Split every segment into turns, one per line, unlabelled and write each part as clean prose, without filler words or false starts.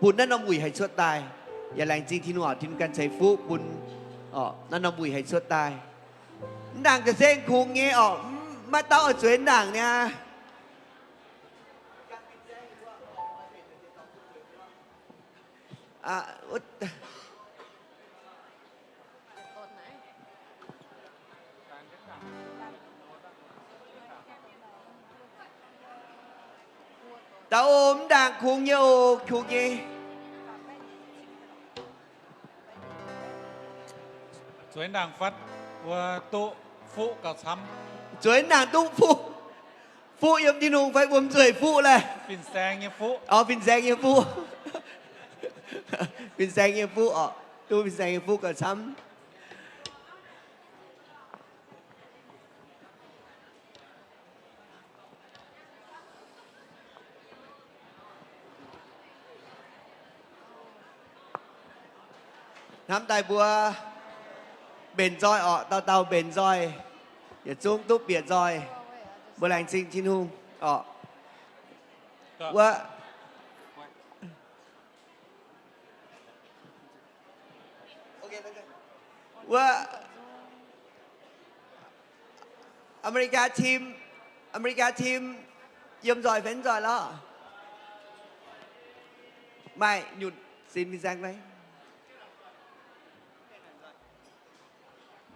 ปุ่นนั่นน้ำบุยให้ชดตายอย่าแรงจริงที่หนูอ่ะทิ้งกันใช้ฟุปุ่นนั่นน้ำบุยให้ชดตายด่างจะเส้นคุงเงี้ยมาเต้าสวยด่างเนี่ยตาโอมด่างคุงเงี้ยโอคุงเงี้ย
สวยด่างฟัดว่าตุฟุกับซ้
ำสวยด่างตุ้งฟุยมที่นุ่งไฟบวมสวยฟุเลย
ำปิ่นแซงเนี่ยฟุ
ปินแซงเงี้ยฟุปินแซงเงี้ยฟุตู้ปินแซงเงี้ยฟุกับซ้ำน้ำตายบัวเบนจอยเตาเบนจอยอย่าจุ้งตุ๊บเปียดจอยบัวแรงจริงชินุ่งว่าว่าอเมริกาทีมเยี่ยมจอยเฟ้นจอยแล้วไม่หยุดซินพี่แซงไหม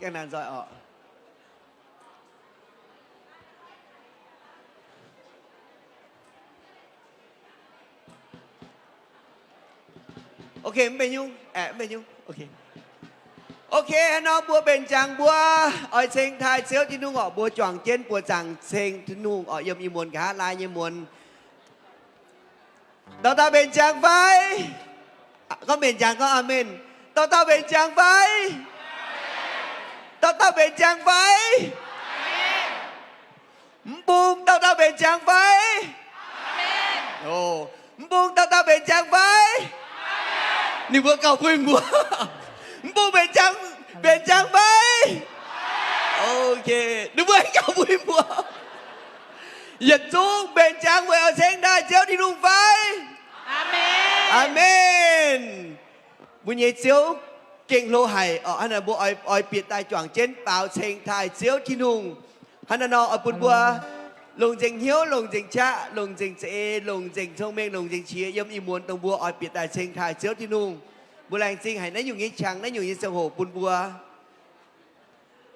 แกนานจอยโอเคไม่เป็นยุ่งไม่เป็นยุ่งโอเคน้องบัวเป็นจังบัวอ้อยเชงไทยเซียวที่นุ่งบัวจ่องเจนบัวจังเชงที่นุ่งยมอีมวนขาลายยมวนตาเป็นจังไฟก็เป็นจังก็อาเมนตาเป็นจังไฟตาเป็นจังไฟบุ้งตาเป็นจังไฟโอ้บุ้งตาเป็นจังไฟนี่บัวเก่าคุยบัวบุ้งเป็นจังไฟโอเคดูบัวเก่าคุยบัวอย่าจุ้งเป็นจังไว้เอาเชงได้เจ้าที่นุ่งไฟอาเมนบุญเยเจียวเก่งโลไห่อันนั้นบัวอ้อยเปียดตายจ่วงเจนเปล่าเชงไทยเจียวที่นุ่งฮันนอปุ่นบัวลงเจงเหี้ยวลงเจงชะลงเจงเจลงเจงช่องเมฆลงเจงเชียยมอีมวนตรงบัวอ้อยเปียดตายเชงไทยเจียวที่นุ่งบัวแรงจริงให้นั่นอยู่งี้ชังนั่นอยู่งี้เสงโหปุ่นบัว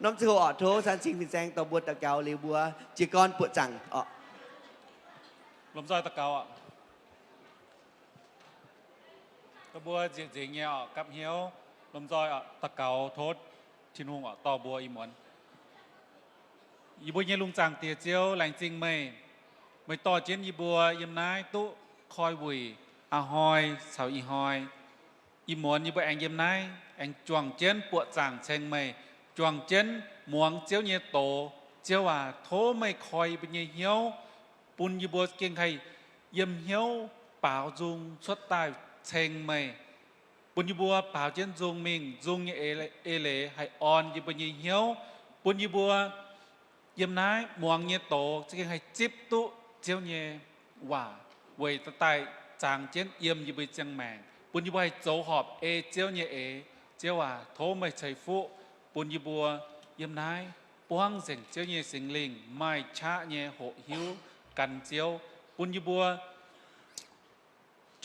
น้ำเสือโถสันชิงผินแซงต่อบัวตะเกาเรียบัวจีกรปวดจัง
ลมซอยตะเกาตะบัวเจียงเงี้ยกับเหี้ยวลมซอยตะเกาโทษชินหุงต่อบัวอีหมอนยีบัวเงี้ยลุงจังเตียเจียวแรงจริงไม่ต่อเจนยีบัวยิมนายตุคอยวุยอาหอยสาวอีหอยอีหมอนยีบัวแองยิมนายแองจวงเจนปวดจังเชงไม่จวงเจนหมวงเจียวเงี้ยโตเจียวว่าโทไม่คอยเป็นเงี้ยวปุ่นยีบัวเก่งใครเยี่ยมเหี้ยวเปล่าจุงชดตายเชงไม่ปุ่นยีบัวเปล่าเจนจุงมิงจุงเอเลให้อ่อนยีบัวเหี้ยวปุ่นยีบัวเยี่ยมนายหมวงเงี้ยโตจะเก่งให้จิบตุเจียวเงี้ยว่าเวยตะไตจางเจนเยี่ยมยีบัวจังแมงปุ่นยีบัวให้โจหอบเจียวเงี้ยเจียวว่าโทไม่ใช่ฟุปุ่นยีบัวเยี่ยมนายป้วงเสียงเจียวเงี้ยสิงลิงไม่ช้าเงี้ยโหหิวกันเจียวปุ่นยีบัว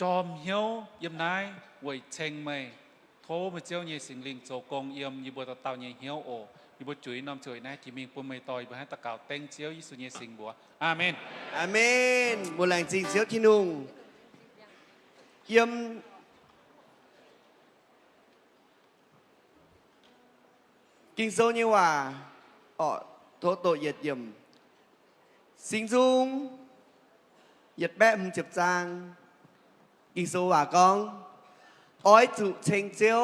จอมเหี้ยวเยี่ยมนายเวยเชงไม่โทมาเจียวเงี้ยสิงลิงโจกงเยี่ยมยีบัวตะเตาเงี้ยเหี้ยวโอยีบัวจุ๋ยน้ำจุ๋ยนะที่มีปุ่มไม่ต่อยไปให้ตะเกาเต็งเจียวยิสุเงี้ยสิงบัวอาเมน
อาเมนบัวแรงจริงเจียวที่นุ่งเยี่ยมกินโซนี่ว่าโทโตเหยียดเยี่ยมสิงซุงเหยียดแบะมึงจับจางกินโซว่าก้องอ้อยจุเชงเจียว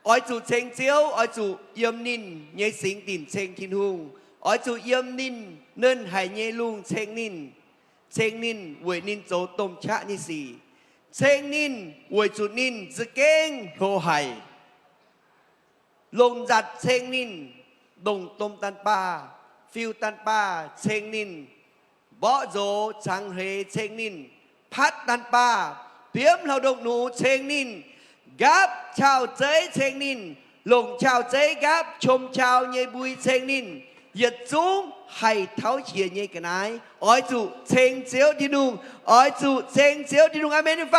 อ้อยจุเชงเจียวอ้อยจุเยี่ยมนินเยี่ยสิงติ่นเชงทินหุงอ้อยจุเยี่ยมนินเนิ่นหายเยี่ยลุงเชงนินเวยนินโจต้มชะนี่สี่เชงนินเวยจุนินจะเก่งโหไห่ลงจัดเชงนินดงต้มตันป้าฟิวตันป้าเชงนินบ่อโจชังเฮเชงนินพัดตันป้า เตรียมเราดงหนูเชงนินกับชาวเจ๊เชงนินลงชาวเจ๊กับชมชาวเยบุยเชงนินเหยียดจุ้งให้เท้าเฉียเยกันไหนอ้อยจุเชงเจียวที่นุ่งอ้อยจุเชงเจียวที่นุ่งอเมริไฟ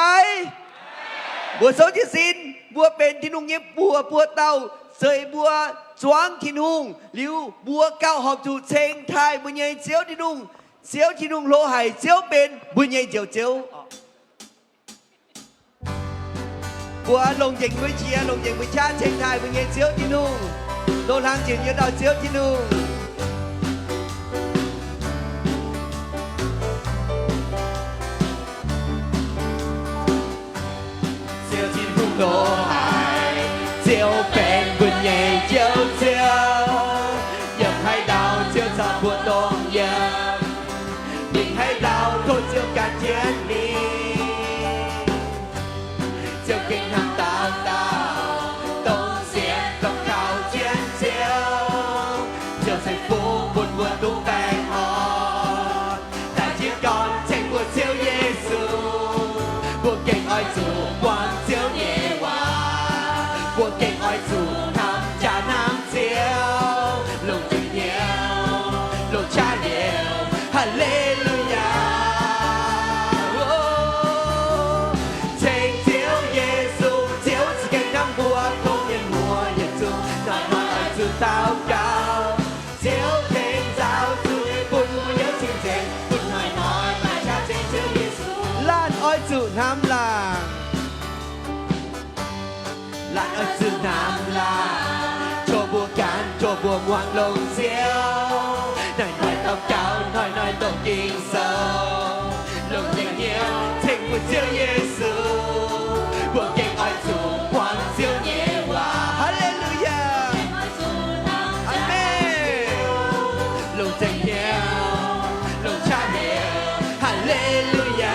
บัวโซจิสินบัวเป็นที่นุ่งเย็บบัวเต้าเสยบัวจวงที่นุ่งลิวบัวเก้าหอบจุเชงไทยบุญใหญ่เจียวที่นุ่งเจียวที่นุ่งโลหายเจียวเป็นบุญใหญ่เจียวเจียวบัวลงเย็งvới chia lồng ย็งvới cha trên thai với nghe chiếuที่นุ่งโดนทางจิตยืนดาวchiếuที่นุ่งchiếuที่นุ่งโลหายเจียวเป็นบุญใหญ่เจียวเจียวอยากให้ดาวเจียวจะบัวตรงเยี่ยมยิ่งให้ดาวโทษเจียวการเทียนนี้เจียวเก่งทำตามดาวต้องเสียงต้องข่าวเจียนเจียวเจียวใส่ฟูบุญบัวตุ้งแตงอ่อนแต่ที่ก่อนเช่นบัวเจียวเยซูบัวเก่งอ้อยจูวางเจียวเยวาบัวเก่งอ้อยจูทำจาน้ำเจียวลงจึงเหนียวลงชาเดียวฮาเลลูยาtao cao chiếu thêm giáo vui buồn nhớ chương trình buồn nói mà cha trên chiếu Giêsu lan ơi chủ Nam làng lan ơi chủ Nam làng cho bùa cán cho bùa ngoan lồng chiếu nói tao cao nói tao kinh sâu lồng tình yêu thành buồn chiếu Giêsu buồn kinh ơi chủ ngoan chiếu nhẹ hòa hallelujah tình yêu lòng cha mẹ hallelujah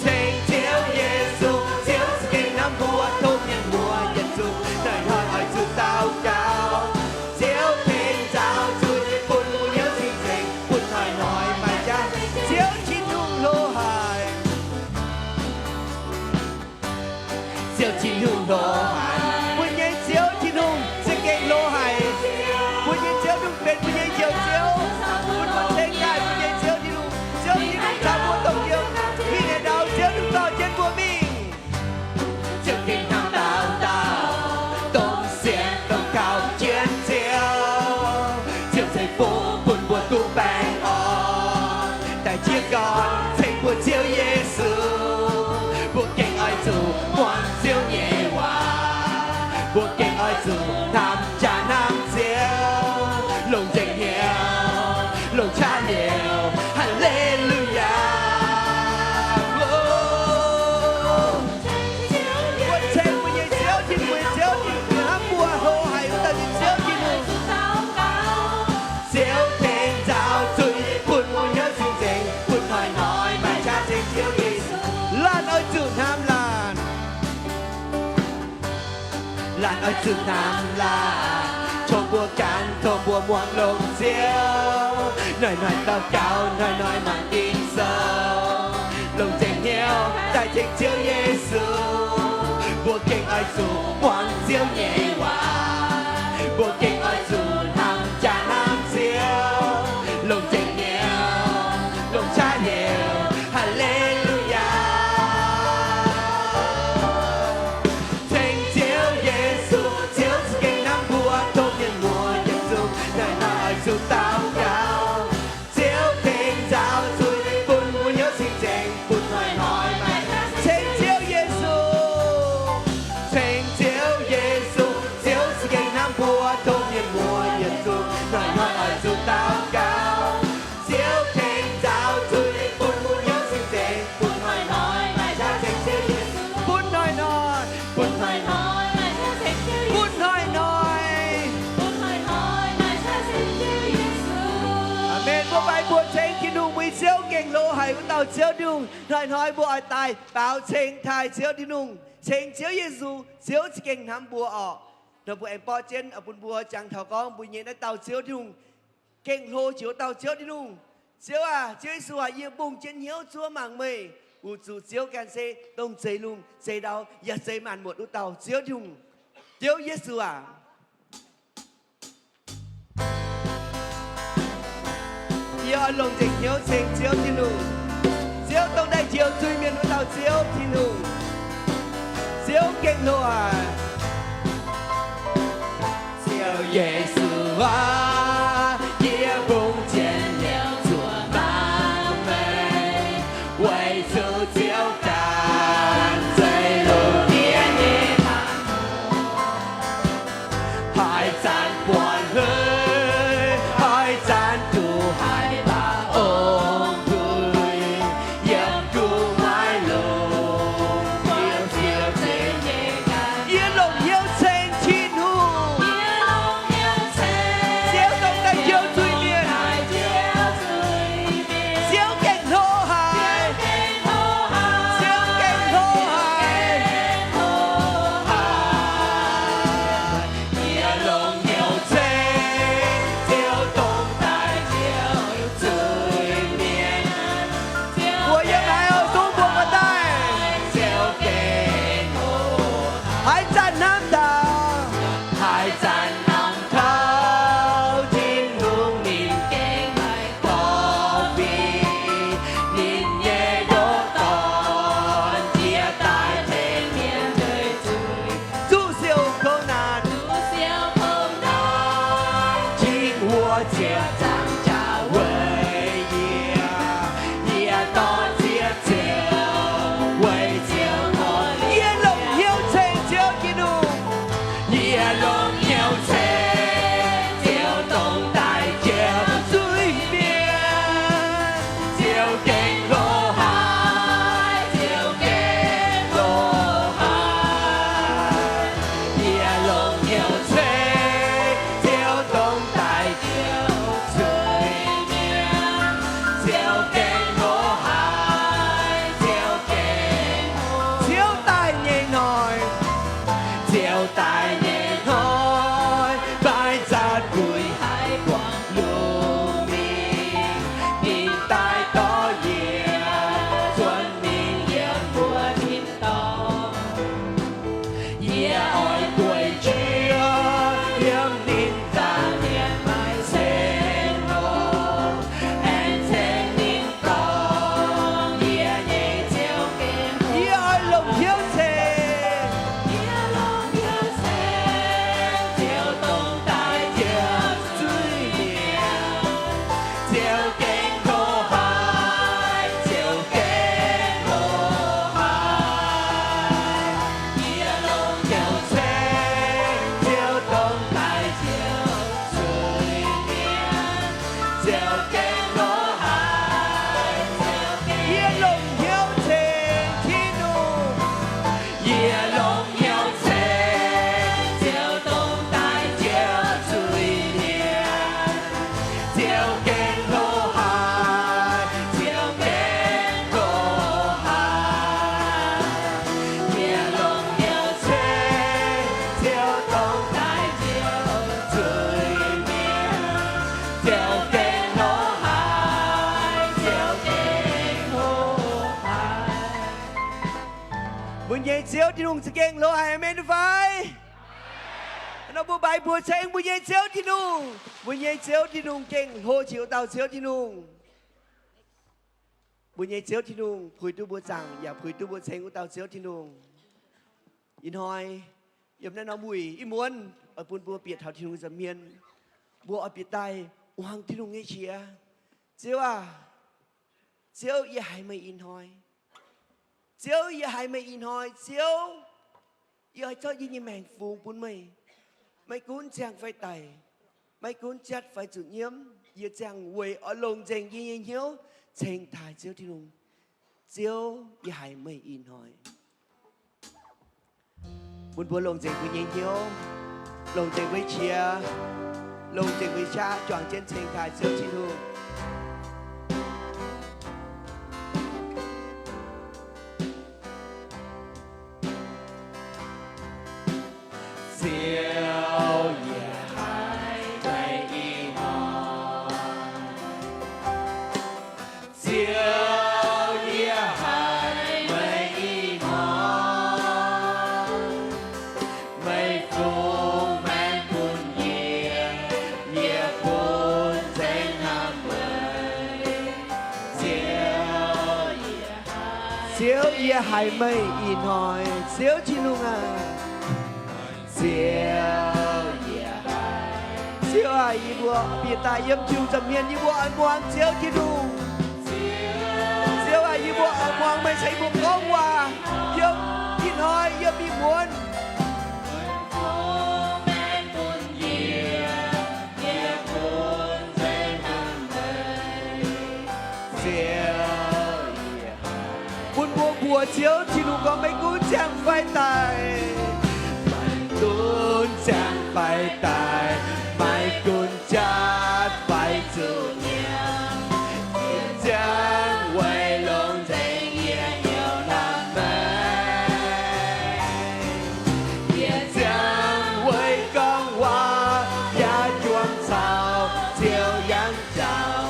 tình chiếu Giêsu chiếu sự kinh năm vua thôn nhân mùa nhật dù đời hỏi hỏi sự tao cao chiếu thêm giáo chui buồn buồn nhớ chương trình buồn hỏi mà cha chiếu chín hương lô hài chiếu chín hương lô hài buồn nhớ chiếu chín hương sự kinh lô hài buồn nhớ chiếu đúngเป็นbuồn nhớ chiếu chiếu buồn buồn thế cài buồn nhớ chiếuที่นุ่งชาวบัวตกเดียวมีแต่ดาวเชียวถึงต่อเช่นบัวมิงเจ้าเก่งทำดาวต้องเสียงต้องข่าวเชียนเชียวเชียวใส่ฟูบุญบัวตุ้งแปงอ่อนแต่เชียวก่อนใส่บัวเชียวเยซูบัวเก่งอ้อยจูหวานเชียวเยวาบัวเก่งอ้อยจูทำจาน้ำเชียวลงเจ๋งเหี่ยวลงชาเหี่ยวฮัลเลลูยาบัวเชงบัวใหญ่เชียวที่บัวเชียวที่น้ำบัวโหหายแต่ที่เชียวที่นุ่งเชียวเพลงเจ้าจุยบุญบัวเยอะจริงๆบุญน้อยไม่ชาเจ๋งเชียวเยซูลานเอ้ยจุดน้ำลานลานเอ้ยจุดน้ำลานชมบัวกันชมบัวม่วงลงเจียวหน่อยเต้าเก่าหน่อยมันกินเซอลงเจ๋งเหี่ยวได้เจ๋งเจียวเยซูบัวเก่งอ้อยจูหวังเจียวเยวาบัวเก่งอ้อยจูทำจาน้ำเจียวลงเจ๋งเหี่ยวลงชาเหี่ยวฮัลเลลูยาเจ๋งเจียวเยซูเจียวสเก่งน้ำบัวโตเย็นมัวเย็นจูได้น้อยจูเต้าเก่าเจียวเพลงเจ้าจุยบุญบุญเยอะจริงๆบุญน้อยไม่เจ๋งเจียวเยซูเจ๋งเจียวเยซูเจียวสเก่งน้ำบัวโตเย็นมัวเย็นจูน้อยจูเต้าเก่าเจียวเพลงเจ้าจุยบุญบุญเยอะจริงๆบุญน้อยไม่ใช่เจ๋งเจียวเยซูบุญน้อยบุญน้อยบุญน้อยอาเมนบัวใบบัวเชงกินนุ่งมีเชียวเก่งโลหายของเต่าเชียวนุ่งน้อยบัวตายเปล่าเชงไทยเชียวที่นุ่งเชงเชียวเยซูเชียวเก่งทำบัวออกเดี๋ยวบัวเอ็มปอเจนเอาบุญบัวจังเถากองบุญเย็นเต่าเชียวที่นุ่งเก่งโลเชียวเต่าเชียวที่นุ่ง chiếu à chiếu sủa yêu bùng trên hiếu chúa mảng mây u chủ chiếu can xe đông dây lung dây đau ya dây màn một u tàu chiếu thùng chiếu Giêsu à yêu lồng dịch hiếu trình chiếu thiên hùng chiếu tông đại chiếu chui miền u tàu chiếu thiên hùng chiếu kinh nô à chiếu Giêsu à yêu bùng trên hiếu chúa mảng mây为主交感最路年年海战欢乐海战渡海把ông cười em tu mãi lùng yêu chiều trên nhẹ nhàng yên lòng yêu trên thiên hùng yên lòng yêu trên chiếu đông đại chiếu chui miền chiếu cảnh thô hải chiếu cảnh thô hải yên lòng yêu trên chiếu đông đại chiếu chui miền của yêu đại ơi tung buộc vào tay chiếu cảnh thô hải战南岛海战南头天空明镜何必年夜有當夜大天面對主小口難聽我接掌家為業也多接照為照我夜龍有情照見路夜龍有情照東大照水面照經羅海照經羅海夜龍有情照東大照水面照經羅海照經照大nhẹ nhõi chiều tại nhẹ nhõi bãi giạt bụi hải quang lưu mình nhìn tai có nhiều xuân mình yên mùa thiên to yeah ôi tuổi chưa hiếm nín ra miền mai sen ngô em sen nín to yeah nhẹ chiều kém yeah ôi lòng hiếu thề chiều đông đại chiều chui miền chiều kinh hồ hải chiều kinh hồ hải yeah lòng hiếu thề chiều đông đại chiều chui miền chiều kinh hồ hải yeah lòng hiếu thề thiên hùng yeah lòng hiếu thề chiều đông đại chiều chui miền chiều kinh hồ hải chiều kinh hồ hải yeah lòng hiếu thề chiều đông đại chiều chui miền chiều kinh hồ hải chiều kinh hồ hải buồn nhẹ chiếu thiên hùng sẽ kinh lỗ hải amen được phải nó bùa bài bùa tranh buồn nhẹ chiếu thiên hùng buồn nhẹ chiếu thiên hùng kinh hô chiếu tàu chiếu thiên hùng buồn nhẹ chiếu thiên hùng phủi tu bùa chẳngอย่าphủi tu bùa tranh của tàu chiếu thiên hùng in hoi yếm nên nó mùi im muốn ở buồn bùa biệt thảo thiên hùng dầm miên bùa ở biệt tai hoàng thiên hùng nghe chia chiếu à chiếu ya hai mày in hoi chiếu ya hai mày in hoi chiếu ya cho như mèn phù bún mày cuốn chàng phải tẩy mày cuốn chặt phải chủ nhiễm ya chàng quỳ ở lồng chàng như nhiễu chàng thải chiếu thiên hùng chiếu ya hai mày in hoi buồn bùa lồng chàng của nhiễu lồng chàng với chia lồng chàng với cha chọn trên chàng thải chiếu thiên hùng chiều yeah hai mây in hoi chiều địa hải mây y mòn mây phù mang buồn nhẹ buồn trên hàm mây chiều địa hải mây y nói chiều chi nung à chiều ai bùa bị tai yếm chiều trầm miên bùa ăn quang chiều chi nung chiều ai bùa ăn quang mây say buồn có hòa yếm chi nói yếm bị muốn buồn chiếu chỉ đủ có mấy cú chẳng phải tài cún chẳng phải tài mai cún chát phải chủ nhiệm chẳng quay lông dây nhiều năm nay chẳng quay con hoa giá chuông sao chiều giáng chào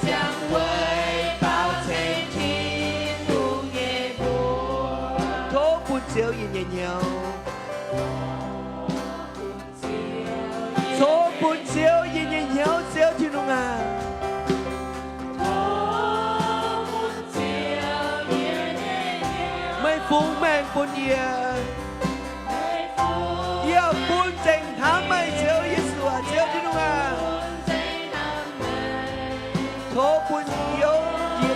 chẳng quay bao thế chiều nhìn nhau số buồn chiều nhìn nhau chiều thì nung à mây phung mang buồn yêu buồn tình tháng mây chiều Giêsu à chiều thì nung à số buồn yêu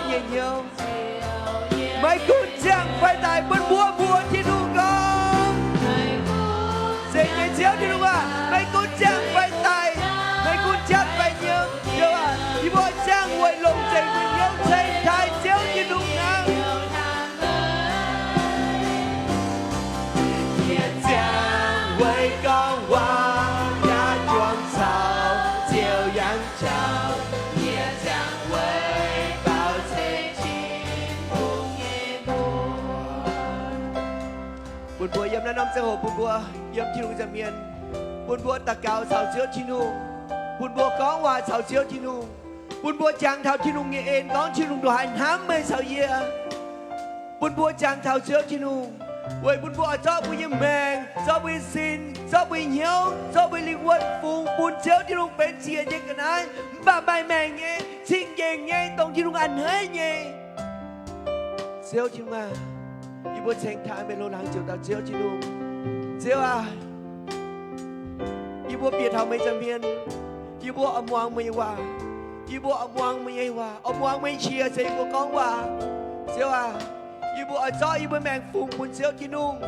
nhìn nhau mây cuốn chẳng phải tại bên bùa thì đủ con dễ nghe chiếu thì đúng à mây cuốn chẳng phải tại mây cuốn chẳng phải nhớ đúng à thì bùa chẳng quay lồng chạy với nhau chạy thái chiếu thì đúng à chẳng quay con hoa nhà chuông sao chiều giáng chào chẳng quay bao thế buồn bùa yếm năm sẽ hồ buồn bùa yếm chi nung dầm miền buồn bùa tạc cao sào chiếu chi nung buồn bùa có hòa sào chiếu chi nung buồn bùa chàng thảo chi nung nghe ên có chi nung đồ hành hám mây sào yê buồn bùa chàng thảo chiếu chi nung vậy buồn bùa cho bùi yếm mèng cho bùi xin cho bùi hiếu cho bùi linh quân phùng buồn chiếu chi nung bên chia như cái này bà bài mèng nghe xin về nghe tông chi nung ăn hết nghe chiếu chi nung à y bố tranh thái mê lô lắng chiều tao chiếu chi nung chiếu à y bố biệt hào mê châm hiên y bố âm hoàng mê hòa y bố âm hoàng mê hòa âm hoàng mê chia cho y bố con hòa chiếu à y bố ở cho y bố mèng phùng buồn chiếu chi nung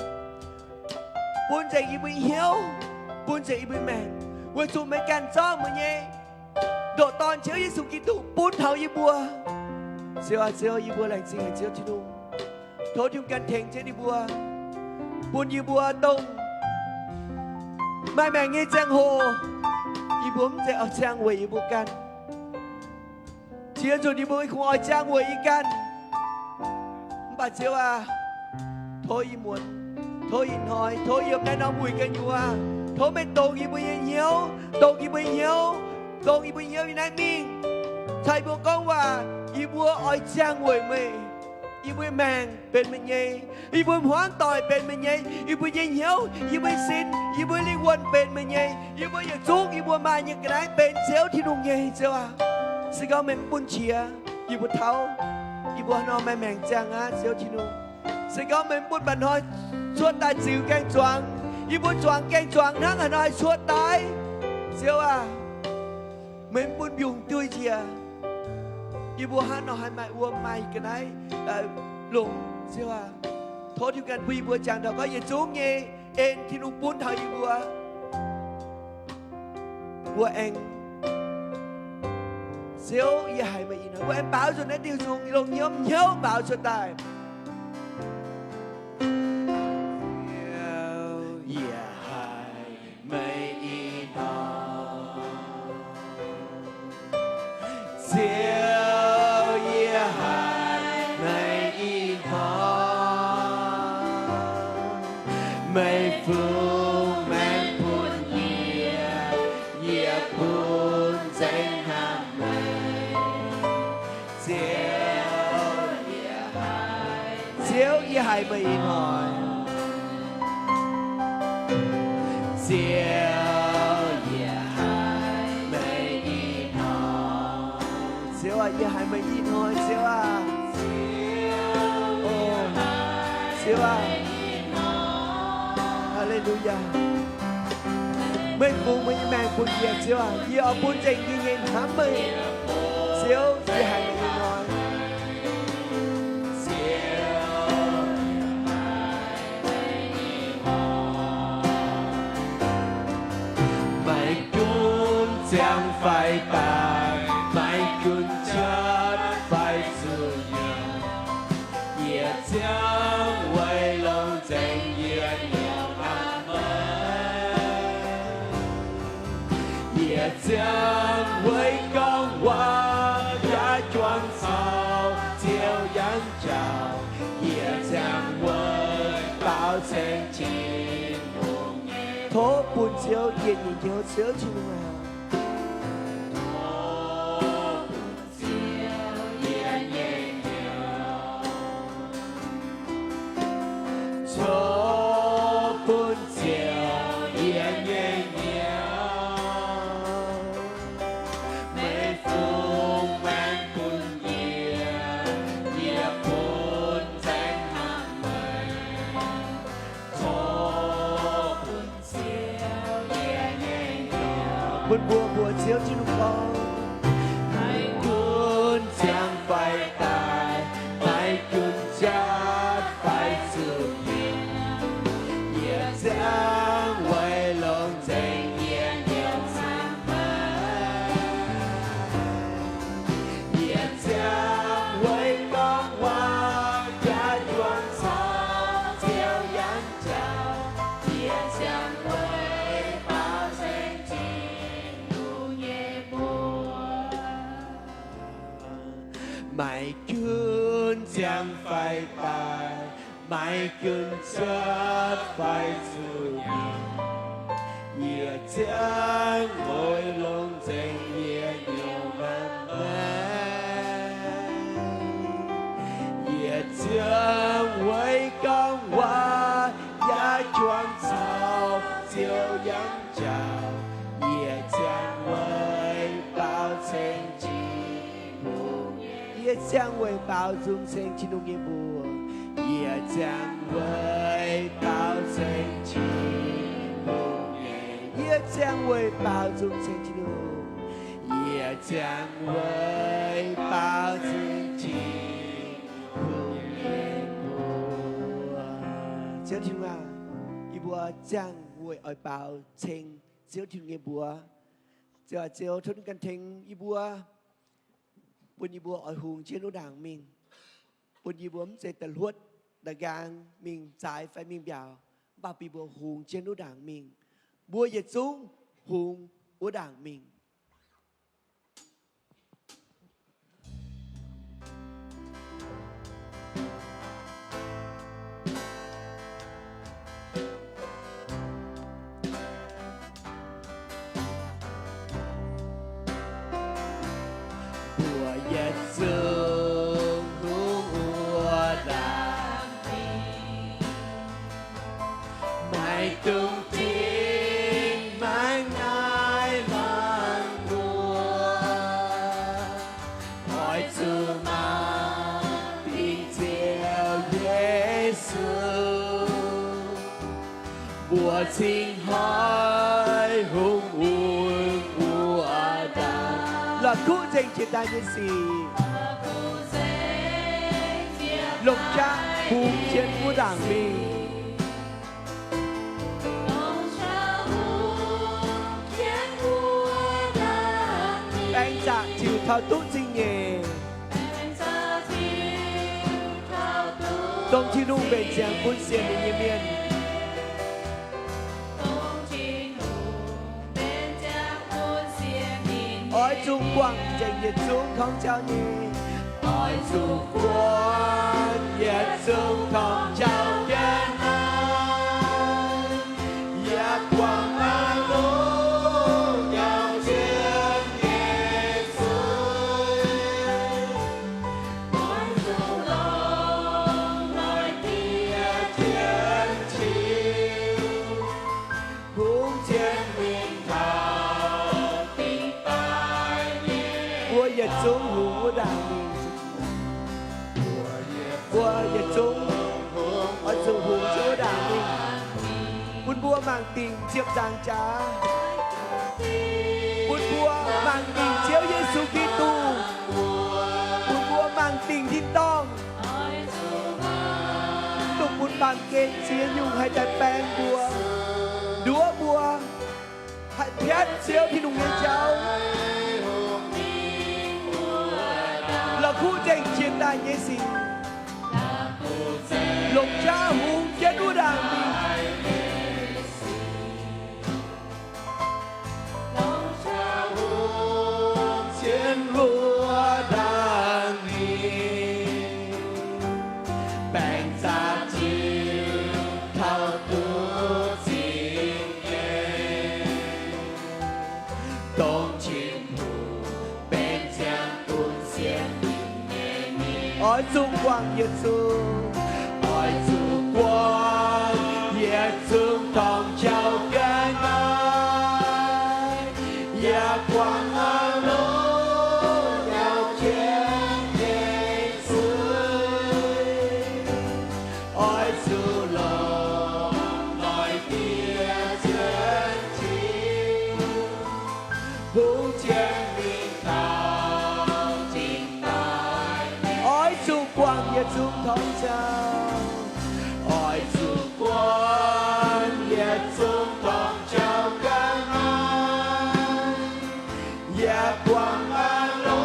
buồn chạy y bố hiếu buồn chạy y bố mèng vừa tụ mấy can cho mà nhé độ toàn chiếu y sụ ký tụ buồn thảo y bố chiếu à chiếu y bố lành sinh hành chiếu chi nung thố chungกันเทงเจดีบัวบุญยีบัวตรงไม่แม่งงี้แจงโฮอีบัวมันจะเอาแจงเวยอีบัวกันเชียร์จุดอีบัวคงเอาแจงเวยอีกันบาดเจ็บอ่ะโทอีมวนโทอีนอยโทอีบแน่นอนมวยกันอยู่อ่ะโทไม่ตรงอีบัวเหี้ยวตรงอีบัวเหี้ยวตรงอีบัวเหี้ยวอีนั่นมิงใช่บัวก้องว่าอีบัวเอาแจงเวยไม่อีบุยแมงเป็นมันยัยอีบุยหวานต่อยเป็นมันยัยอีบุยยิงเหี้ยวอีบุยสินอีบุยลิงวนเป็นมันยัยอีบุยอยากจุกอีบุยมาอย่างกระไรเป็นเซลที่นุ่งยัยเจ้าสิก็เป็นปุ่นเชียอีบุยเท้าอีบุยนอนแม่แมงจางอ่ะเซลที่นุ่งสิก็เป็นปุ่นบันหอยชวนตายจิ๋วแกงจวงอีบุยจวงแกงจวงนั่งหน่อยชวนตายเจ้าเป็นปุ่นยุงตุ้ยเชียอีบัวฮันเอาให้มาอ้วมมาอีกกันไหนลุงเชื่อว่าโทษที่กันวีบัวจังเราก็อย่าจุ้งเงเอ็นที่ลุงปุ้นเท่าอีบัวเองเสียวอย่าให้มาอีกนะบัวเอ็งbảo cho nó tiêu dùng lồng nhóm nhớ bảo cho tàiอย่าให้มาอีกนะเสียวอย่าให้มาอีกนะไม่ฟูแมงพูนเหยียบพูนเส้นห้ามไม่เสีย chiếu với 20 in hỏi chiếu với 20 in hỏi chiếu à với 20 in hỏi chiếu à chiếu à Hallelujah mình phụ mình mang quân việt chiếu à vì ở bốn trình như nhìn 20 chiếu với 20 in hỏi chẳng phải ta mãi cuốn chết phải tự nhiên也将为龙正也有安慰也将为光华也创造照阳照也将为保证进入托半照也有小情啊buồn buồn chiếu trên lúc con hãy cuốn chẳng phải tài hãy cuốn chết phải sự nghiệp也将为龙正也有赞美也将为光华也创造照阳照也将为保证mãi cuốn chẳng phải tài mãi cuốn chết phải tự nhiên chẳng mỗi lòng tình nghĩa nhiều năm chẳng với con hoa giá choáng sao chiều阳照也将为保证也将为保重生气中的我，也将为保证起我，也将为保重生气中，也将为保证起我。小听啊，一波将为爱保证，小听一波，就就吞กันทิ้ง一波。Bùn bùa ở hùng trên lỗ đảng mình bùn bùm sẽ tận huất đà gang mình trái phải mình bảo bà bị bùa hùng trên lỗ đảng mình bùa giật xuống hùng của đảng mình tung tin mang ai mang mùa hỏi sự mà tin theo Giêsu bùa xin hỏi hùng uổng của ta là cứu danh trên ta như gì lục cha hùng trên của đảng mình chịu thao túng sinh nhẹ Đông chi nung bền chàng cuốn xiên để nhiễm miên Ôi trung quang chạy nhiệt xuống không trao nhì Ôi trung quang nhiệt xuống không trao kết nối Dạ quang ai lối bùa nhiệt chúng ở dù hù chỗ đảng mình buôn bùa mang tình chiếc giang trá buôn bùa mang tình chiếu Giêsu Kitô buôn bùa mang tình thiên tông tụng buôn bằng kên chia nhung hay đặt bèn bùa đúa bùa hãy thiết chiếu thì nung nghe cháu là khu tranh chiến đại nhé xì lục cha hùng chết đua đảng mình chiến vua đảng mình bèn ra chiều thao tu chính nghe đông chiến thủ bên giang tuôn xiên ôi dung quang nhiệt dung ôi dung quang nhiệt dung thòng trao cái ai ya quang alo nhau trên thế giới ôi dù lòng nói tia chân chính hữu trên mình thao chính tài ôi dù quang nhiệt dung thòng trao ôi dù quang nhiệt dung thòng trao cái ai ya quang alo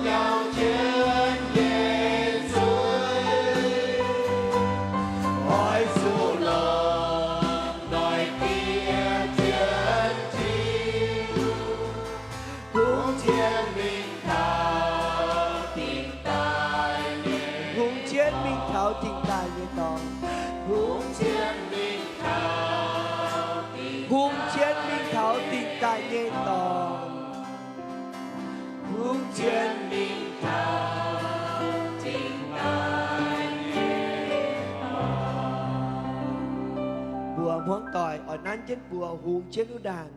nhau trên thế giới ôi dù lòng nói tia chân chính hùng chiến mình thao tình tài hùng chiến mình thao tình tài như tỏ hùng chiến mình thao hùng chiến mình thao tình tài như tỏ hùng chiến mình thao tình tài bùa muốn tỏi ở nan trên bùa hùng chiến đu đàn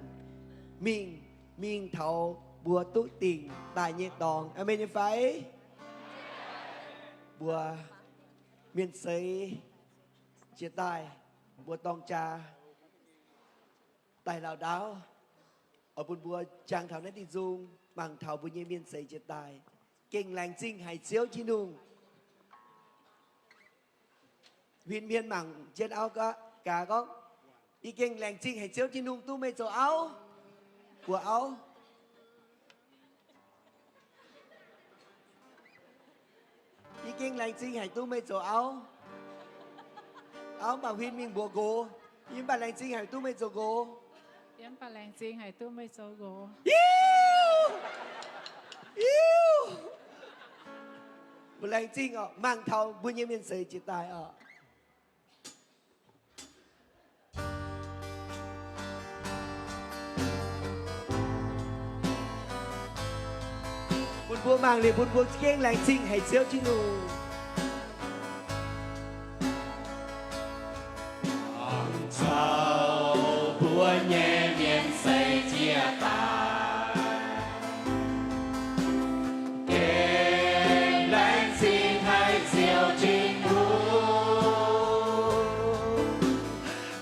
mình thao bùa tú tình tài như tòn amen như phải bùa miền xây chia tài bùa tòng trà tài lào đáo ở buôn bùa trang thảo nét đi dung bằng thảo bùa nhiên miền xây chia tài kinh lành trinh hay chiếu chi nung viên miền mảng trên áo có cả có đi kinh lành trinh hay chiếu chi nung tu mê chỗ áo của áo đi kinh lành trinh hay tu mê chỗ áo áo mà huyên mình bùa gỗ nhưng bà lành trinh hay tu mê chỗ gỗ
Yếm bà làng chiên hay tôi mới số gỗ.
bà lành trinh mang thầu bùa nhiên miền xây chỉ tài buôn bùa mang liền buôn bùa kinh lành trinh hay chiếu chi nụ
Chào bùa nhẹ miền xây chia tài kinh lành xin hay diệu chính thú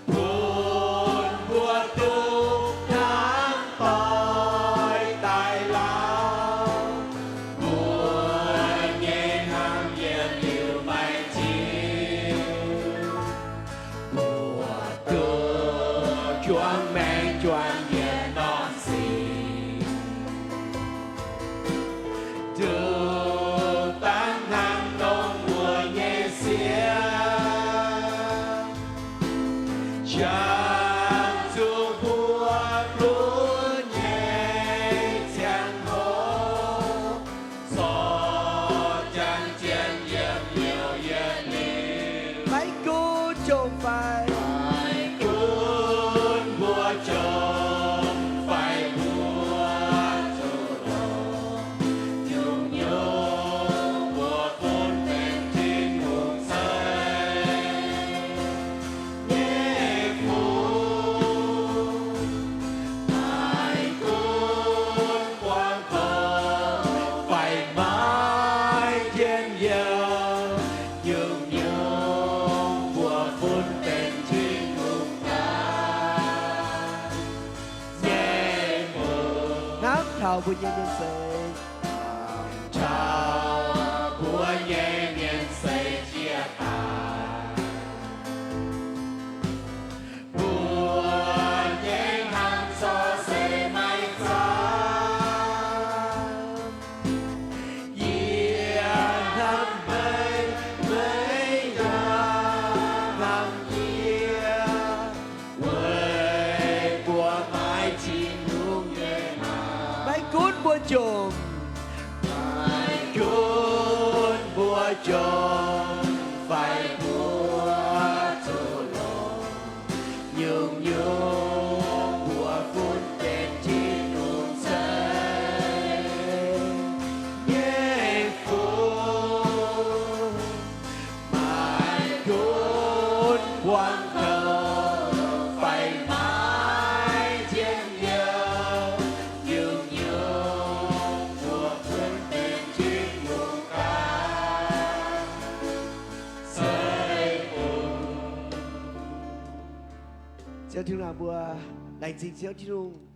buồn bùa tu tháng tội tài lao bùa nhẹ hàng nhiệt
cầu buôn nhân nhân xây
trao của nhẹ miền xây chia tài buồn nhẹ hàng cho xây mãi xa
yeah năm mấy mấy năm yeah
quê của mãi chim luôn nhẹ mà
mấy cuốn buôn chùm
cuốn bùa tròn phải bùa trổ lồng nhung nhung bùa phun tên chi nung say nhẹ phun mãi cuốn quang cầu phải mãi chiến yêu nhung nhung bùa phun tên chi nung
Siêu thiên là bùa lành chính siêu thiên lùng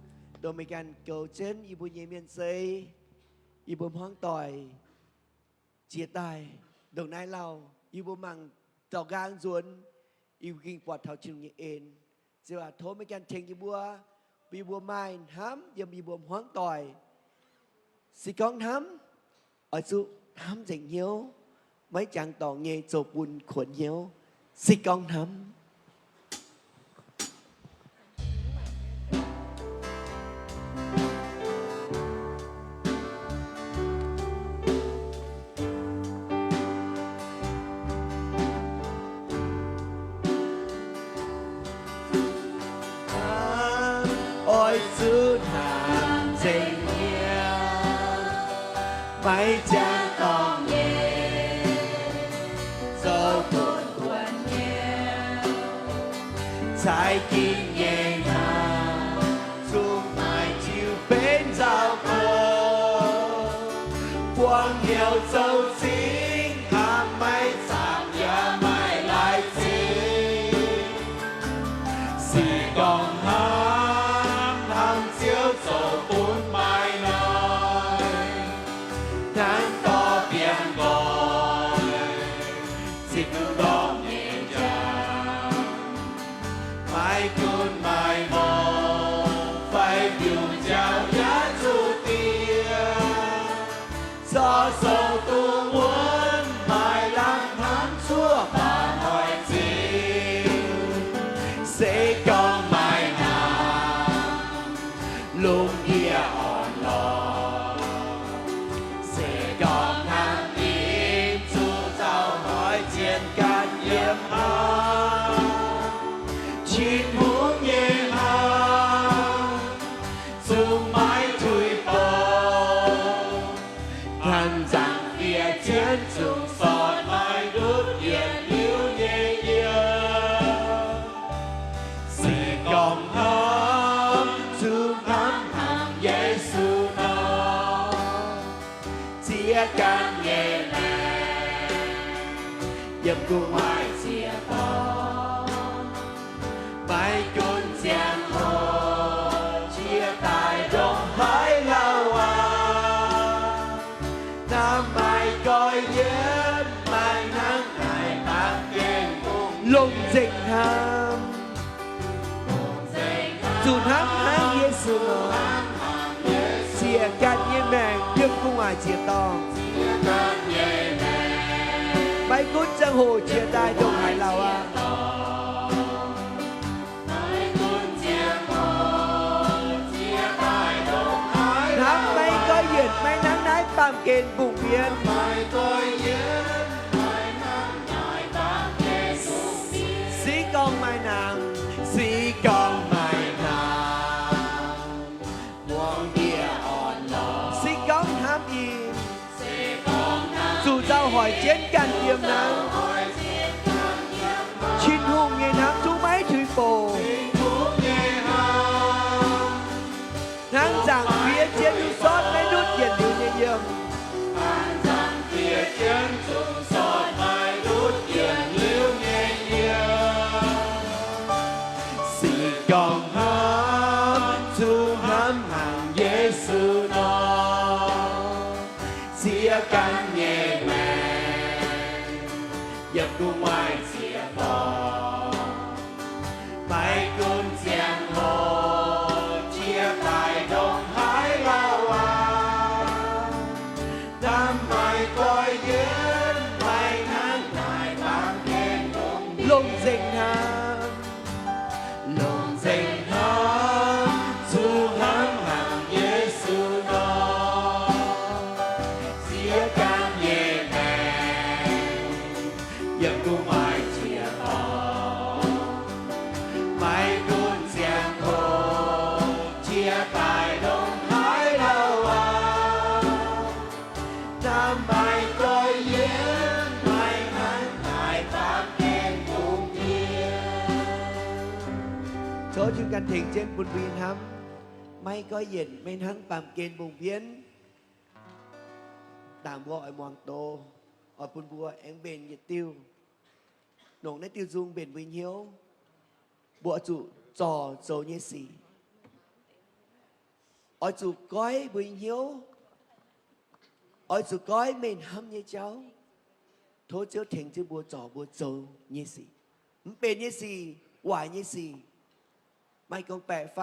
đồ mấy can cầu trên y bùa nhẹ miền xây y bùa hoang tỏi chia tài đồng nai lau y bùa măng tàu gang ruốn y kinh quạt thảo chừng nhẹ ên siêu à thố mấy can chênh y bùa mai hám yếm y bùa hoang tỏi xì con hám ở su hám dành hiếu mấy chàng tỏ nghe chộp buồn khuẩn hiếu xì con hám
ôi xứ nàng tình yêu mấy trang tòng nhẹ dẫu buồn buồn nhiều trái kim nhẹ nhàng dù mãi chiều bên giao cầu quang hiệu dấu chính hàm mấy giảm ya mãi lại chính chỉ còn chiếu dầu bốn mai nói tháng to biển gọi chỉ cứ đó nhẹ nhàng mai cơn mai mong phải điều chào giá chu tiền do dầu tu muốn mai lang thang chúa mà hỏi gì sẽ còn mai lúc kia on lo sẽ còn hàng im chú tao hỏi chiến can yếm ha chín muốn nhẹ ha dù mãi thui bầu thằng rằng phía chiến trùng sọt mai đốt điện liêu nhẹ nhẹ sẽ còn hâm dù Giêsu nó chia can nhẹ nhàng dầm cùng mai chia to mai cơn giang hồ chia tài rộng hỡi lâu năm mai coi nhớ mai nắng ngày mang ghen
lùng dịch ham dù hám háng Giêsu nó chia can nhẹ mèn dương cung ngoài chia to mấy cút giang hồ chia tay đồng hải lào à hám mấy có duyên mấy nắng nái bám kền vùng biên xí con mai nàng
xí con mai nàng muôn kia on lo
xí con hám im dù giao hỏi chiến can tiêm nắng chín hùng nghìn hám chú máy thủy bồ nắng rằng phía chiến du sót mấy đút diện điều nhẹ nhàng
phía trên trùng sọt mai đốt điện liêu nhẹ nhàng xì còn hám chú hám hàng Giêsu nó nhẹ màng dập cung ngoài chia to mãi cơn giang hồ chia tài đông hải lao à năm mai coi duyên mai tháng ngày mang đen đông
lông dành hàng
lòng dành hơn dù hám hàng Giêsu đó chia cam nhẹ màng dập cung mai chia to mai cơn giang hồ chia tài đông hải lao à năm mai coi duyên mai tháng ngày bám đen cùng thiên
โชว์ชื่อกันถึงเจนบุญวีนครับไม่ก็เย็นไม่ทั้งปามเกณฑ์บุงเพี้ยนตามบัวไอมองโตออปุ่นบัวแองเบนเยติวหนงในติวซุงเบนวิญเฮียวบัวจุจอโจเยสีออยจุก้อยวิญเฮียวออยจุก้อยเมนห้ำเยเจ้าโทษเจ้าเถงเจ้าบัวจอบัวโจเยสีมันเป็นเยสีหวายเยสีไม่กองแปะไฟ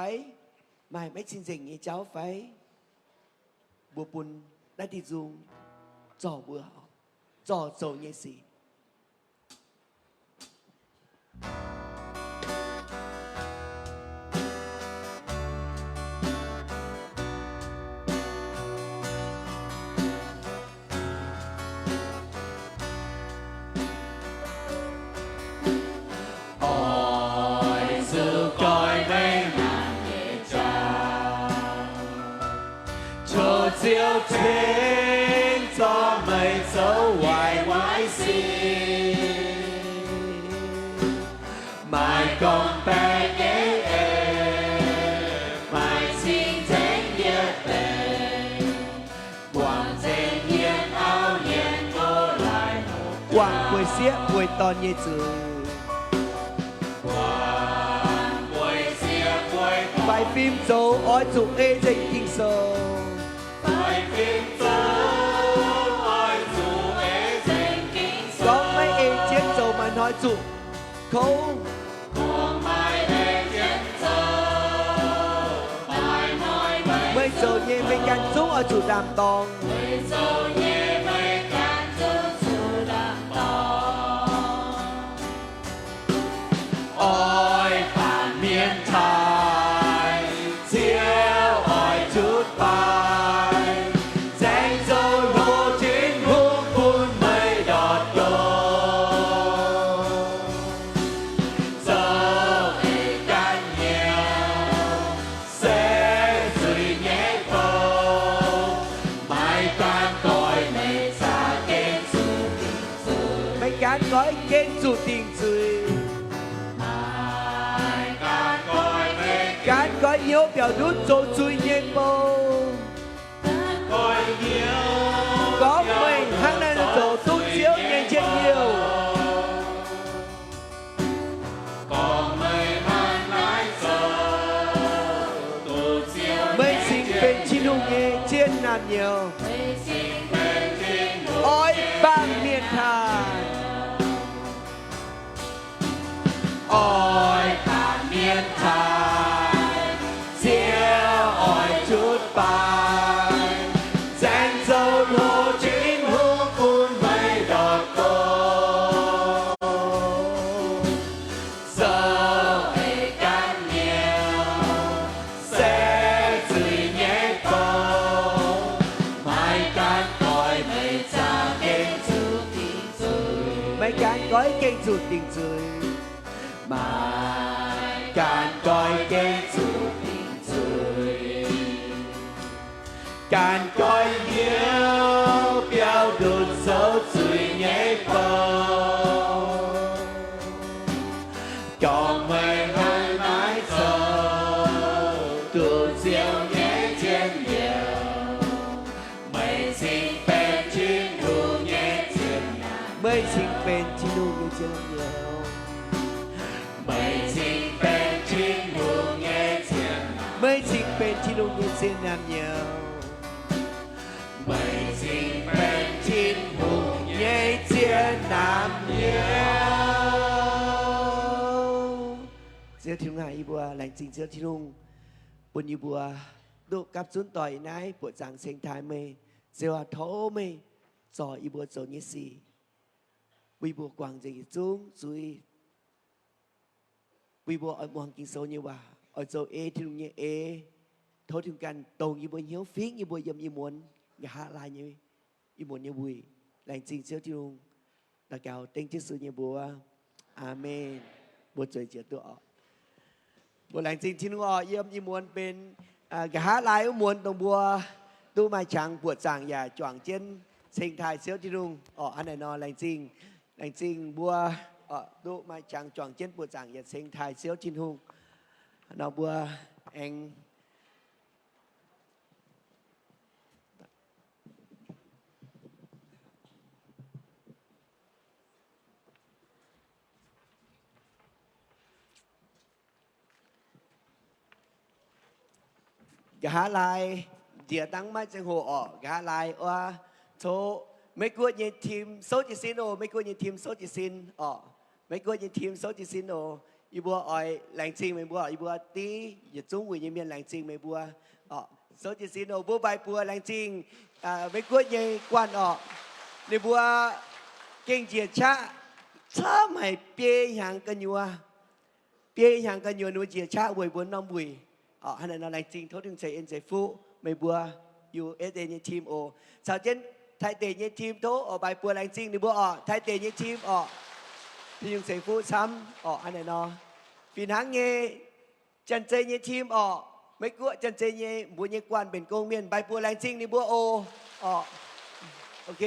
ไม่ชินเสียงเจ้าไฟบัวปุ่นได้ติจุงจ่อบัวหอจ่อโจเยสี
ôi sự coi mấy ngàn nhẹ cha cho chiếu thiên cho mây dấu hoài hoài xin mai con bé ghé mai xin thánh nhiệt tình quảng dền nhiên áo nhiên ngô lại một
หว่างป่วยเสียป่วยตอนเยจือ
quảng quay xia quay
ไฟฟิล์มโจอ้อยจุเอเจงทิงโซ
phải phim dấu ôi dù ế dành kính
ร้องไม่เอเจียนโจมาน้อยจุเขา
của mai ế chiến dấu mai nói vậy
ไม่โจเยไม่กันจุอ้อยจุดามตอง
người dấu nhẹ mây can dấu dù đạm to ôi phản miên thái chiếu ôi chút bài danh dấu lô chính hút phun mây đọt đô dấu ê can nhiều sẽ duy nhé vô mai can coi mây xa kênh su tình sư
ไม่การก้อยเก่งจุติงจุย
mai can coi mây
การก้อยเหี่ยวเปี่ยวดุดโจจุยเย็นโบ
coi nhiều
có mình hăng này là chỗ tu chiếu nhanh trên nhiều
còn mây mang lái giờ tu chiếu
mây sinh bên chín hùng nhẹ trên nàn nhiều
mây xin bên trên núi
ôi bang miền thàn
ôi thản miên thái chiếu ôi chút bài danh dấu hồ chính hương phun mây đọt cô giờ ê can nhiều sẽ duy nhé cô mai can coi mây cha kênh chú tình dưới
mấy cán gói kênh chuột tình dưới
mai can coi kênh chú tình dưới can coi nhiều béo đột dấu duy nhé cô còn mây hai mái giờ tu diệu nhé trên nhiều mây xin bên trên đủ nhé trên
mây sinh bên chín hùng nhẹ trên nhiều
mây xin bên trên đủ nhé trên
mây sinh bên chín hùng nhẹ trên nàn nhiều
mây xin bên trên Nam nhiều.
Gieo thiên ngài y bùa lành chính gieo thiên hùng bùn y bùa độ cặp xuống tỏi nái bộ giảng sinh thái mê gieo thấu mê giò y bùa giò nhé xì vì bùa quảng dây xuống rồi vì bùa ở mong kinh sâu như bà ở giò ê thiên hùng như ê thấu thiên can tông y bùa hiếu phiến y bùa dâm y muốn nhà hạ lại như y muốn như bùi lành chính gieo thiên hùng đã cao tên chức sự như bùa Amen บทสวยเจียตัวออกบทแหล่งจริงที่นุ่งออกเยี่ยมยี่มวนเป็นกะหาลายอุมวนตรงบัวตู้ไม้ช้างปวดจางอย่าจ่วงเจนเซ็งไทยเสียวที่นุ่งออกอันไหนนอนแหล่งจริงบัวตู้ไม้ช้างจ่วงเจนปวดจางอย่าเซ็งไทยเสียวที่นุ่งนอบัวเองกะหาลายเดียตั้งมาจังหัวออกกะหาลายว่าโธไม่กลัวยิงทีมโซจิซินโอไม่กลัวยิงทีมโซจิซินออกไม่กลัวยิงทีมโซจิซินโออีบัวอ่อยแหล่งจริงไม่บัวอีบัวตีอย่าจุ้งวิ่งยังมีแหล่งจริงไม่บัวออกโซจิซินโอบัวใบบัวแหล่งจริงไม่กลัวยิงกวนออกในบัวเก่งเจียชะช้าไม่เปียอย่างกันยัวเปียอย่างกันยัวหนูเจียชะวยบนน้องบุยฮันนั่นแหละจริงทศถึงใจเอ็นใจฟูไม่บัวอยู่เอสเอ็นทีมโอสาวเจนไทยเตะทีมโตออกใบบัวแรงจริงในบัวออกไทยเตะทีมออกพี่ยังใจฟูซ้ำออกอันไหนนอปีนังเงจันเจยทีมออกไม่กลัวจันเจยบัวเยกวนเป็นกงเมียนใบบัวแรงจริงในบัวโอออกโอเค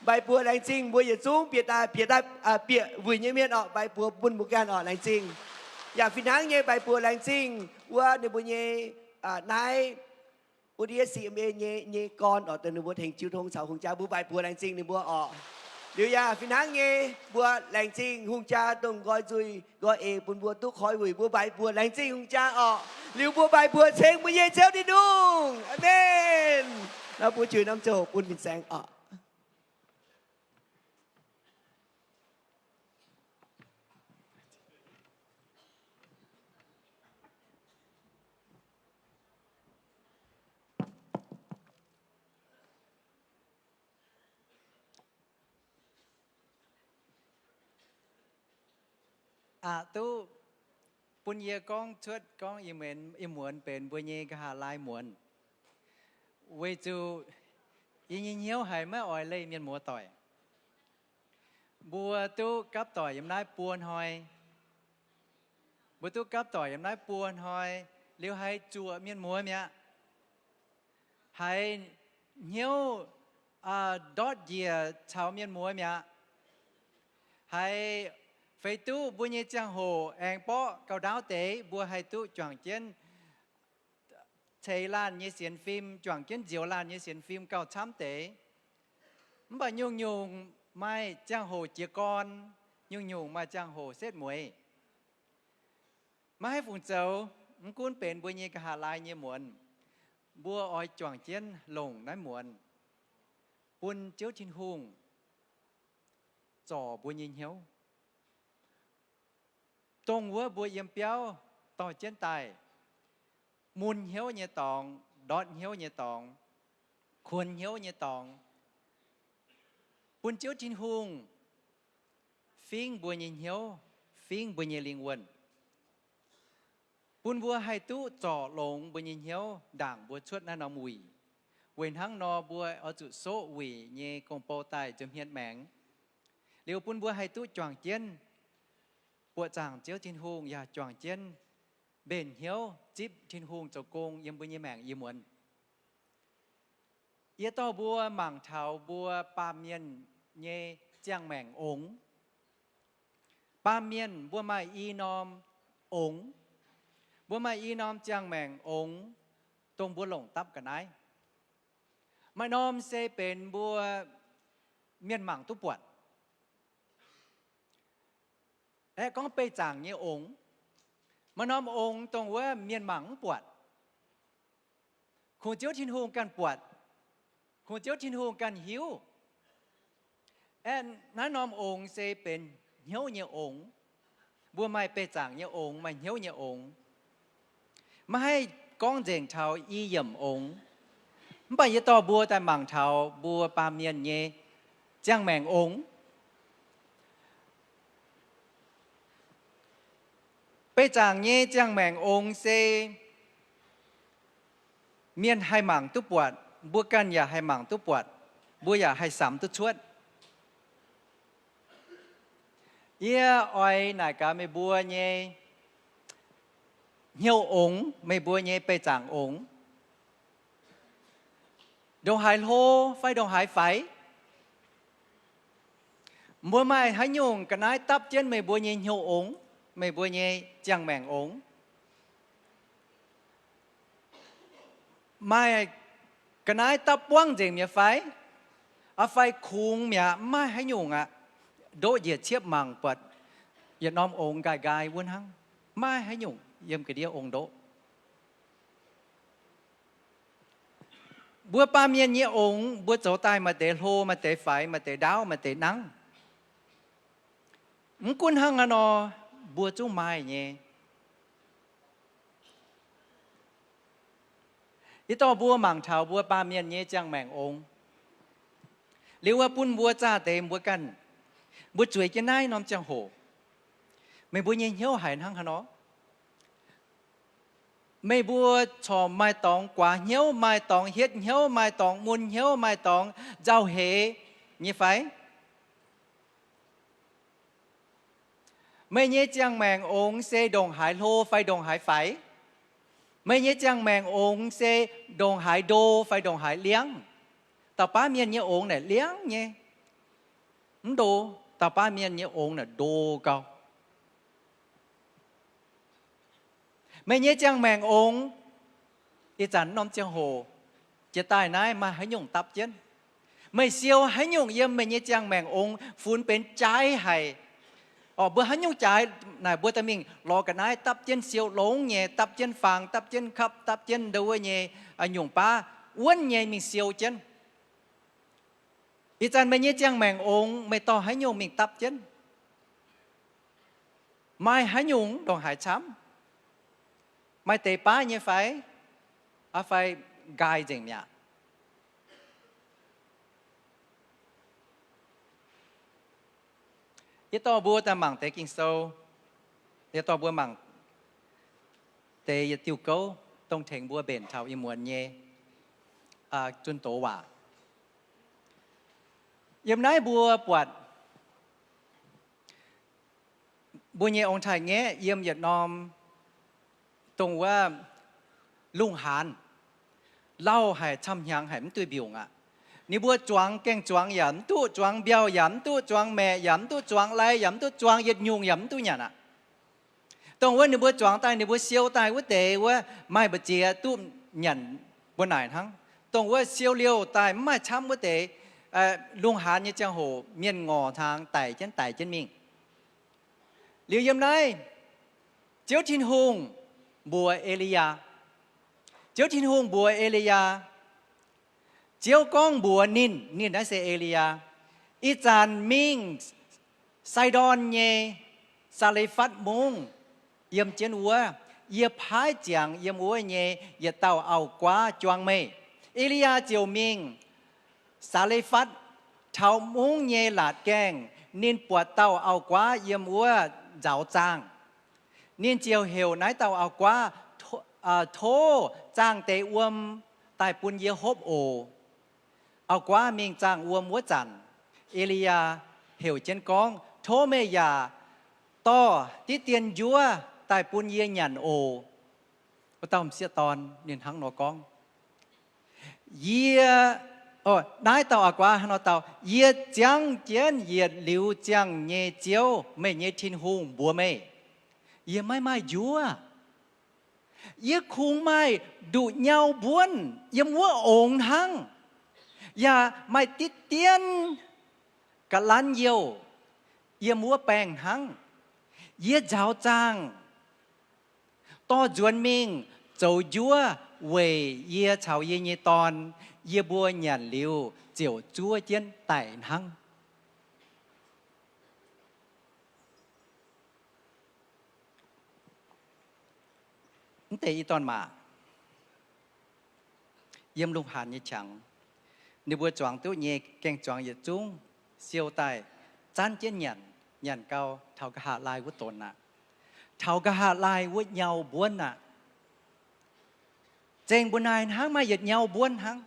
ใบบัวแรงจริงบัวอย่าซูงเปียตาเปียวิ่งเมียนออกใบบัวบุญบุกการออกแรงจริงอยากฟินังเงใบบัวแรงจริงว่าในบุญเยนายอุดิสีเมเยกรออกแต่ในบัวแห่งจิวทงสาวหงจ้าบัวใบบัวแรงจริงในบัวออกเดี๋ยวยาฟินังเงบัวแรงจริงหงจ้าตรงกอยจุยกอยเอปุ่นบัวตุกคอยหุ่ยบัวใบบัวแรงจริงหงจ้าออกหลิวบัวใบบัวเชงบัวเยเจ้าดิดุงอาเมนแล้วบัวจุยน้ำโจปุ่นเป็นแสงออก
ตู้ปุญญากองชดกองอิเหมนอิมวนเป็นปุญญกหาลายมวนเวจูอิเหี้ยวหายไม่อ่อยเลยเมียนหมัวต่อยบัวตู้กับต่อยยำได้ปวนหอยบัวตู้กับต่อยยำได้ปวนหอยเลี้ยวให้จั่วเมียนหมัวเมียให้เหี้ยวดอดเยียชาวเมียนหมัวเมียให้phải tu bùa nhẹ giang hồ anh bỏ cầu đáo tế bùa hay tu chọn chiến thấy lan như xiên phim chọn chiến diệu lan như xiên phim cầu chám tế mà nhung mai giang hồ chia con nhung mà giang hồ xét muối màให้phụng châu cũngเป็นbùa nhẹ cả hà lai như muộn bùa oi chọn chiến lồng nói muộn bùn chiếu trên hùng trò bùa nhẹ hiếuตรงวัวบัวเยี่ยมเปียวต่อเจนตายมุนเหี้ยวเนตองดอดเหี้ยวเนตองควรเหี้ยวเนตองปุ่นเจียวจินหุงฟิงบัวเนเหี้ยวฟิงบัวเนลิงวนปุ่นบัวไฮตุจ่อลงบัวเนเหี้ยวด่างบัวชดนานามุยเว้นทั้งนอบัวเอาจุโซวีเนกงโปตายจมเฮียนแมงเลี้ยวปุ่นบัวไฮตุจ่องเจนปวดจางเจียวทินหงอย่าจ่วงเจียนเบนเหี้ยวจิบทินหงเจ้าโกงยังบุญยแมงยี่มวนเยต่อบัวหมั่งเถาบัวปาเมียนเยเจียงแมงองปาเมียนบัวไม้อีนอมองบัวไม้อีนอมเจียงแมงองตรงบัวหลงตับกันไหนไม้นอมเซเป็นบัวเมียนหมั่งตุปวดและก็ไปจางเนี่ยองค์มานอมองค์ตรงว่าเมียนหมังปวดคงเจ้าทินหงกันปวดคงเจ้าทินหงกันหิว น้านอมองค์เซเป็นเหี้ยวเหี่ยวองค์บัวไม่ไปจางเหี่ยวองค์ไม่เหี่ยวเหี่ยวองค์ไม่ให้ก้องเจงเทาอีเยี่ยมองค์ไม่ไปต่อบัวแต่หมั่งเทาบัวปามเมียนเยจ้างแมงองค์ไปจางเยจ้างแมงองค์เซเมียนให้หมั่งตุปวดบัวกันอย่าให้หมั่งตุปวดบัวอย่าให้สามตุชวดเยี่ยอ้อยนายกาไม่บัวเยเหี่ยวองค์ไม่บัวเยไปจางองค์ดงหายโลไฟดงหายไฟบัวไม่ให้ยงกันนายตับเจนไม่บัวเยเหี่ยวองค์ไม่บัวเยจังแมงองค์ไม่กันนายตับว่างเจงเมียไฟเอาไฟคุงเมียไม่ให้ยงอ่ะโดเหยียดเชียบมังปัดอย่าน้อมองค์กายวนหังไม่ให้ยุ่งเยี่ยมกระเดียวองค์โดบัวปาเมียนเยี่ยองค์บัวโจตายมาเตะโลมาเตะไฟมาเตะดาวมาเตะนังมุกุนหังอนอบัวจุ้งไม้เนี่ยอีต่อบัวหมั่งเท้าบัวปาเมียนเยี่ยจังแมงองค์หรือว่าปุ้นบัวจ้าเต็มบัวกันบัวจุ๋ยจะน่ายน้อมจังโหไม่บัวเยี่ยเหี้ยวหายทั้งขนอไม่บัวชอมไม้ตองกว่าเหี้ยวไม้ตองเฮ็ดเหี้ยวไม้ตองมุนเหี้ยวไม้ตองเจ้าเหยี่ไฟไม่เยี่ยจังแมงองค์เซดงหายโลไฟดงหายไฟไม่เยี่ยจังแมงองค์เซดงหายโดไฟดงหายเลี้ยงต่อป้าเมียนเยี่ยองค์เนี่ยเลี้ยงเนี่ยโดต่อป้าเมียนเยี่ยองค์เนี่ยโดเกาไม่เยี่ยจังแมงองค์อีจันน้อมเจียงโหจะตายนายมาให้ยงตับเจนไม่เสียวให้ยงเยี่ยมไม่เยี่ยจังแมงองค์ฟูนเป็นใจให้อ๋อเบื่อให้ยงใจนายบัวตะมิงรอกันนายตับเจนเสียวหลงเนี่ยตับเจนฟางตับเจนขับตับเจนเดือเนี่ยอันยงป้าอ้วนเนี่ยมีเสียวเจนอีจันไม่เยี่ยจังแมงองค์ไม่ต่อให้ยงมีตับเจนไม่ให้ยงต้องหายช้ำไม่เตะป้าเนี่ยไฟอาไฟกายจริงเนี่ยยี่ต่อบัวแต่หมั่งเตะกิงโซยี่ต่อบัวหมั่งเตะยติวเก้าต้องเถงบัวเบนชาวอิมวนเย่จุนโตว่ายิ่งนายบัวปวดบัวเย่องค์ไทยเงี้ยเยี่ยมหยัดนอมตรงว่าลุงหานเล่าให้ทำยังให้มันตัวบิวงอ่ะนี่บัวจวงแกงจวงหยันตู้จวงเบียวหยันตู้จวงแม่หยันตู้จวงไรหยันตู้จวงยัดยุงหยันตู้หยันอ่ะตรงว่านี่บัวจวงตายนี่บัวเซียวตายว่าเตะว่าไม่บะเจียตู้หยันบนไหนทั้งตรงว่าเซียวเลี้ยวตายไม่ช้ำว่าเตะลุงหานนี่จังโหเมียนงอทางไต่เช่นมิงเหลียวยิ้มได้เจ้าทินหงบัวเอลียาเจ้าทินหงบัวเอลียาเจ้าก้องบัวนินนั่นเสเอลียาอีจานมิงไซดอนเยซาเลฟัดมุงเยี่ยมเจนวัวเยี่ยพายเจียงเยี่ยมวัวเยเยี่ยเต่าเอากว่าจวงเมเอลียาเจียวมิงซาเลฟัดเท่ามุงเยหลาดแกงนินปวดเต่าเอากว่าเยี่ยมวัวเจ้าจางนินเจียวเหวนายเต่าเอากว่าโทจ้างเตะอวมตายปุนเยฮบโอเอากว่ามิงจ้างอวมวัวจันเอลียาเหวเจนกองโทเมยาต่อที่เตียนยัวตายปุนเยหยันโอก็ต้องเสียตอนเนียนทั้งหนอกองเยียนายเต่าเอากว่าหนอเต่าเยียจังเจียนเยียหลิวจังเยเจียวไม่เยทินหงบัวไม่เยี่ยไม่ยัวเยี่ยคุงไม่ดุเงาบ้วนเยี่ยมัวองทั้งอย่าไม่ติดเตียนกะลันเยี่ยวเยี่ยมัวแปลงทั้งเยี่ยเจ้าจางต่อจวนมิงเจ้ายัวเวเยี่ยชาวเยี่ยตอนเยี่ยบัวหยันลิวเจียวจัวเจียนไต่ทั้ง แต่อีตอนมาเยี่ยมลุงหานยี่ฉังในบัวจวงตู้เย่แกงจวงยี่จุ้งเซียวไตจานเจียนหยันเกาเท่ากะหาลายวุ้ตนน่ะเท่ากะหาลายวุ้เยาบ้วนน่ะเจงบุญนายหังมาหยัดเยาบ้วนหัง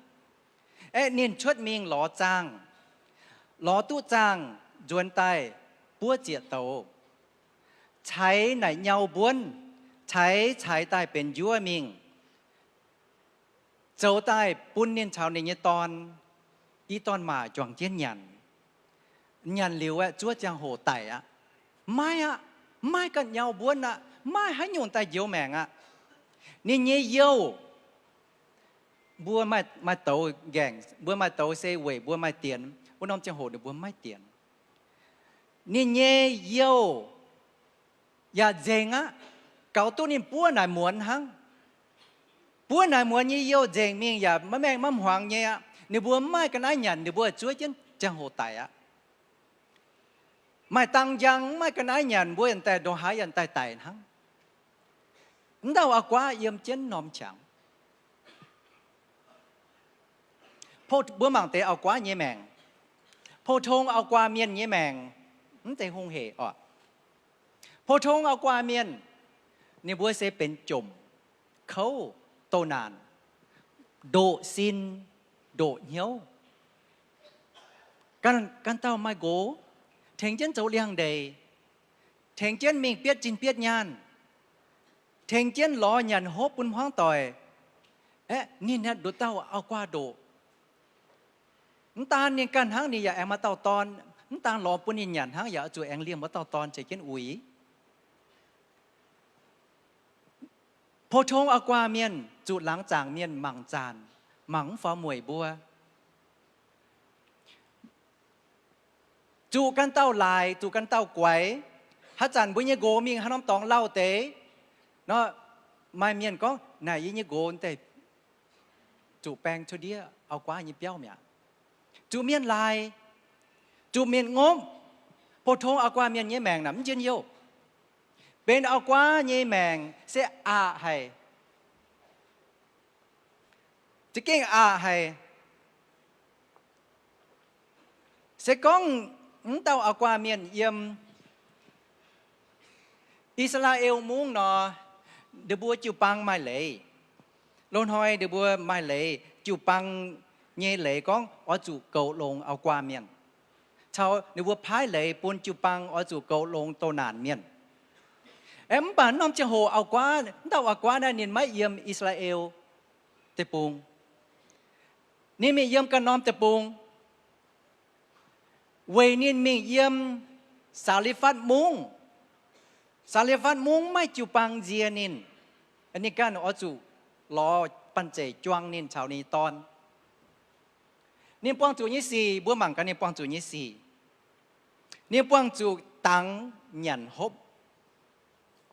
เอ๊ะนินชดมิงหล่อจางหล่อตู้จางจวนไตปัวเจียโตใช้ไหนเยาบ้วนใช้ใต้เป็นยั่วมิงเจ้าใต้ปุ่นเนียนชาวในเยตอนอีตอนมาจวงเจียนหยันเหลียวอะจั่วจางโหไตอะไม่กันเยาบ้วนอะไม่ให้โยนไตเยี่ยวแมงอะนี่เยี่ยวบัวไม่โตแกงบัวไม่โตเซเวบัวไม่เตียนบัวน้อมจางโหเดี๋ยวบัวไม่เตียนนี่เยี่ยวอย่าเจงอะเก่าตัวนี้ปัวนายหมวนหังปัวนายหมวนยี่เยี่ยวเจงมิงอย่าแม่งมั่มหวังเนี่ยนี่บัวไม่กันไอ้หยันนี่บัวช่วยจางโหไตอะไม่ตังยังไม่กันไอ้หยันบัวยันแต่ดงหายันไตหังนั่นเราอากว่าเยี่ยมเจนน้อมฉังพอบัวมังเตะเอากว่าเยี่ยแมงพอทงเอากว่าเมียนเยี่ยแมงนั่นแต่หงเหอ่ะพอทงเอากว่าเมียนนี่บัวเสเป็นจมเขาโตนานโดซินโดเหี้ยวกันเต้าไม่โกเถงเจนเจ้าเลี้ยงเดย์เถงเจนมิงเปียดจินเปียดยานเถงเจนล้อหยันฮบปุ่นห้องต่อยเอ๊ะนี่เนี่ยดูเต้าเอากว่าโดน้ำตาลเนี่ยกันทั้งนี่อย่าแองมาเต้าตอนน้ำตาลล้อปุ่นหยันทั้งอย่าจู่แองเลี้ยงมาเต้าตอนใจเจนอุ๋ยโพชงอากวาเมียนจุดหลังจางเมียนหมังจานหมังฟ้าหมวยบัวจูกันเต้าลายจูกันเต้าไกวฮัจันบุญยโกมีฮันน้ำตองเล่าเตะเนาะไม่เมียนก็ไหนยิ่งโกนแต่จูแปงชุดเดียเอากว่ายิ่งเปี้ยวเมียจูเมียนลายจูเมียนงมโพชงอากวาเมียนเยี่ยแมงหนำเจียนโยเป็นเอากว่าเยี่ยแมงเสียอาให้จะเก่งอาให้เสียก้องเต้าเอากว่าเมียนเยี่ยมอิสราเอลมุ้งเนาะเดบัวจิวปังไม่เลยลนหอยเดบัวไม่เลยจิวปังเย่เลยก้องอ๋อจูเกาลงเอากว่าเมียนชาวเดบัวพายเลยปนจิวปังอ๋อจูเกาลงโตนานเมียนเอ็มป่านน้อมจะโหเอากว่าเต้าเอากว่าได้เนียนไม่เยี่ยมอิสราเอลเตปุงนี่มีเยี่ยมกันน้อมเตปุงเวนินมีเยี่ยมสาลิฟัดมุงไม่จูปังเจียนินอันนี้กันอ๋อจูรอปันเจจวงนินชาวนี้ตอนนี่ปวงจูยี่สี่บัวหมังกันนี่ปวงจูยี่สี่นี่ปวงจูตังหยันฮบ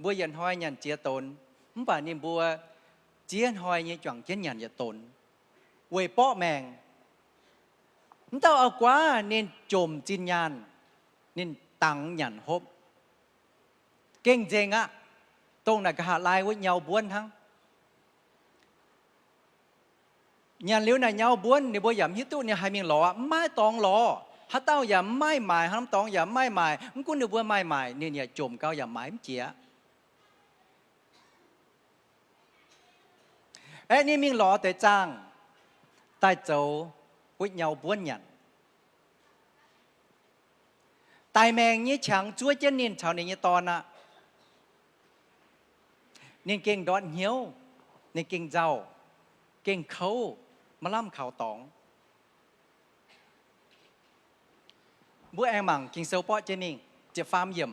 บัวยันหอยหยันเจียตนมั่งป่านี่บัวเจียนหอยยี่จวงเจียนหยันยาตนเวยป้อแมงนั่นเต้าเอากว่าเน้นจมจินยานเน้นตังหยันฮบเก่งเจงอะตรงนั้นก็หาลายไว้เยาบ้วนทั้งยันเลี้ยวน่ะเยาบ้วนในบัวหยำฮิตุเนี่ยให้มีหล่อไม่ตองหล่อฮัตเต้าอย่าไม่หมายฮัมตองอย่าไม่หมายมึงกูนึกว่าไม่หมายเนี่ยจมเก้าอย่าหมายมันเจียเอ้นี่มีหล่อแต่จ้างใต้เจ้าวิเยาบ้วนหยันตายแมงนี้ฉังช่วยเจนนินชาวนี้ตอนน่ะนี่เก่งดอนเหี้ยวนี่เก่งเจ้าเก่งเขามาล่ำข่าวตองบัวแองหมังกิงเซลปอเจนิงเจ็บฟาร์มเยี่ยม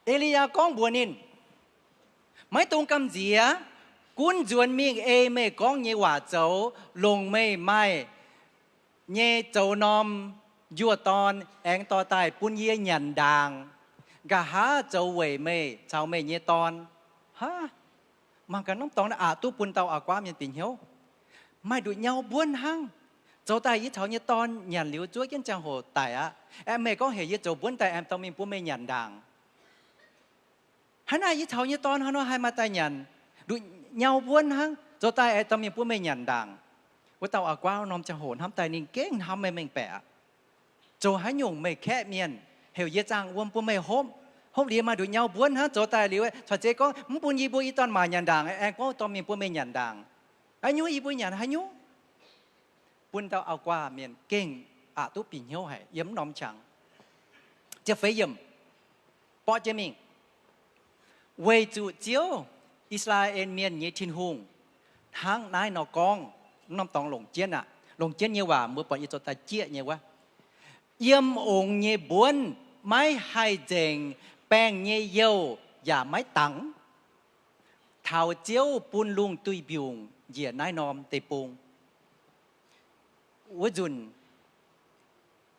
เอลียาก้องบัวนินไม่ตรงกำเจียกุนจวนมิงเอไม่ก้องเยว่าเจ้าลงไม่เยเจ้านอมยั่วตอนแองต่อตายปุ่นเยี่ยหยันด่างกะหาเจ้าเว่ยไม่ชาวไม่เยตอนฮะมันกันน้องตองนะตู้ปุ่นเตาอากวามยันติงเหี้ยวไม่ดูเงาบ้วนหังเจ้าตายยี่เฉาเยตอนหยันเหลียวจ้วยยันจังโหตายอะแอมไม่ก็เหี่ยเจ้าบ้วนแต่แอมต้องมีปุ่นไม่หยันด่าง hắn ai thầu như ton hắn nói hai mà tai nhận đu nhau buôn hắn cho tai ai tâm miệng buôn mày nhận đàngว่าtao qua nomจะโหนทำแต่นิ่งเก่งทำไม่แปะโจให้หยุ่งไม่แค่เมียนเหี่ยวเยจางอ้วนปุ่นไม่โฮมเรียมาดูเงาบ้วนฮะโจตายหรือว่าชาวเจ๊ก็มึงปุ่นยีบุยตอนมาหยันด่างไอ้ก็ตอนมีปุ่นไม่หยันด่างไอ้ยูยีบุยหยันให้ยูปุ่นเตาเอากว่าเมียนเก่งอาตุปิ่นเหี่ยวให้ย้ำน้อมฉังจะเฟยยมปอเจมิงเวจูเจียวอิสราเอลเมียนยี่ทินฮุงทางนายนอกองน้ำตองหลงเจียนหลงเจียนเยว่าเมื่อปอนยี่โจตาเจียเยว่าเยี่ยมองค์เยบ้วนไม่ให้เจงแป้งเยี่ยวอย่าไม่ตังเท้าเจียวปูนลุงตุยบิวเหยียนายนอมเตปุงวจุน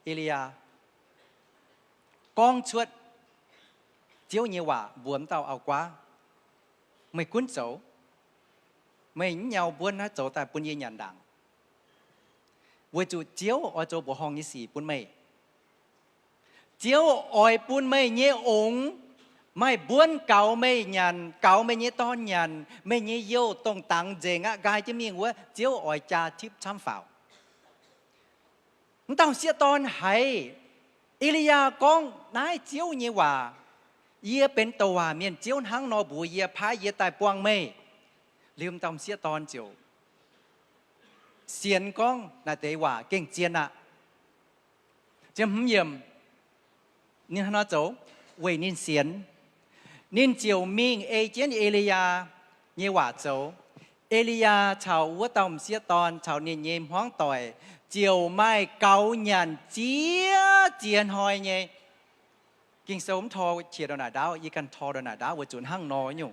เอลียากองชวดเจียวเยี่ยว่าบวมเต่าเอากว่าไม่คุ้นโจไม่เหนียวบ้วนนะโจแต่ปุ่นเยี่ยนดังวจุเจียวอโจบห้องยี่สี่ปุ่นไม่เจียวอ่อยปุ่นไม่เยี่ยองไม่บ้วนเก่าไม่หยันเก่าไม่เยี่ยต้อนหยันไม่เยี่ยโย่ตรงตังเจงะกายจะมีว่าเจียวอ่อยจ่าทิพย์ช้ำฝ่าวต้องเสียตอนให้อิลียากองนายเจียวเยี่ยว่าเยี่ยเป็นตัวเมียนเจียวทั้งนอบุเยี่ยพายเยี่ยตายปวงไม่ลืมต้องเสียตอนเจียวเสียนกองนาเตว่าเก่งเจียนอะเจียมเยี่ยมนี่ฮะน้าโจเวนินเสียนนินเจียวมิงเอเจนเอลียาเยว่าโจเอลียาชาววัวตอมเสียตอนชาวนินเยมห้องต่อยเจียวไม้เกาหยันเจียเจียนหอยเยกิ่งสมทอเชียดหน้าดาวยี่กันทอดหน้าดาวว่าจุนห้างนออยู่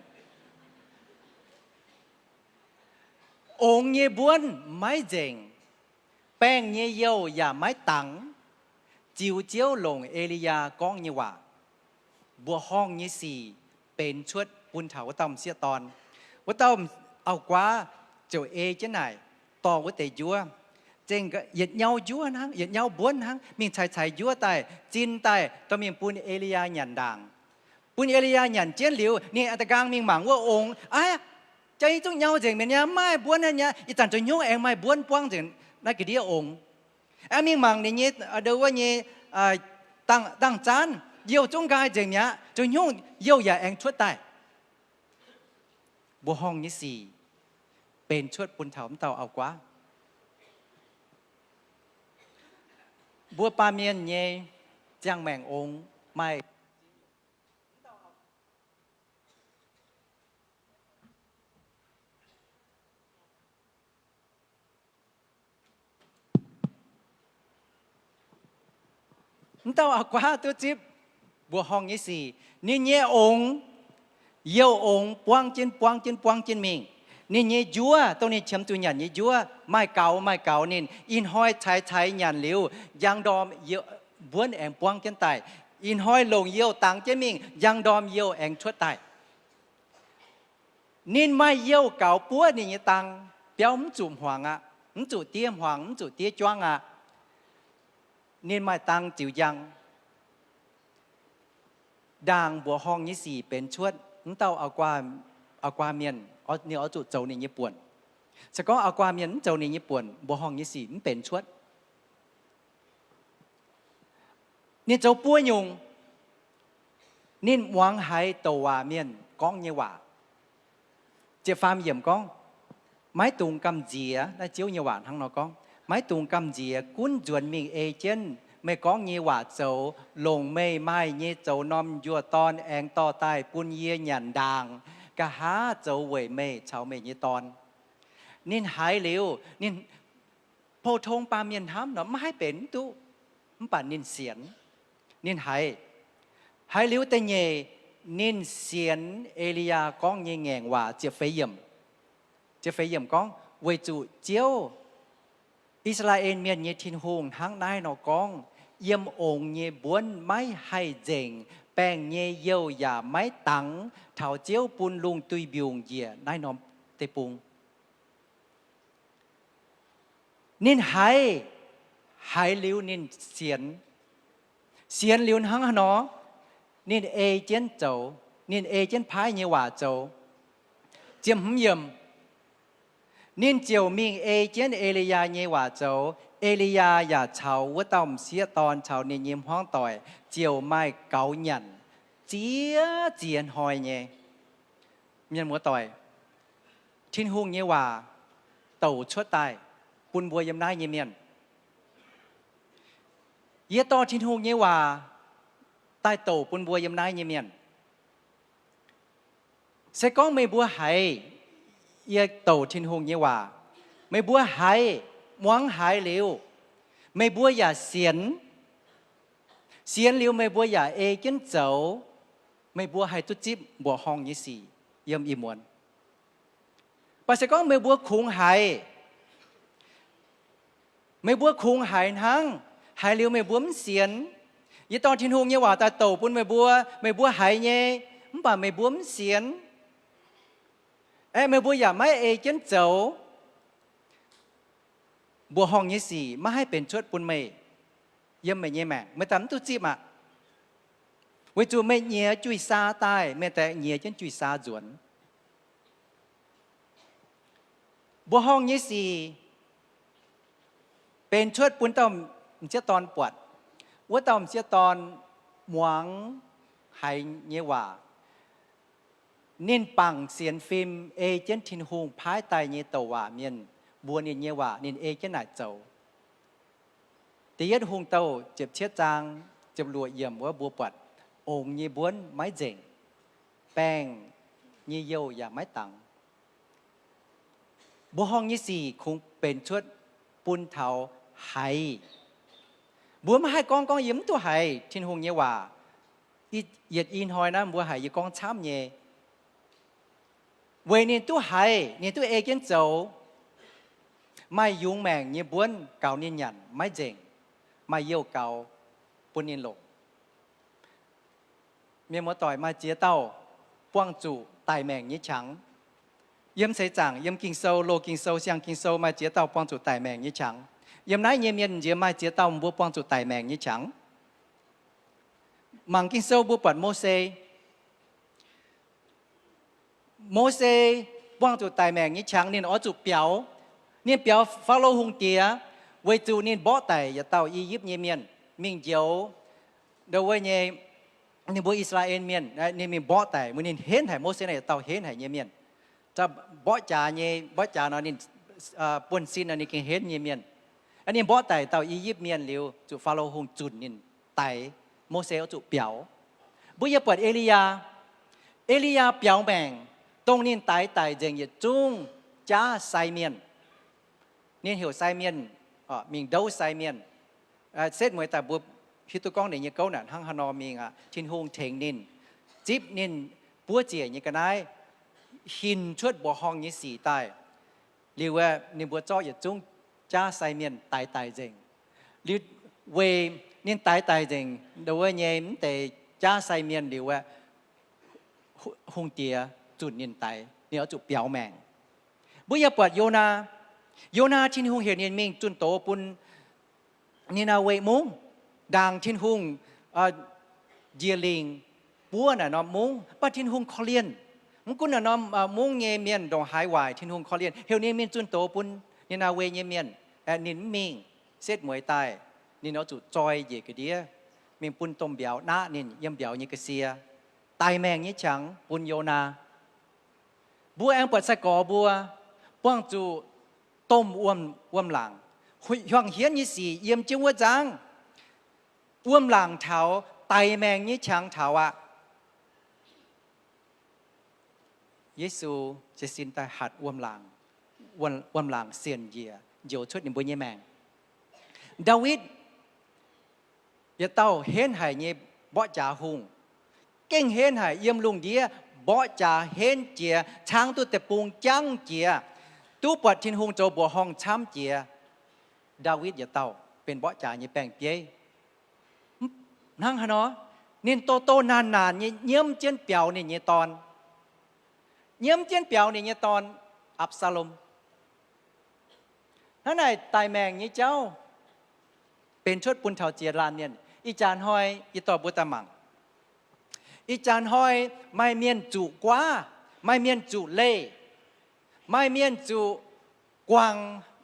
องค์เยบ้วนไม่เจงแป้งเยเยี่ยวอย่าไม่ตังจิวเจียวหลงเอลียากองเยว่าบัวห้องเยสี่เป็นชุดปุนเถาว่าต้อมเสียตอนว่าต้อมเอากว่าเจ้าเอเจ้าไหนต่อว่าแต่ยัวเจงก็เหยียดเงายัวนั่งเหยียดเงาบ้วนนั่งมีชายยัวตายจินตายต้องมีปุนเอลียหยันด่างปุนเอลียหยันเจียนหลิวนี่อัตกางมีหมังว่าองค์ใจต้องเงาเจงเป็นยังไม่บ้วนนั่นยังอีจันจะยุ่งเองไม่บ้วนป้องเจงนั่นกี่เดียองค์มีหมังนี่เดี๋ยวว่านี่ตั้งจานเยี่ยวจงกายเจงเนี้ยจะยุ่งเยี่ยวอย่าเองช่วยตายบัวห้องนี่สี่เป็นช่วยปุนเถาเต่าเอากว่าบัวปาเมียนเย่จ้างแมงองค์ไม่เต่าเอากว่าตัวจิ๊บบัวห้องยี่สี่นี่เย่องเยี่ยวองปวงจินปวงจินปวงจินมิงนี่เย่ยัวตรงนี้เชื่อมตัวหยันเย่ยัวไม่เก่านินอินห้อยใช้หยันเหลียวยังดอมเยี่ยวบ้วนแองปวงจินไตอินห้อยลงเยี่ยวตังเจมิงยังดอมเยี่ยวแองชั่วไตนินไม่เยี่ยวเก่าปัวนี่ยี่ตังเปียวมันจุ่มหวงมันจุ่เตี้ยหวงมันจุ่เตี้ยจ้วงนินไม่ตังจิ๋วยังด่างบัวห้องยี่สี่เป็นชวดนั่นเต้าเอากว่าเมียนเนี่ยเอาจุดเจ้าในญี่ปุ่นจะก็เอากว่าเมียนเจ้าในญี่ปุ่นบัวห้องยี่สี่มันเป็นชวดนี่เจ้าปัวยุงนี่หวังให้ตัวเมียนก้องเยว่าเจ้าฟาร์มเยี่ยมก้องไม้ตุงกำเจียและเจียวเยว่าทั้งนอก้องไม้ตุงกำเจียกุ้นจวนมิงเอเจนไม่ก้องเยว่าเจ้าลงไม่ไม้เยเจ้านอมยัวตอนแองต่อใต้ปุ่นเยี่ยหยันด่างกะหาเจ้าเว่ยไม่ชาวไม่เยตอนนินหายเร็วนินโพทงปาเมียนทำเนาะไม่ให้เป็นตู้มันป่านนินเสียนนินหายเร็วแต่เย่นินเสียนเอลียาก้องเยแงงว่าเจียเฟยเยี่ยมก้องเวจูเจียวอิสราเอลเมียนเยทินฮงทั้งนายนอกองเยี่ยมองค์เยบ้วนไม่ให้เจงแป้งเยเยี่ยวอย่าไม่ตังเท่าเจียวปุนลุงตุยบิวเยี่ยนายนอมเตปุงนินหายลิวนินเสียนลิวทั้งหนอนินเอเจนเจ้า nên ê chân phái như hòa châu chiếm hâm yếm nên chiều mình ê chân Elia như hòa châu Elia ya chào vợ tòng xía tòn chào nên nhiễm hoang tỏi chiều mai cáo nhận chia chiến hỏi nhé miền múa tỏi thiên hung như hòa tàu chuột tàiปุ่นบัวยำนายเยเมียนเยตอทินฮงเยว่าใต้โตปุ่นบัวยำนายเยเมียนเสก้องไม่บัวไหเยโตทินฮงเยว่าไม่บัวไหมวงไหเหลวไม่บัวอย่าเสียนเหลวไม่บัวอย่าเอเจนเจ้าไม่บัวไหตุจิบบัวห้องยี่สี่เยี่ยมอีมวนปัสเสก้องไม่บัวคุงไหไม่บัวคุงหายทั้งหายเร็วไม่บัวมันเสียนยี่ตอนทิ้งหงยี่ว่าตาโตปุ่นไม่บัวหายเย่มันป่าไม่บัวมันเสียนไม่บัวอย่าไม่เอเจนเจ้าบัวห้องยี่สี่ไม่ให้เป็นชดปุ่นไม่เยี่ยมไม่เย่แม่ไม่ตามตุจิบอ่ะไว้จูไม่เยี่ยจุยซาตายไม่แต่เยี่ยจนจุยซาจวนบัวห้องยี่สี่เป็นชดปุ่นต้อมเสียตอนปวดว่าต้อมเสียตอนหมวงหายเยว่านินปังเสียนฟิล์มเอเจนทินฮงพายตายเยตว่าเมียนบัวนินเยว่านินเอเจนหน่ายเจ้าตียัดฮงเต้าเจ็บเชื้อจางเจ็บรัวเยี่ยมว่าบัวปวดองเยบ้วนไม้เจ๋งแป้งเยเยี่ยวอย่าไม้ตังบัวห้องยี่สี่คงเป็นชดปุ่นเทาไหบัวมาให้กองยิ้มตัวไหทินหงเยว่าอีเหยียดอินหอยนะบัวไหยีกองช้ำเยเวนี่ตัวไหนี่ตัวเอเกนเจ้าไม่ยุงแมงเยบ้วนเก่านินยันไม่เจ๋งไม่เยี่ยวเก่าปุ่นนินหลงเมียมัวต่อยมาเจียเต้าป้วงจู่ไตแมงยี่ฉังเยี่ยมใส่จังเยี่ยมกิงโซโลกิงโซเสียงกิงโซมาเจียเต้าป้องจุดไต่แมงยี่ฉังเยี่ยมนายเยี่ยมเยี่ยมมาเจียเต้าบัวป้องจุดไต่แมงยี่ฉังมังกิงโซบัวปัดโมเสป้องจุดไต่แมงยี่ฉังนี่อ๋อจุดเปียวนี่เปียวฟาโลฮุงเตียไว้จูนี่บ่อไต่อย่าเต้าอียิปต์เยี่ยมเมียนมิงเจียวเดี๋ยวไว้เนี่ยนี่บัวอิสราเอลเมียนนี่มีบ่อไต่มือนี่เห็นให้โมเสเนี่ยเต้าเห็นให้เยี่ยมเมียนจะบ่จ่าเนี่ยบ่จ่าเนาะนี่ป่นซินอันนี้กินเฮ็ดเมียนอันนี้บ่ไต่เต่าอียิปต์เมียนเหลียวจุฟาโรห์ฮงจุนนินไต่โมเสสจุเปียวบุยเปิดเอลียาเปียวแบ่งตรงนี้ไต่เจงยจุงจ้าไซเมียนนี่เหี่ยวไซเมียนมิงเดาไซเมียนเซตมวยแต่บุฮิตุกองเนี่ยเก้าหนันหังฮานอมิงทินฮงเทงนินจิบนินปัวเจียนี่กันได้หินชดบัวห้องยี่สี่ใต้เรียกว่าในบัวจ้ออย่าจุ้งจ้าไซเมียนตายเจงหรือเวนี่ตายเจงโดยเงี้ยแต่จ้าไซเมียนเรียกว่าฮงเตียจุดนินตายเนี่ยจุดเปียวแมงบุยเปิดโยนาทินฮงเห็นเนียนมิงจุนโตปุนนี่นาเวมุงดังทินฮงเจียลิงปัวน่ะนอมุงป้าทินฮงคอเลียนมุงกุนน่ะนอมมุงเงียเมียนดองหายวายทินฮงคอเลียนเฮลนี่เมียนจุนโตปุนนี่นาเวเงียเมียนนินมิงเซตมวยใต้นี่เนาะจุดจอยเยกเดียมิงปุนต้มเบียวน้านินยำเบียวนี่กเสียตายแมงนี่ฉังปุนโยนาบัวแองปัดสะกอบัวป้องจูต้มอ้วมหลังห่วงเฮียนยี่สี่เยี่ยมจิ้งว่าจังอ้วมหลังเถาตายแมงนี่ฉังเถาอะเยซูจะสินตาหัดอ้วมหลังเสียนเยียโยชุดในบุญยแมงดาวิดยาเต้าเห็นหายเยบ่จ่าหุงเก่งเห็นหายเยี่ยมลุงเดียบ่จ่าเห็นเจียช้างตัวแต่ปุงจังเจียตู้ปวดทินหุงโจบัวห้องช้ำเจียดาวิดยาเต้าเป็นบ่จ่าเยแปงเปียนั่งฮะเนาะนินโตนานเยี่ยมเจียนเปียวนี่เยตอนเยี่ยมเจียนเปียวนี่เยตอนอับซาลมนั่นไหนตายแมงนี่เจ้าเป็นชดปุนเถาเจียรานเนี่ยอีจานหอยอีต่อบุตรมัง อีจานหอยไม่เมียนจุกว่าไม่เมียนจุเล่ไม่เมียนจุกวาง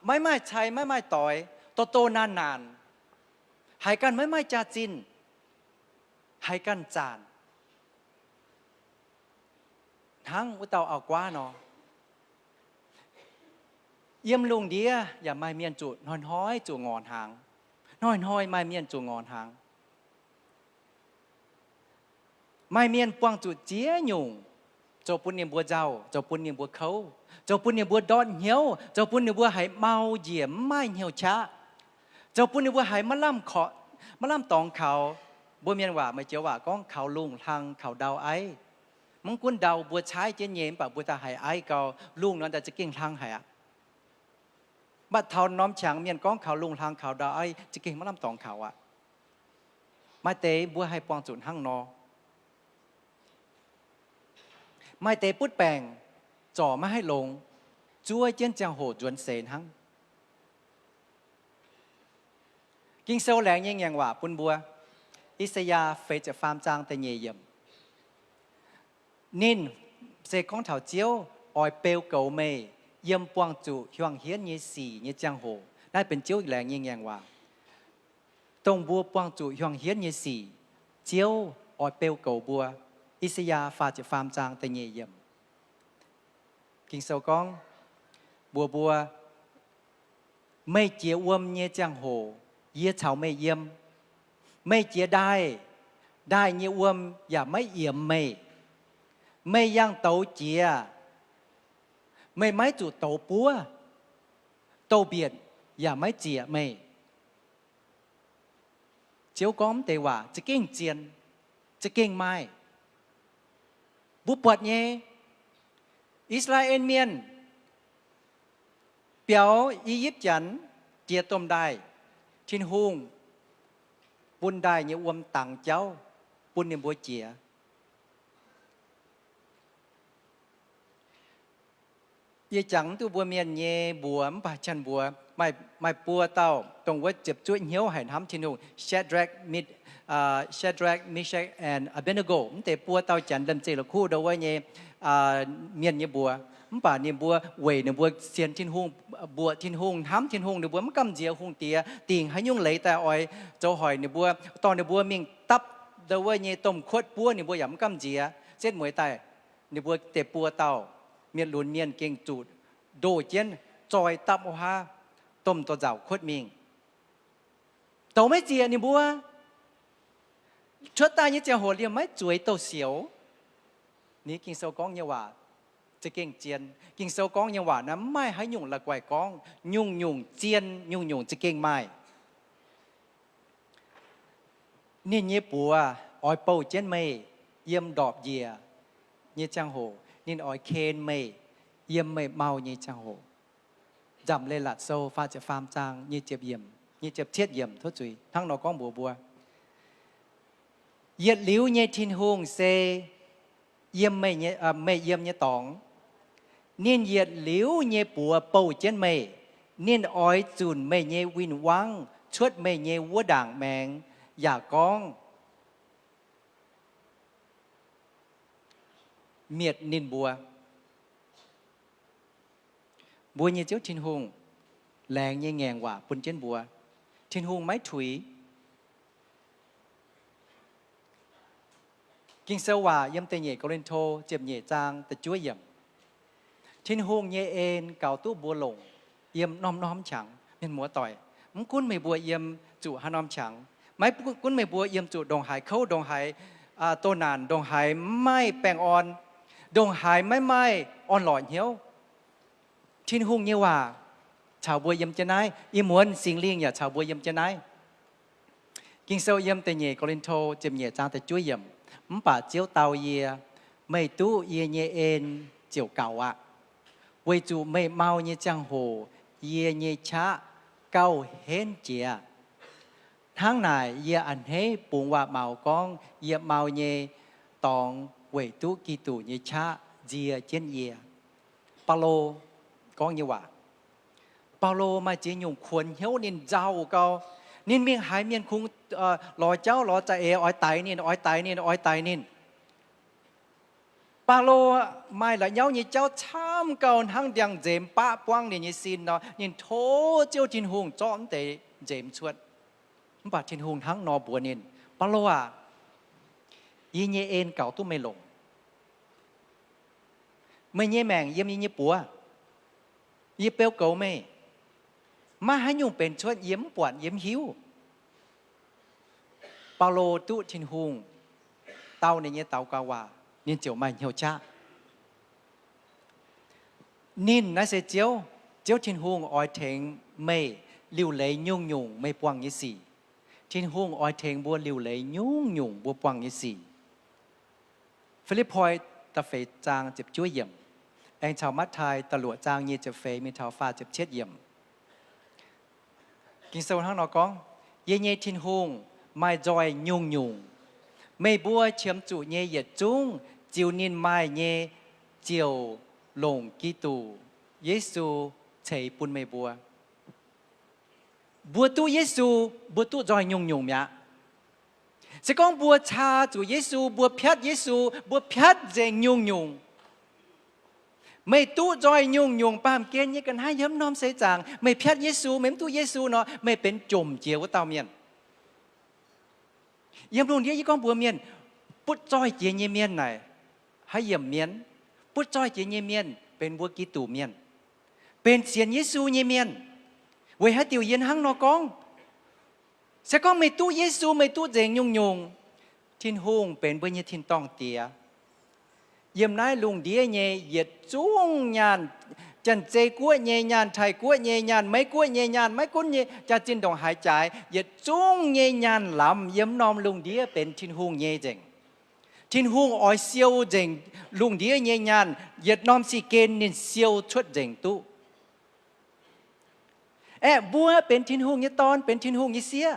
ไม่ใช้ไม่ต่อยโตนานหายกันไม่จ่าจินหายกันจานทั้งอุตเตาเอากว่าเนาะเยี่ยมลุงเดียอย่าไม่เมียนจุนอนห้อยจุงอนหางนอนห้อยไม่เมียนจุงอนหางไม่เมียนปวงจุเจียหยุ่งเจ้าปุ่นเนี่ยบัวเจ้าปุ่นเนี่ยบัวเขาเจ้าปุ่นเนี่ยบัวดอนเหี่ยวเจ้าปุ่นเนี่ยบัวหายเมาเหยี่ยมไม่เหี่ยวช้าเจ้าปุ่นเนี่ยบัวหายมะล่ำขอมะล่ำตองเขาบัวเมียนว่าไม่เจียวว่าก้องเขาลุงทางเขาดาวไอ้มังกุนดาวบัวใช้เจียนเย็นป่ะบัวตาหายไอ้เกาลุงนั้นแต่จะเก่งทางหายบัดเท่าน้อมฉางเมียนก้องเขาลุงทางเขาดาวไอ้จะเก่งมะล่ำตองเขาอ่ะมาเตะบัวให้ปวงจุนห้างนอไม่เตะปุ๊ดแปงจ่อไม่ให้ลงช่วยเจียนจังโหจวนเสนหังกิงเซลแหลงยังยังว่าปุ่นบัวอิสยาเฟจะฟาร์มจางแต่เยี่ยมนินเสกของเถาเจียวออยเปลเก่าเมย์เยี่ยมปวงจุห่วงเฮียนเยี่ยสี่เยี่ยจังโหได้เป็นเจียวแหลงยังว่าตรงบัวปวงจุห่วงเฮียนเยี่ยสี่เจียวออยเปลเก่าบัวอิสยาฟาจะฟาร์มจางแต่เยี่ยมกิงเซลกองบัวไม่เจียววมเยี่ยจังโหเยี่ยเฉาไม่เยี่ยมไม่เจียได้เยี่ยวมอย่าไม่เอี่ยมไม่ย่างเตาเจียไม่ไม้จุดเตาปัวเตาเบียดอย่าไม่เจียไม่เจียวก้อมแต่ว่าจะเก่งเจียนจะเก่งไม้บุปผาเนี่ยอิสราเอลเมียนเปียวอียิปต์จันเจียต้มได้ชินฮุงปุนได้เนี่ยอวมต่างเจ้าปุนเนี่ยบัวเจียยี่จังตัวบัวเมียนเย่บัวป่าชันบัวไม่ปัวเต้าตรงว่าเจ็บจุ้ยเหี้ยวหายน้ำชินฮุงเชดรักมิเชกแอนอเบเนโกแต่ปัวเต้าจันดำเจลคู่เดาว่าเนี่ยเมียนเนี่ยบัวป่าเนี่ยบัวเวยเนี่ยบัวเสียนทินหงบัวทินหงห้ำทินหงเนี่ยบัวมันกำเจียหงเตียติ่งให้ยุ่งไหลแต่อ้อยเจ้าหอยเนี่ยบัวตอนเนี่ยบัวมิงตับเดาว่าเนี่ยต้มขวดปัวเนี่ยบัวหยำกำเจียเส้นหมวยไตเนี่ยบัวเตะปัวเต้าเมียนหลุนเมียนเก่งจูดโดเจียนจอยตับโอฮาต้มตัวเจ้าขวดมิงโตไม่เจียเนี่ยบัวชุดตาเนี่ยจะหัวเรียมไม่จ่วยโตเสียวนี่กินเซลกองเนี่ยว่าจะเก่งเจียนกิงเซลกองยังว่านะไม่ให้ยุ่งละกวยกองยุ่งเจียนยุ่งจะเก่งไม่นี่เงี้ยปัวออยเป่าเจียนไม่เยี่ยมดอบเยียเงี้ยจังโหนี่ออยเคนไม่เยี่ยมไม่เมาเงี้ยจังโหจำเลยละโซฟาจะฟาร์มจางเงี้ยเจ็บเยี่ยมเงี้ยเจ็บเทียดเยี่ยมทุกจุยทั้งนอกกองบัวเยียดหลิวเงี้ยทินหงเซเยี่ยมไม่เยี่ยมเนี่ยตองเนียนเหยียดหลิวเนี่ยปัวเป่าเจนไม่เนียนอ้อยจุนไม่เนี่ยวินวังชดไม่เนี่ยวัวด่างแมงอย่ากองเมียดนินบัวเนี่ยเจ้าทินหงแรงเนี่ยแงงว่าปุ่นเจนบัวทินหงไม้ถุยกิงเสว่าเยี่ยมเตเย่กอรินโทเจ็บเย่จางแต่ช่วยเยี่ยมทินหงเย่เอ็นเก่าตู้บัวหลงเยี่ยมน้อมฉังเป็นหัวต่อยมึงกุ้นไม่บัวเยี่ยมจู่ฮานอมฉังไม่กุ้นไม่บัวเยี่ยมจู่ดงหายเข้าดงหายโตนานดงหายไม่แปลงอ่อนดงหายไม่อ่อนหล่อเหี้ยวทินหงเย่ว่าชาวบัวเยี่ยมจะนายอีหมวนสิงเลี้ยงอย่าชาวบัวเยี่ยมจะนายกิงเสวเยี่ยมเตเย่กอรินโทเจ็บเย่จางแต่ช่วยเยี่ยมป่าเจียวเตาเยียไม่ตู้เยียเยเอ็นเจียวเก่าอะไว้จูไม่เมาเยจังโหเยียเยชะเก้าเห็นเจียทั้งไหนเยียอันเฮปุงว่าเมาก้องเยียเมาเยตองไว้ตู้กีตูเยชะเจียเจนเยียปาโลก้องเยว่าปาโลมาเจียหยุ่งควรเหี้ยวนินเจ้าเกานินเมียงหายเมียนคุงรอเจ้ารอจะเออ้อยไตนินอ้อยไตนินอ้อยไตนิน bà lô mai là nhau như cháu tham cầu hăng đằng dèm bạ quang để như xin nó nhìn thố chiêu thiên hùng chọn để dèm chuột bà thiên hùng hăng nó bùa nên bà lô à y nhé ên cầu tu mê lộn mê nhé mèng yếm nhé bùa y béo cầu mê mà hãy nhung bền chuột yếm quản yếm hiếu bà lô tu thiên hùng tao này nhé tao cao hòa nên chiều mai nhiều cha nên nó sẽ chiếu thiên hùng oi thèn mê liu lấy nhung nhung mê quăng như gì thiên hùng oi thèn bùa liu lấy nhung nhung bùa quăng như gì Philip ta phải trang chụp chuối yểm anh chào mắt thai ta lụa trang như chụp phê mi thảo pha chụp chết yểm kinh sâu hăng nó con ye nhé thiên hùng mai joy nhung nhung mê bùa chiếm chủ nhé yết chung chiều nín mai nhé chiều lồng ký tù Giêsu chạy bún mê bùa bùa tu Giêsu bùa tu joy nhung nhung mẹ sẽ con bùa cha chủ Giêsu bùa phét Giêsu bùa phét dèn nhung nhung mày tu joy nhung nhung pam kia như cần hai nhóm nom xây chàng mày phét Giêsu mày tu Giêsu nó màyเป็นจุ่มchiều của tao miền yếm luôn đi con bùa miền bút joy chia như miền này hay yếm miền bút joy chia như miềnเป็นบัวกีตูเมียนเป็นเสียนเยซูเยเมียนไว้ให้ติวเย็นหังนอกองเสกองไม่ตู้เยซูไม่ตู้เจงยงยงทินหงเป็นเบญทินตองเตียเยี่ยมนายลุงเดียเยเหยียดจุ้งยานจันเจกัวเยยานไทยกัวเยยานไม่กัวเยยานไม่กุ้นเยจะจินดองหายใจเหยียดจุ้งเยยานลำเยี่ยมนอมลุงเดียเป็นทินหงเยเจงthiên hùng oi siêu dành lùng đĩa nhẹ nhàng Việt Nam si kên nên siêu xuất dành tu bùaเป็นthiên hùng như tonเป็นthiên hùng như xía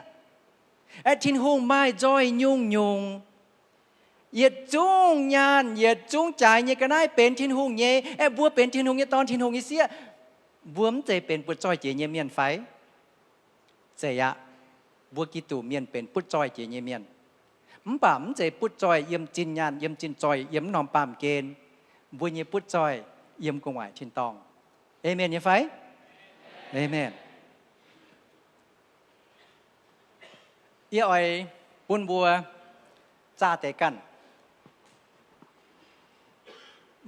thiên hùng mai joy nhung nhung Việt trung nhàn Việt trung trái như cái nàyเป็นthiên hùng nhẹ bùaเป็นthiên hùng như ton thiên hùng như xía bùaมันจะเป็นปุจจอยเจียเมียนไฟเจียบัวกีตูเมียนเป็นปุจจอยเจียเมียนป่ามใจปุดจอยเยี่ยมจินยานเยี่ยมจินจอยเยี่ยมนอมปามเกณฑ์บุญยี่ปุดจอยเยี่ยมกงไหวชินตองเอเมนยังไฟเอเมนเอี่ยอยปุนบัวจ่าเตกัน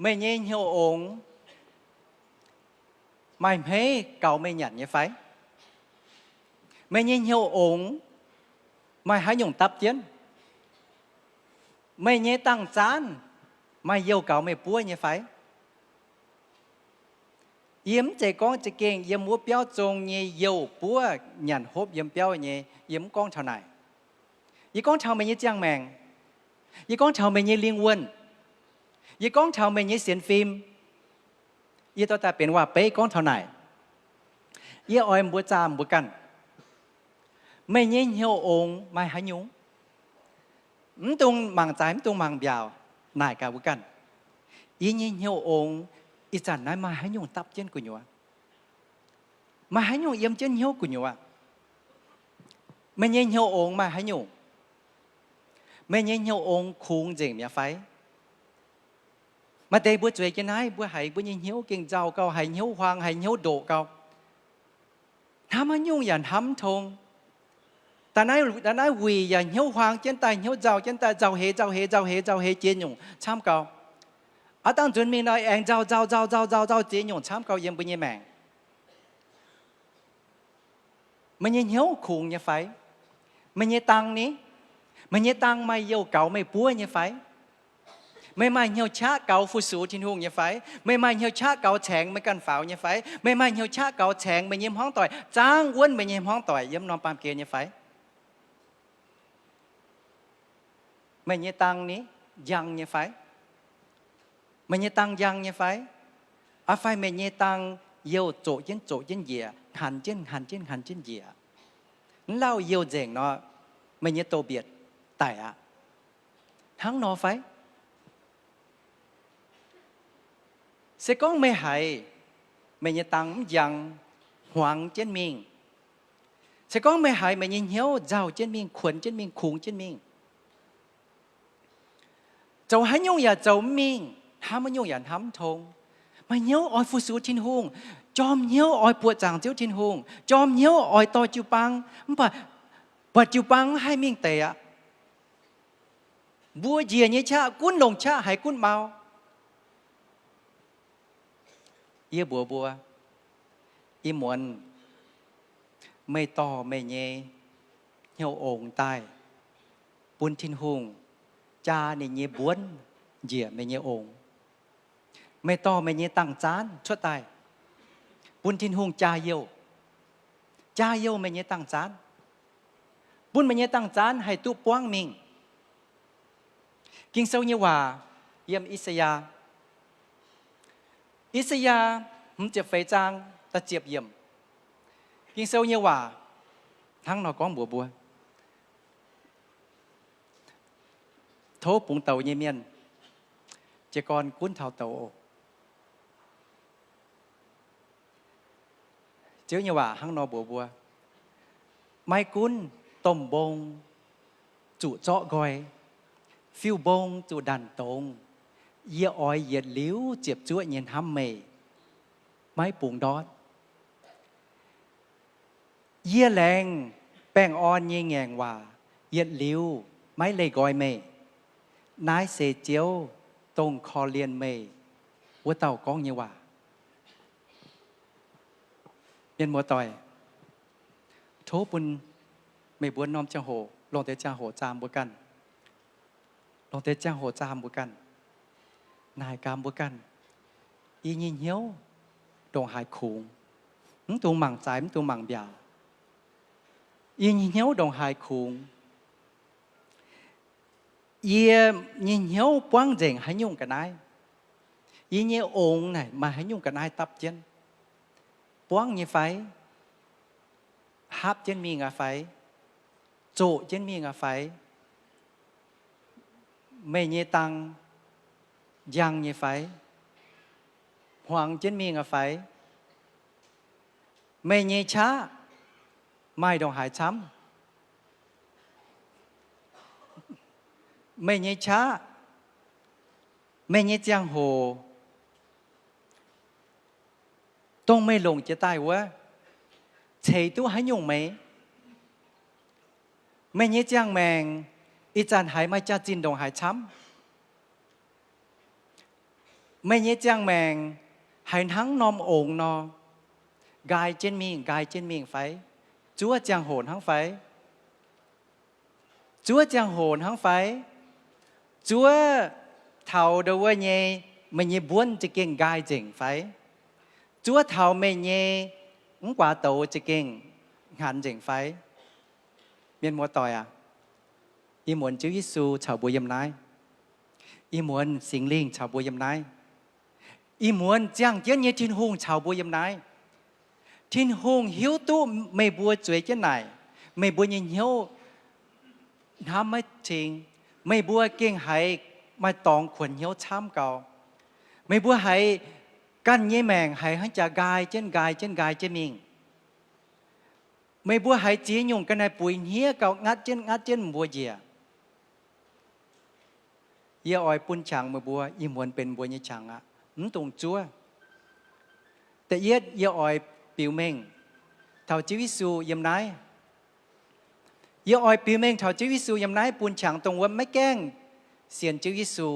ไม่เงี้ยเหี่ยวองไม่เพ่เก่าไม่หยันยังไฟไม่เงี้ยเหี่ยวองไม่หายหยงตับเจียนไม่เงี้ยตั้งจานไม่เยี่ยวเก่าไม่ปัวเนี่ยไฟเยี่ยมใจกองจะเก่งเยี่ยมมัวเปี้ยวจงเนี่ยเยี่ยวปัวหยันฮบเยี่ยมเปี้ยวเนี่ยเยี่ยมกองเท่าไหนยี่กองเท่าไม่เงี้ยจ้างแมงยี่กองเท่าไม่เงี้ยเลี้ยงวนยี่กองเท่าไม่เงี้ยเสียนฟิล์มยี่ตัวแต่เป็นว่าเป๊ะกองเท่าไหนยี่อ้อยบัวจามบัวกันไม่เงี้ยเหี่ยวองไม่หายยุงtung màng trái tung màng bèo nải cả bữa cằn ý nhiên nhiều ông ý chẳng nói mà hãy nhung tập trên của nhua mà hãy nhung yếm trên nhiều của nhua mà nhiên nhiều ông mà hãy nhung mà nhiên nhiều ông khung dừng nhà phái mà đây bữa chơi cái này bữa hay bữa nhiên nhiều kinh giàu cao hay nhiều hoàng hay nhiều độ cao tham hãy nhung dàn hâm thong ta nói vì giờ hiếu hoàng trên tay hiếu giàu hệ chế nhung tham cầu ở đang chuẩn bị nói anh giàu chế nhung tham cầu yếm bên nhà mẹ mình nhìn hiếu khùng như phải mình nhìn tăng ní mình nhìn tăng mày yêu cầu mày búa như phải mày mày hiếu cha cầu phụ số thiên hùng như phải mày mày hiếu cha cầu chèn mày cần pháo như phải mày mày hiếu cha cầu chèn mày nhiễm hoang tỏi trang quân mày nhiễm hoang tỏi yếm non pam kia như phải mày nhớ tăng ní giang như phải mày nhớ tăng giang như phải à phải mày nhớ tăng yêu chỗ trên dìa hành trên dìa lao yêu dèn nó mày nhớ tô biệt tại à thắng nó phải sẽ có mày hay mày nhớ tăng giang hoàng trên mình sẽ có mày hay mày nhớ hiếu giàu trên mình khuẩn trên mình khủng trên mình 就喺用呀就命， hám mà nhung yàn hám thong mà nhớ oi phu su thiên hùng chom nhớ oi bùa chàng chiếu thiên hùng chom nhớ oi to chiu băng bà chiu băng hai miếng tệ ạ bùa dìa như cha cuốn đồng cha hay cuốn bao ia bùa ia muốn mây to mây nhẹ nhau ổn tai buôn thiên hùng cha này nhẹ buôn dìa mây nhẹ ổn mây to mây nhẹ tăng chán xuất tai buôn thiên hùng cha yêu mây nhẹ tăng chán buôn mây nhẹ tăng chán hay tu quang mình kinh sâu như hòa yếm Isaiah không chịu phê trang ta chịu yếm kinh sâu như hòa thằng nó có bùa thố bụng tàu như miền chỉ còn cuốn thảo tàu chứ như hòa thằng nó bùa mai cuốn tôm bông chủ chọ gọi phiêu bông chủ đàn tông ia oi nhiệt liếu chiệp chúa nhìn hăm mề máy bụng đót ia leng bèn on như ngàn hòa nhiệt liếu máy lê gọi mề nái xê chiếu tông kho liên mề của tàu con như hòa nhân mùa tỏi thố bùn mề buôn nom cha hồ lòng tế cha hồ chàm bùa căn lòng tế cha hồ chàm bùa căn nài cam bùa căn y nhìn hiếu đồng hài khủng tu mảng trái tu mảng bèo y nhìn hiếu đồng hài khủng y nhìn hiếu quang dền hay nhung cả nai y nhìn ổn này mà hay nhung cả nai tập chân quang như phải hấp chân mi ngà phải chỗ chân mi ngà phải mê nhê tăng giang như phải hoàng chân mi ngà phải mê nhê chá mai đồng hải chấm mê nhê chá mê nhê giang hồ tông mê lồng chế tài quá chế tu hãy nhung mấy mê nhê giang mèng ít chàn hãy mai cha chín đồng hải chấm mê nhê giang mèng hãy thắng nom ổn no gai trên miệng phải chúa giang hồn hăng phải chúa giang hồn hăng phải chúa thầu đầu qua nhê mê nhê buôn chỉ kiên gai chỉnh phải chúa thầu mê nhê cũng quả tổ chỉ kiên hạn chỉnh phải miền mùa tỏi à y muốn Chúa Giêsu chào bùa yếm nái y muốn sinh linh chào bùa yếm nái y muốn giang chiến như thiên hùng chào bùa yếm nái thiên hùng hiếu tu mày bùa chuối cái này mày bùa nhìn hiếu ham mấy trình mày bùa kiêng hay mày tòng khuẩn hiếu chăm cầu mày bùa hay căn nhẹ mèng hay hắn chả gai trên mình mày bùa hay chỉ nhung cái này bùi hía cầu ngắt trên bùa gì à ia oi pun chàng mà bùa y muốnเป็นบวยnhư chàng à tùng chúaแต่ia oi biểu mình thảo Chúa Giêsu yếm nái ia oi biểu mình thảo Chúa Giêsu yếm nái pun chàng tùngว่าไม่แกล้งเสียนChúa Giêsu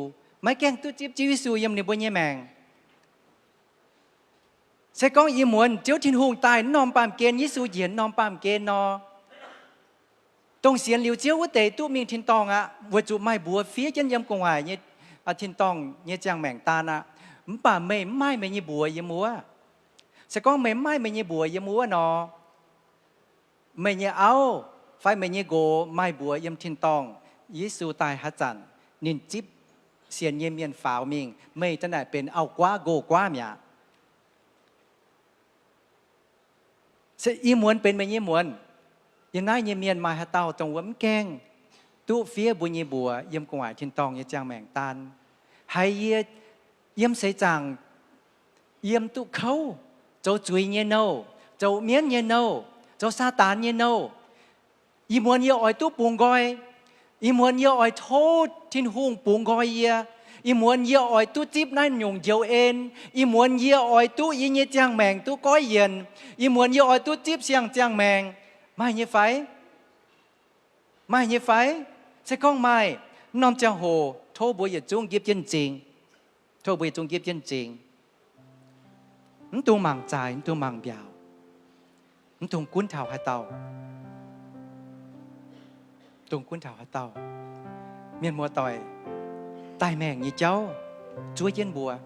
ไม่แกล้งtu tiếp Chúa Giêsu yếm ni bùa như mèng sẽ có y muốn Chúa Thiên Hùng tài nom pam kên Giêsu diễn nom pam kên no tông xiên liu chiếu của tề tu miền thiên tòng ạ vừa chụp mai bùa phía chân yếm công hoài như thiên tòng như trang mèng ta nè bà mày mai mày như bùa yếm múa sẽ có mày mai mày như bùa yếm múa nó mày như áo phải mày như gỗ mai bùa yếm thiên tòng Giêsu tài hát chặn nên chip xiên yếm miền pháo mình mày tên nàyเป็นเอาquá gỗ quá mía sẽ y muốnเป็นmày như muốnยังน้อยเมียนมาหาเต่าตรงวัมแกงตู้เฟียบุญยบัวเยี่ยมกวายทินตองยี่จางแมงตันให้เยี่ยมเสจังเยี่ยมตู้เขาเจ้าจุยเยโนเจ้าเมียนเยโนเจ้าซาตานเยโนอีมวนเยอ่อยตู้ปุงกอยอีมวนเยอ่อยโทษทินหุงปุงกอยเย ý muốn yêu ỏi tu tiếp nay nhung dấu en ý muốn yêu ỏi tu ý như trang mèng tu có yên ý muốn yêu ỏi tu tiếp xiang trang mèng mai như phải sẽ con mai nom trang hồ thô bùi ở chung kiếp chân chính thô bùi chung kiếp chân chính tu mảng trái tu mảng biao tu cuốn thảo hai tàu tu cuốn thảo hai tàu miền mùa tỏi tai mèng như cháu chúa trên bùa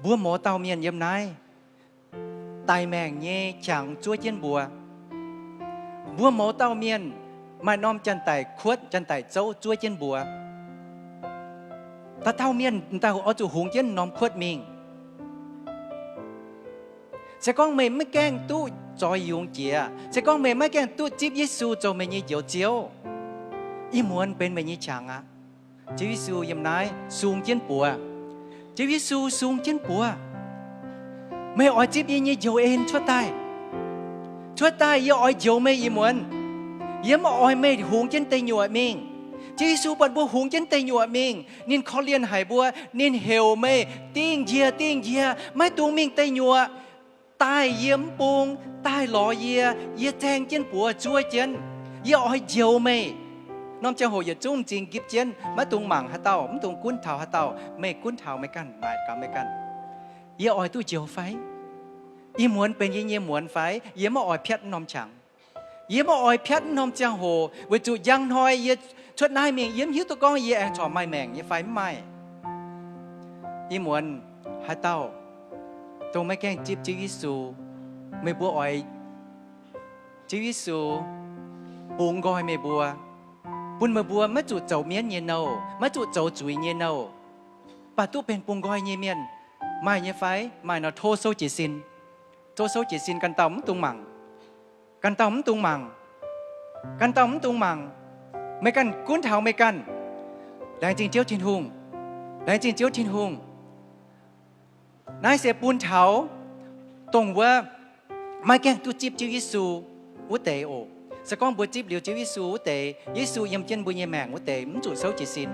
mỏ tàu miền yếm nai tai mèng như chẳng chúa trên bùa mỏ tàu miền mai nom chân tài khuất chân tài châu chúa trên bùa ta tàu miền ta ở chỗ hùng trên nom khuất mình sẽ con mình mới keng tu cho dùng chia sẽ con mình mới keng tu tiếp Giêsu cho mình như dấu chiếu ý muốn bên mình như chẳng á Chúa Giêsu yếm nói xuống trên bùa Chúa Giêsu xuống trên bùa mày ở tiếp như dấu en chúa tai yêu ở dấu mày ý muốn yếm ở mày hùng trên tay nhụa mình Chúa Giêsu bật bùa hùng trên tay nhụa mình nên khó liên hải bùa nên hiểu mày tiếng dìa mày tuông mình tay nhụa tai yếm buông tai lò yê thang trên bùa chúa chân yếm ở dấu màyน้อมเจ้าโหยจุ้งจริงกิบเจนมาตุงหมั่งฮะเต้ามาตุงกุ้นเท้าฮะเต้าไม่กุ้นเท้าไม่กันหมายกรรมไม่กันเยี่ยอ้อยตู้เจียวไฟยี่หมวนเป็นยี่หมวนไฟเยี่ยมาอ้อยเพียรน้อมฉังเยี่ยมาอ้อยเพียรน้อมเจ้าโหวิจุยังหอยเยี่ยชดนายเมียงเยี่ยมหิวตัวกองเยี่ยแองชอมไม่แมงเยี่ยไฟไม่ยี่หมวนฮะเต้าตรงไม่แกล้งจิบจิวิสูไม่บัวอ้อยจิวิสูปุงกอยไม่บัวปุ่นมาบัวมาจุดเจ้าเมียนเยนเอามาจุดเจ้าจุยเยนเอาป่าตู้เป็นปุงก้อยเยเมียนไม่เยไฟไม่นอโทโซจิซินกันเต่าตุงหมังไม่กันกุ้นเท้าไม่กันแรงจริงเจียวทินหุงนายเสียปูนเท้าตรงว่าไม่แกงตุจิบจิวิสูวุเตโอสก้องบัวจิบเหลียวเจวิสูเตยิสูยำเจนบุญยแมงวุเตมจุดเสาจิสิน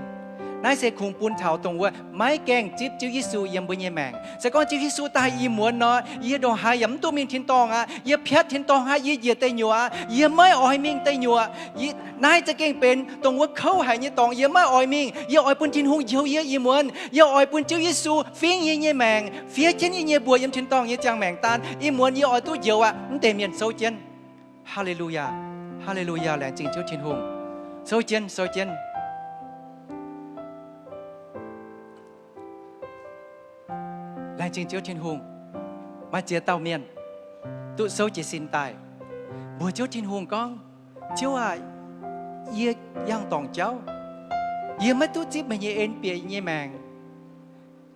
นายเสกคงปูนเถาตรงว่าไม้แกงจิบเจวิสูยำบุญยแมงสก้องเจวิสูตายยีหมวนเนาะยีดองหายำตัวมินทินตองอ่ะยีเพียรทินตองหายยีเหยียดเตยหนัวยีไม่อ่อยมิงเตยหนัวยีนายจะเก่งเป็นตรงว่าเขาหายยีตองยีไม่อ่อยมิงยีอ่อยปูนทินหงเยียวยีหมวนยีอ่อยปูนเจวิสูฟิงยีแมงเฟียเจนยีบัวยำทินตองยีจางแมงตานยีหมวนยีอ่อยตู้เยียวอ่ะนั่นเตเมียนโซเจนฮาเลลูยา哈利路亚，两敬就天红，收肩，两敬就天红，มาเจียเต้าเมียนตุโซจิสินตายบัวเจ้าทินหงก้องเจ้าอ่ะเยี่ยย่างตองเจ้าเยี่ยไม่ตุจิบไม่เยี่ยเอ็นเปียเยี่ยแมง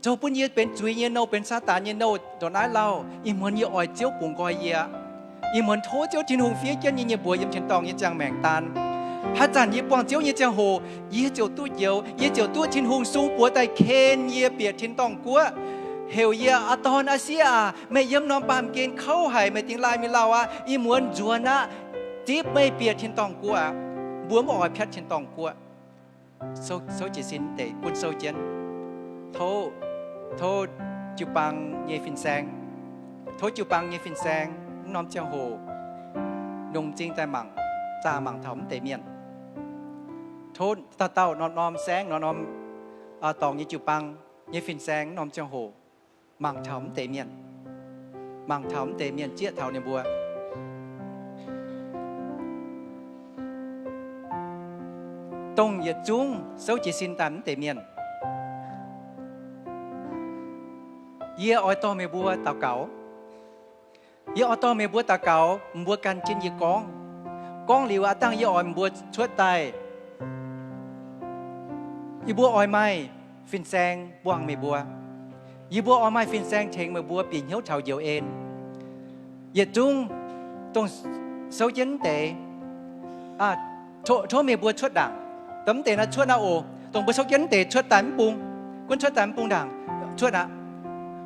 เจ้าปุ่นเยี่ยเป็นจุยเยี่ยโนเป็นซาตานเยี่ยโนตอนนั้นเราอีมันเยี่ยอ่อยเจ้าปุ่งกอยเยี่ยอีเหมือนโทเจ้าทินหงเฟี้ยเจ้ายี่บัวยิมเชนตองยี่จางแมงตานพระจันทร์ยี่ปองเจ้ายี่จางโหยี่เจ้าตู้เยี่ยวยี่เจ้าตู้ทินหงสูงปัวแต่เคนยี่เปียทินตองกัวเฮียวยี่อาตอนอาเซียไม่เยี่ยมน้องปามเกณฑ์เข้าหายไม่ติงลายมีเราอ่ะอีเหมือนจวนนะจีบไม่เปียทินตองกัวบัวมอ่อยเพชรทินตองกัวโซจิสินเตกุนโซเจนโทจูปังเยฟินแซงน้อมเจ้าโหนงจริงแต่หมั่งตาหมั่งถมเตเมียนโทษตาเต้านอมแสงนอมตองยี่จิวปังยี่ฟินแสงน้อมเจ้าโหหมั่งถมเตเมียนเจี๊ยเท่าในบัวตรงยี่จุ้งเสาจีสินตันเตเมียนเยี่ยอ้อยโตเมบัวเต่าเก๋ายี่ออโต้เมบัวตาเก่าบัวกันจินยี่กองหลิวอาตั้งยี่อ่อยบัวชวดไตยี่บัวอ่อยไม้ฟินแซงบวงเมบัวยี่บัวอ่อยไม้ฟินแซงเชงเมบัวปีนเหี้ยวเท่าเดียวเอ็นยี่จุ้งตรงเสาเย็นเตะโทเมบัวชวดด่างตั้มเตะนะชวดนาโอตรงบัวเสาเย็นเตะชวดตันปุงกุนชวดตันปุงด่างชวดนะ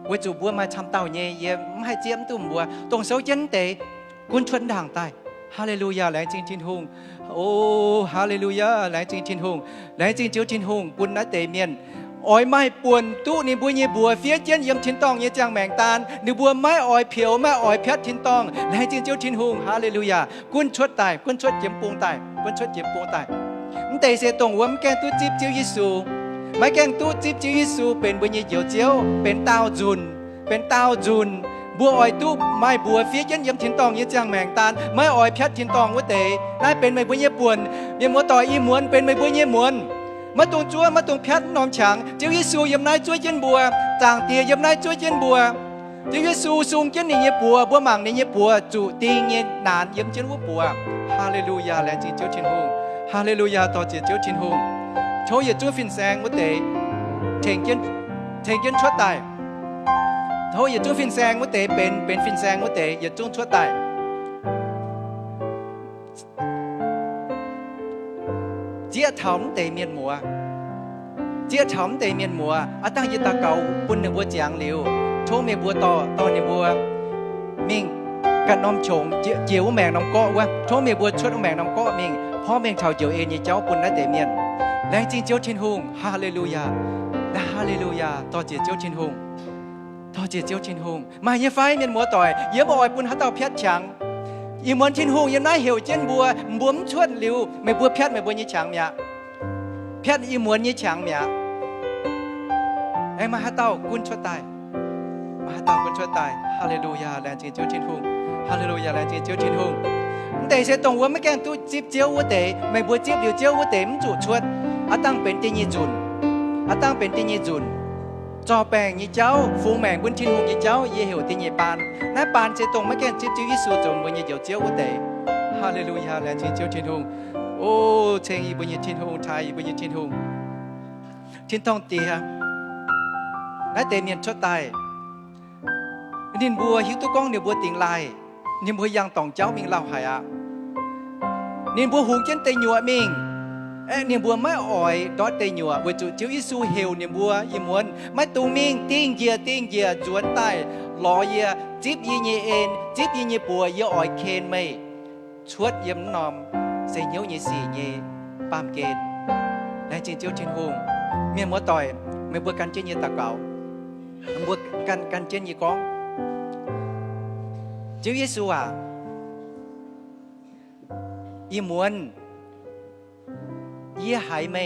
ว่าจูบัวมาทำเต่าเย่เย่ไม่ให้เจียมตุ่มบัวตรงเสาเย็นเตะกุนชวนด่างตายฮาเลลูยาแหลงจริงทินหงโอ้ฮาเลลูยาแหลงจริงทินหงแหลงจริงเจียวทินหงกุนนะเตเมียน ỏi mai buồn tu ni bùa nhẹ bùa phía trên yếm thiên tông nhẹ chang mèng tan ni bùa mai ỏi phiểu mai ỏi phét thiên tông lại trên chiếu thiên hùng hallelujah quân chuột tài quân chuột chiếm buông tài quân chuột chiếm buông tàiแต่เสตรงว่ามันแกงตู้จิบจิ๋วยิสูไม่แกงตู้จิบจิ๋วยิสูเป็นบุญยี่เจียวเจียวเป็นเต้าจุนเป็นเต้าจุนบัวอ้อยตู้ไม่บัวเฟี้ยเย็นยำทินตองยี่จางแมงตานไม่อ้อยเพชรทินตองวัวเตะได้เป็นไม่บุญยี่ป่วนเยี่ยมมัวต่อยอีมวนเป็นไม่บุญยี่มวนมาตรงจั่วมาตรงเพชรนอมฉางจิ๋วยิสูยำนายจั่วเย็นบัวจางเตียยำนายจั่วเย็นบัวจิ๋วยิสูสูงเย็นนี่เยี่ยบัวบัวหมั่งนี่เยี่ยบัวจุตีเงี้ยนานยำเย็นวัวบัวฮาเลลูยาแลจิ๋วเจียวทินหงฮาเลลูยาต่อเจียวทินหงโชยจั่วฟินแซงวัวเตะเทงเย็นชั่วตายthôi giờ chú phim sang mới tệ bên phim sang mới tệ giờ chú chúa tài chia thống tệ miền mùa chia thống tệ miền mùa ở tăng giờ ta cầu bún nửa bùa giang liu chỗ miền bùa to nửa bùa mình cả nóm trống chiếu mèn nóm cọ quá chỗ miền bùa chuột mèn nóm cọ mìnhพ่อเมงชาวเจียวเอ็นยี่เจ้าบนได้เตเมียนแรงจริงเจ้าชินฮงฮาเลลูยาฮาเลลูยาต่อเจ้าชินฮงทอเจียวชินหงมาเยไฟเมียนมัวต่อยเยอะบ่อยปุ่นฮัตเตาเพชรฉังอีมวนชินหงยังน่าเหี่ยวเจนบัวบัวมชวดลิวไม่บัวเพชรไม่บัวยี่ฉังเมียเพชรอีมวนยี่ฉังเมียไอ้มาฮัตเตากุนชวดตายมาฮัตเตากุนชวดตายฮาเลลูยาแรงจริงเจียวชินหงฮาเลลูยาแรงจริงเจียวชินหงแต่เสตรงว่าไม่แกงตู้จิบเจียววัวเตะไม่บัวจิบเดียวเจียววัวเตะมันจุดชวดอาตั้งเป็นตียี่จุนอาตั้งเป็นตียี่จุนจอแปงยี่เจ้าฟูแมงบุญทินหงยี่เจ้าเยี่ยวตียี่ปานนายปานเจตรงไม่แก่จิบจิวยิสูจงบุญยี่เจียวเจียววัวเตะฮาเลลูยาแลนจิเจียวทินหงโอ้เชงอีบุญยี่ทินหงไทยบุญยี่ทินหงทินทองเตียนายเตเนียนชดตายนินบัวหิวตุกองเนียบัวติงลายนินบัวยังตองเจ้ามิงเล่าหายอ่ะนินบัวหุงเจนเตยหยัวมิงniềm bùa mai ỏi đó tây nhựa với chủ chiếu Giêsu hiểu niềm bùa im muốn mai tu minh tiên dìa chuẩn tai lò dìa chip y nhẹ en chip y nhẹ bùa y ỏi khen mây chuột yếm nòm xây nhớ nhẹ xì nhẹ pam kên lại trên chiếu trên hùng miền múa tỏi mấy bùa căn trên nhẹ tạc cảo bùa căn trên nhẹ con chiếu Giêsu à im muốnยี่หายไม่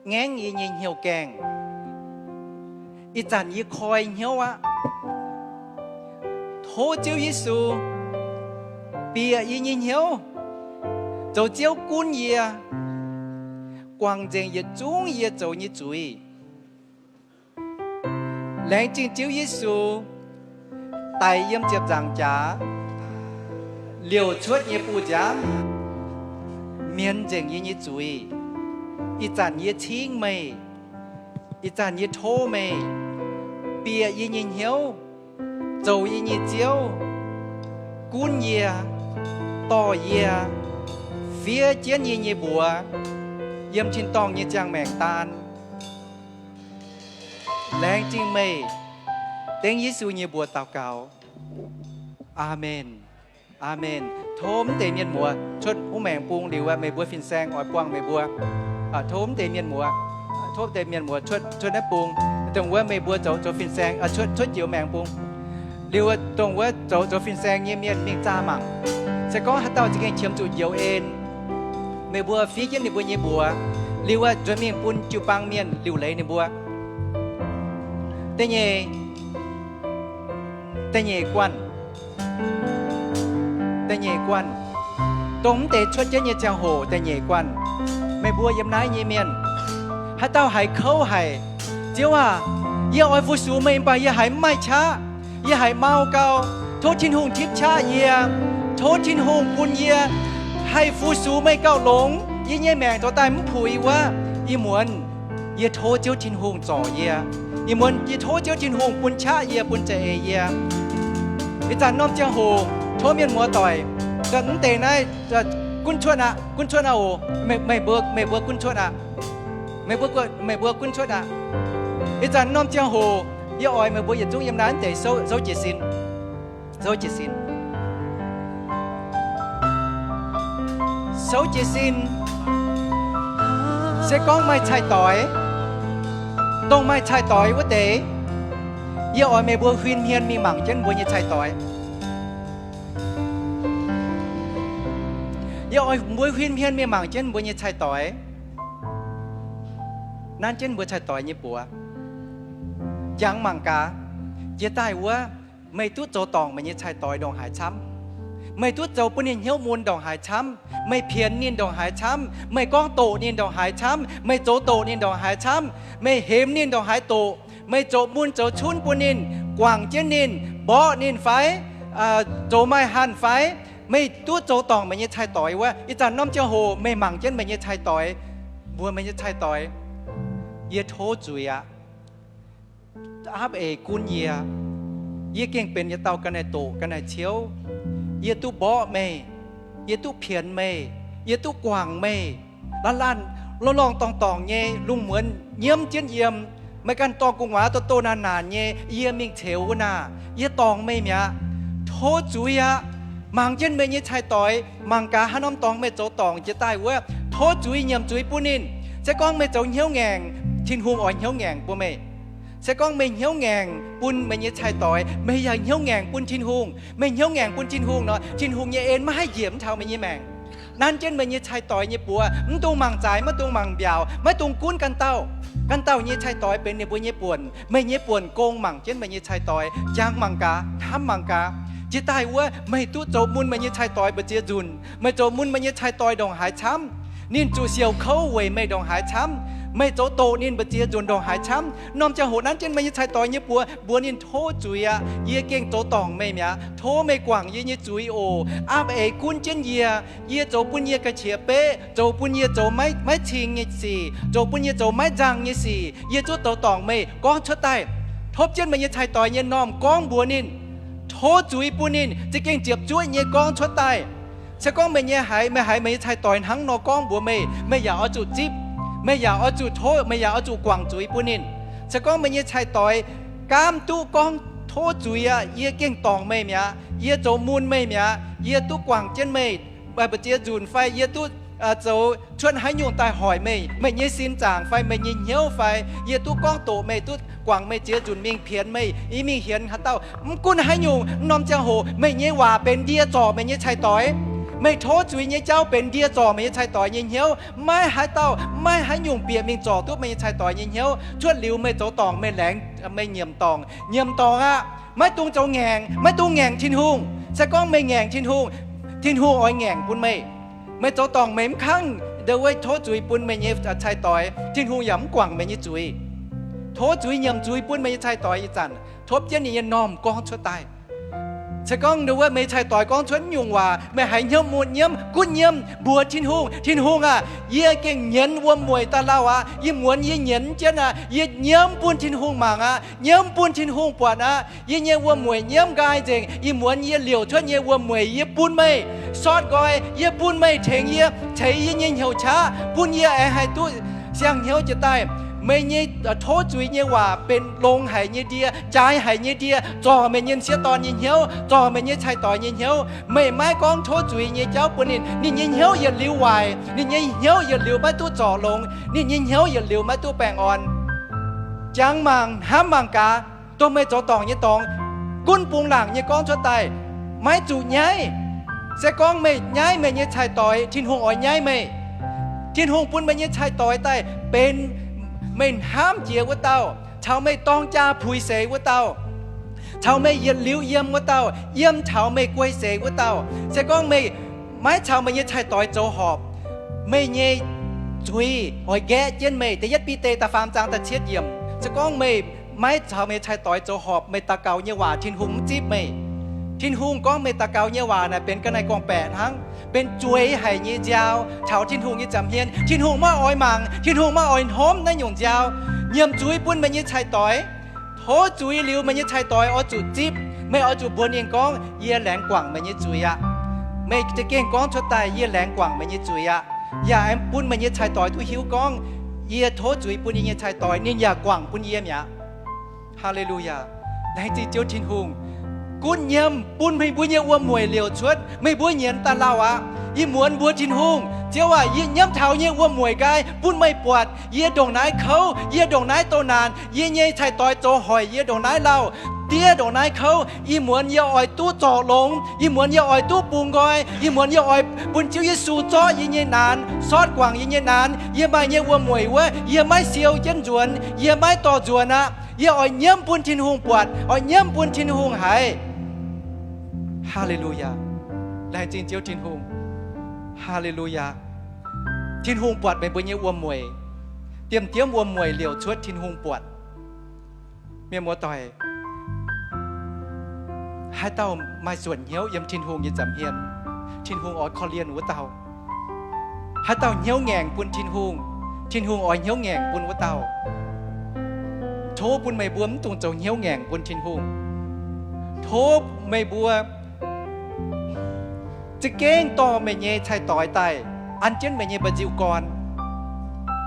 แง้งยี่ยิงเหี่ยวแกงอีจันยี่คอยเหี่ยวะโทเจียวยิสูเปียยี่ยิงเหี่ยวโจเจียวกุนยี่กวางเจงยี่จุ้งยี่โจยี่จุยแรงจริงเจียวยิสูไตเยี่ยมเจ็บจางจ๋าเหลียวชวดยี่ปูจามเมียนเจงยี่จุยอีจันยี่ทิ้งไม่อีจันยี่โทไม่เปียยี่เหี่ยวโจยี่เจียวกุนยี่ต่อยี่เฟียเจียนยี่บัวเยี่ยมชินตองยี่จางแมงตานแรงจริงไม่เต็งยิสูยี่บัวเต่าเก่าอาเมนอาเมนโทมเตเมียนมัวชดผู้แมงปุงหรือว่าไม่บัวฟินแซงอ่อยปวงไม่บัวโทมเตเมียนมัวโทมเตเมียนมัวชดนับปุงตรงว่าไม่บัวโจฟินแซงชดเจียวแมงปุงหรือว่าตรงว่าโจฟินแซงเมียนเมียงจ้ามั่งจะก็ฮัตเต้าจะเก่งเชื่อมจุดเยียวเอ็นไม่บัวฟีเจนในบัวยี่บัวหรือว่าจวนเมียงปุนจิวปังเมียนหลิวไหลในบัวเตเย่กวนแต่เหย่กวนตรงเตะชดเจนี่เจ้าโหแต่เหย่กวนไม่บัวยำนายเยเมียนฮัตเต้าหายเข้าหายเจ้าว่าเยี่ยอ้อยฟูสูไม่ไปเยี่ยหายไม่ช้าเยี่ยหายเมาเก่าโทษชินหงทิพช้าเยี่ยโทษชินหงปุนเยี่ยให้ฟูสูไม่เก้าหลงยี่เยี่ยแมงตัวตายมันผุยว่าอีหมวนเยี่ยโทษเจ้าชินหงจ่อเยี่ยอีหมวนเยี่ยโทษเจ้าชินหงปุนช้าเยี่ยปุนเจเยี่ยอาจารย์น้อมเจ้าโหโทเมียนมัวต่อยก็ตั้งแต่นั้นจะกุนชวนะโอไม่เบิกกุนชวนะไม่เบิกกุนชวนะอาจารย์น้อมเจียงโหยี่อ้อยไม่เบิกอย่าจุ้งยำนั้นแต่โซ่เจสินเซก้องไม่ใช่ต่อย đông mai chai tỏi quá tế yêu ỏi mẹ bùa khuyên hiền mi mảng chân bùa như chai tỏi yêu ỏi bùa khuyên hiền mi mảng chân bùa như chai tỏiนั่นเช่นบัวชายต่อยญี่ปุ่นยังมังกาเจ้าตายว่าไม่ตู้โจตองมันยังชายต่อยดองหายช้ำไม่ตู้โจปุ่นเหี้ยวมูลดองหายช้ำไม่เพียนนินดองหายช้ำไม่ก้องโตนินดองหายช้ำไม่โจโตนินดองหายช้ำไม่เหมนินดองหายโตไม่โจมูลโจชุนปุ่นนินกวางเจนินบ่อนินไฟโจไม้หันไฟไม่ตู้โจตองมันยังชายต่อยว่าอีจันน้อมเจ้าโหไม่หมั่งเช่นมันยังชายต่อยบัวมันยังชายต่อยเยี่ยโทจุยอะอาบเอกุนเยี่ยเยี่ยเก่งเป็นเยี่ยเตากันในโตกันในเชียวเยี่ยตู้บ่อเมย์เยี่ยตู้เพียนเมย์เยี่ยตู้กวางเมย์ล้านลองตองเย่ลุงเหมือนเยี่ยมเจียนเยี่ยมไม่กันตองกุงหวาโตนานเย่เยี่ยมิงเฉวนาเยี่ยตองไม่เมียโทจุยอะมังเจนเมย์เยี่ยชายต่อยมังกาฮันน้อมตองเมย์โจตองจะตายว่าโทจุยเยี่ยมจุยปุนินจะก้องเมย์โจเหี้ยวแงงทินหงอ่อนเหี้ยวแงงปุ่มเมย์เสกองเมย์เหี้ยวแงงปุ่นเมย์ชายต่อยเมย์อย่างเหี้ยวแงงปุ่นทินหงเมย์เหี้ยวแงงปุ่นทินหงเนาะทินหงเยเอ็นไม่ให้เหยียบเท้าเมย์แมงนั่นเจนเมย์ชายต่อยเยปัวมันตุงมังใจมันตุงมังเบียวไม่ตุงกุ้นกันเต้าเยชายต่อยเป็นเยปัวเยป่วนเมย์เยป่วนโกงมังเจนเมย์ชายต่อยจางมังกาทำมังกาจีตายว่าไม่ตู้โจมุนเมย์ชายต่อยเบเจียจุนไม่โจมุนเมย์ชายต่อยดองหายช้ำนินจูเซียวเข้าเว่ยไม่ดองหายช้ำไม่โจโตนินบเจียจนดองหายช้ำน้อมจะโหนั้นเจนไม่ใช่ต่อยเยี่ยบัวนินโทจุยอะเยี่ยเก่งโจตองไม่เมียโทไม่กว่างเยี่ยจุยโออาบเอกุนเจนเยี่ยโจปุ่นเยี่ยกระเฉียเป้โจปุ่นเยี่ยโจไม่ชิงเยี่ยสี่โจปุ่นเยี่ยโจไม่จังเยี่ยสี่เยี่ยจุโตตองไม่ก้องชดใต้ทบเจนไม่ใช่ต่อยเยี่ยน้อมก้องบัวนินโทจุยปุ่นนินจะเก่งเจียบจุยเยี่ยก้องชดใต้จะก้องไม่เยี่ยหายไม่ใช่ต่อยทั้งนอก้องบัวไม่อยากเอาจุดจิ๊บไม่อยากเอาจู่โทไม่อยากเอาจู่กวางจุยปุ่นินจะก้องไม่เยี่ยชายต่อยกามตู้กองโทจุยอะเยี่ยเก่งตองไม่เมียเยี่ยโจมูลไม่เมียเยี่ยตู้กวางเจนไม่ใบปเจียจูนไฟเยี่ยตู้โจชวนให้ยุงตายหอยไม่เยี่ยสินจางไฟไม่เยี่ยเหี้ยวไฟเยี่ยตู้กองโตไม่ตู้กวางไม่เจียจูนเมียงเพียนไม่อีมีเหียนฮัตเต้ากุนให้ยุงน้อมเจ้าโหไม่เยี่ยว่าเป็นเดียจ่อไม่เยี่ยชายต่อยไม่โทษจุยเนี่ยเจ้าเป็นเดียจ่อไม่ใช่ต่อยยิงเหี้ยวไม่หายเต้าไม่หายยุงเปียมิงจ่อทุกไม่ใช่ต่อยยิงเหี้ยวชวดหลิวไม่โจตองไม่แหลงไม่เงียมตองอะไม่ตุงเจ้าแงงไม่ตุงแงงทินหุงสะก้องไม่แงงทินหุงอ้อยแงงปุ่นไม่โจตองไม่คั่งเดี๋ยวไว้โทษจุยปุ่นไม่เนี่ยใช่ต่อยทินหุงย้ำกว่างไม่เนี่ยจุยโทษจุยเงียมจุยปุ่นไม่ใช่ต่อยอีจันทบเจนี่ยันนอมกองชดตายจะก้องดูว่าไม่ใช่ต่อยก้องชนยุงว่าไม่หายเยี่ยมมูลเยี่ยมกุนเยี่ยมบัวทินหุงอ่ะเยี่ยเก่งเยี่ยนวัวมวยตาเล่าอ่ะยี่มวนเยี่ยเยี่ยนเจ้าน่ะเยี่ยมปูนทินหุงมังอ่ะเยี่ยมปูนทินหุงปวดอ่ะเยี่ยวัวมวยเยี่ยมกายเจงยี่มวนเยี่ยเหลียวชนเยี่ยวัวมวยเยี่ยปูนไม่ซอดก้อยเยี่ยปูนไม่เฉงเยี่ยเฉยเยี่ยเหี่ยวช้าปูนเยี่ยไอให้ตู้เสียงเหี่ยวจะตายไม่เนี่ยโทษจุยเนี่ยว่าเป็นลงหายเนี่ยเดียใจหายเนี่ยเดียจ่อไม่เนี่ยเสียตอนเนี่ยเหี้ยวจ่อไม่เนี่ยใช่ต่อเนี่ยเหี้ยวไม่ก้องโทษจุยเนี่ยเจ้าปุ่นนี่เนี่ยเหี้ยวอย่าลิ้ววายนี่เนี่ยเหี้ยวอย่าลิ้วไม่ตู้จ่อลงนี่เนี่ยเหี้ยวอย่าลิ้วไม่ตู้แปลงอ่อนจังมังห้ามมังกาตัวไม่จ่อตองเนี่ยตองกุ้นปุงหลังเนี่ยก้องชดไตไม่จุใหญ่เสก้องไม่ใหญ่ไม่เนี่ยใช่ต่อยทินหงอ่อยใหญ่ไม่ทินหงปุ่นไม่เนี่ยใช่ต่อยไตเป็นไม่ห้ามเจียวว่าเต้าชาวไม่ต้องจ่าผุยเสว่าเต้าชาวไม่เยี่ยมลิ้วเยี่ยมว่าเต้าเยี่ยมชาวไม่กล้วยเสว่าเต้าเสก้องไม่ชาวไม่ยี่ชายต่อยโจหอบไม่เย่จุยหอยแกะเจียนไม่แต่ยัดปีเตตาฟาร์มจางตาเชียดเยี่ยมเสก้องไม่ชาวไม่ชายต่อยโจหอบไม่ตาเกาเนี่ยว่าทินหุงจีบไม่ทินหุงก้องไม่ตาเกาเนี่ยว่าน่ะเป็นกันในกองแปดทั้งเป็นจวยไห่ยี่เจ้าชาวทินหุงยี่จำเฮียนทินหุงมาอ้อยมังทินหุงมาอ้อยหอมนั่นหยงเจ้าเยี่ยมจุยปุ้นมันยี่ชายต่อยโถจุยหลิวมันยี่ชายต่อยอ้อจุดจิ๊บไม่อ้อจุดบนเอียงก้องเยี่ยแหลงกว่างมันยี่จุยอะไม่จะเก่งก้องชดตายเยี่ยแหลงกว่างมันยี่จุยอะอย่าไอ้ปุ้นมันยี่ชายต่อยทุหิวก้องเยี่ยโถจุยปุ้นยี่ชายต่อยนี่อย่ากว่างปุ้นเยี่ยมยะฮาเลลูยาในจีเจียวทินหุง กุนเยี่ยมปุ้นไม่บัวเยี่ยวัวมวยเหลียวชดไม่บัวเยียนตาเล่าอ่ะยี่หมวนบัวทินหงเจ้าว่ายี่ย้ำเท้าเยี่ยวัวมวยกายปุ้นไม่ปวดเยี่ยดงไหนเขาเยี่ยดงไหนโตนานเยี่ยเยี่ยไทยต่อยโจหอยเยี่ยดงไหนเล่าเตี้ยดงไหนเขายี่หมวนเยี่ยอ้อยตู้จ่อลงยี่หมวนเยี่ยอ้อยตู้ปูงกอยยี่หมวนเยี่ยอ้อยปุ้นเจ้าเยี่ยสู่จ่อยี่เยี่ยนานซอดกวางยี่เยี่ยนานเยี่ยไม่เยี่ยวัวมวยเว้ยเยี่ยไม่เสียวเย็นจวนเยี่ยไม่ต่อจวนนะเยี่ยอ้อยเยี่ยมปุ้นทินหงปวดอ้อยเยี่ยมปุ้นทินหงหายฮาเลลูยาแรงจริงเจ้าทินหงฮาเลลูยาทินหงปวดไปบนเยี่ยวัวมวยเตรียมวัวมวยเหลียวชวดทินหงปวดเมียมัวต่อยให้เต้ามาส่วนเหี้ยวยำทินหงยินจำเฮียนทินหงออดคอเลียนหัวเต้าให้เต้าเหี้ยวแง่งปุ่นทินหงออดเหี้ยวแง่งปุ่นหัวเต้าโทปุ่นไม่บวมตรงเจ้าเหี้ยวแง่งปุ่นทินหงโทไม่บัวจะเก้งต่อไม่เย่ชายต่อยไตอันเจนไม่เย่บจิวกร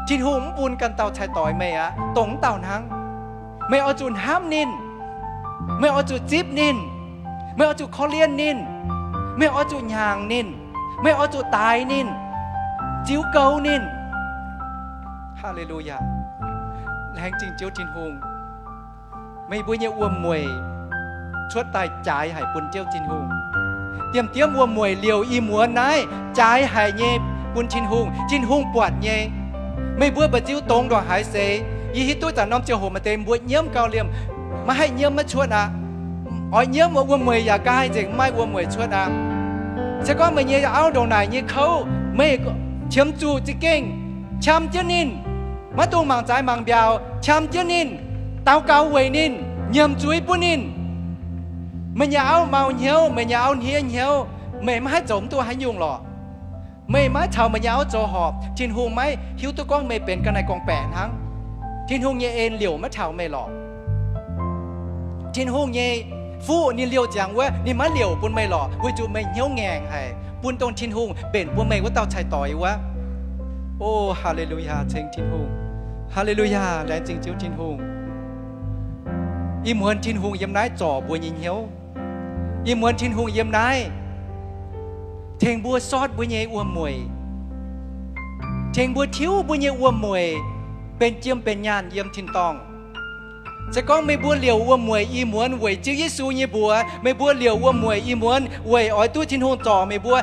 ทินหงปุ่นกันเต่าชายต่อยไม่อะตรงเต่านังไม่เอาจุนห้ามนินไม่เอาจุจิ๊บนินไม่เอาจุคอเลียนนินไม่เอาจุยางนินไม่เอาจุตายนินจิ้วเกานินฮาเลลูยาแรงจริงเจ้าทินหงไม่บุญเยอ้วมมวยชวดตายจ่ายหายปุ่นเจ้าทินหงเตรียมอ้วมมวยเหลียวอีหมัวนายจ่ายหายเย่ปุ่นทินหงปวดเย่ไม่บัวบะจิ้วตรงดอกหายเสยยี่ฮิตุจากน้อมเจ้าโหมาเต็มบัวเยี่ยมเกาเหลี่ยมมาให้เยี่ยมมาชวดอ่ะอ๋อเยี่ยมว่าวัวมวยอยากกายจริงไม่วัวมวยชวดอ่ะจะก็ไม่เยี่ยเอาดอกไหนยี่เขาไม่เชื่อมจูจิเก่งชามเจนินมาตูมังใจมังเบียวชามเจนินเต้าเกาเวนินเยี่ยมจุยปุ่นินไม่อยากเอาเมาเหี้ยวไม่อยากเอาเหี้ยเหี้ยวไม่มาให้จมตัวให้ยุ่งหรอไม่มาเท่าไม่อยากเอาโจหอบทินหงไม่หิวตัวก้องไม่เป็นกันในกองแปะทั้งทินหงเยเอ็นเหลียวมาเท่าไม่หรอกทินหงเยฟูนี่เหลียวจังเว้ยนี่มาเหลียวปุ่นไม่หรอกวิจูไม่เหี้ยวแงงให้ปุ่นตรงทินหงเป็นปุ่นไม่ว่าเต่าชายต่อยวะโอ้ฮาเลลูยาเชิงทินหงฮาเลลูยาแรงจริงเจ้าทินหงอีเหมือนทินหงยำนายจ่อบัวยิงเหี้ยวอีเหมือนทินหงยำนายเทงบัวซอดบัวเยอ้วมมวยเทงบัวทิ้วบัวเยอ้วมมวยเป็นเจียมเป็นญาณเยี่ยมทินตองจะก้องไม่บัวเหลียวอ้วมมวยอีหมวนเวยจิ้วยิสูเยบัวไม่บัวเหลียวอ้วมมวยอีหมวนเวยอ้อยตู้ทินหงจ่อไม่บัว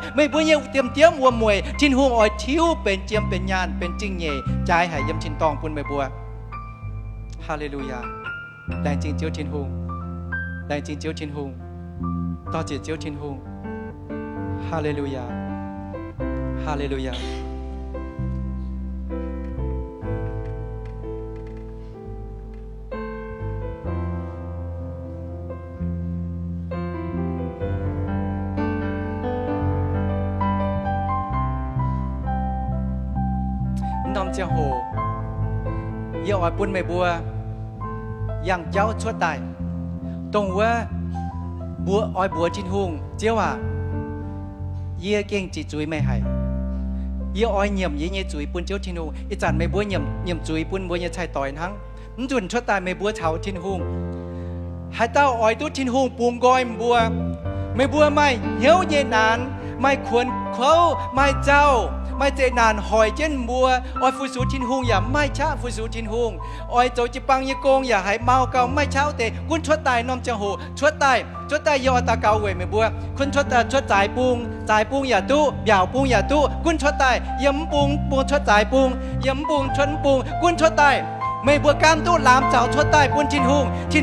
เยเตรียมอ้วมมวยทินหงอ้อยทิ้วเป็นเจียมเป็นญาณเป็นจริงเยใจหายเยี่ยมทินตองปุ่นไม่บัวฮาเลลูยาแรงจริงเจียวทินหงแรงจริงเจียวทินหงต่อเจียวทินหงฮาเลลูยาฮาเลลูยาน้อมเจ้าโหเยี่ยวอ้อยปุ่นไม่บัวอย่างเจ้าชวดตายตรงว่าบัวอ้อยบัวจินหุงเจ้าว่าเยี่ยเก่งจีจุยไม่ให้เยี่ยอ้อยเยี่ยมเยี่ยจุยปุ่นเจ้าทินหุงอีจันไม่บัวเยี่ยมจุยปุ่นบัวเยี่ยชายต่อยทั้งจุนชวดตายไม่บัวเฉาทินหุงให้เต้าอ้อยตู้ทินหุงปูงกอยบัวไม่บัวไม่เหี้ยวเย็นนานไม่ควรเขาไม่เจ้าไม่เจนานหอยเจนบัวอ้อยฟูสูทินหุงอย่าไม่ช้าฟูสูทินหุงอ้อยโจจิปังยโกงอย่าให้เมาเก่าไม่เช้าเตะกุนชวดตายน้อมเจ้าโหชวดตายยอตาเกาเวยไม่บัวคุณชวดจ่ายปุงอย่าตู้ยาวปุงอย่าตู้กุนชวดตายย้ำปุงชวดจ่ายปุงย้ำปุงชนปุงกุนชวดตายไม่บัวการตู้ลามเจ้าชวดตายปุนทิน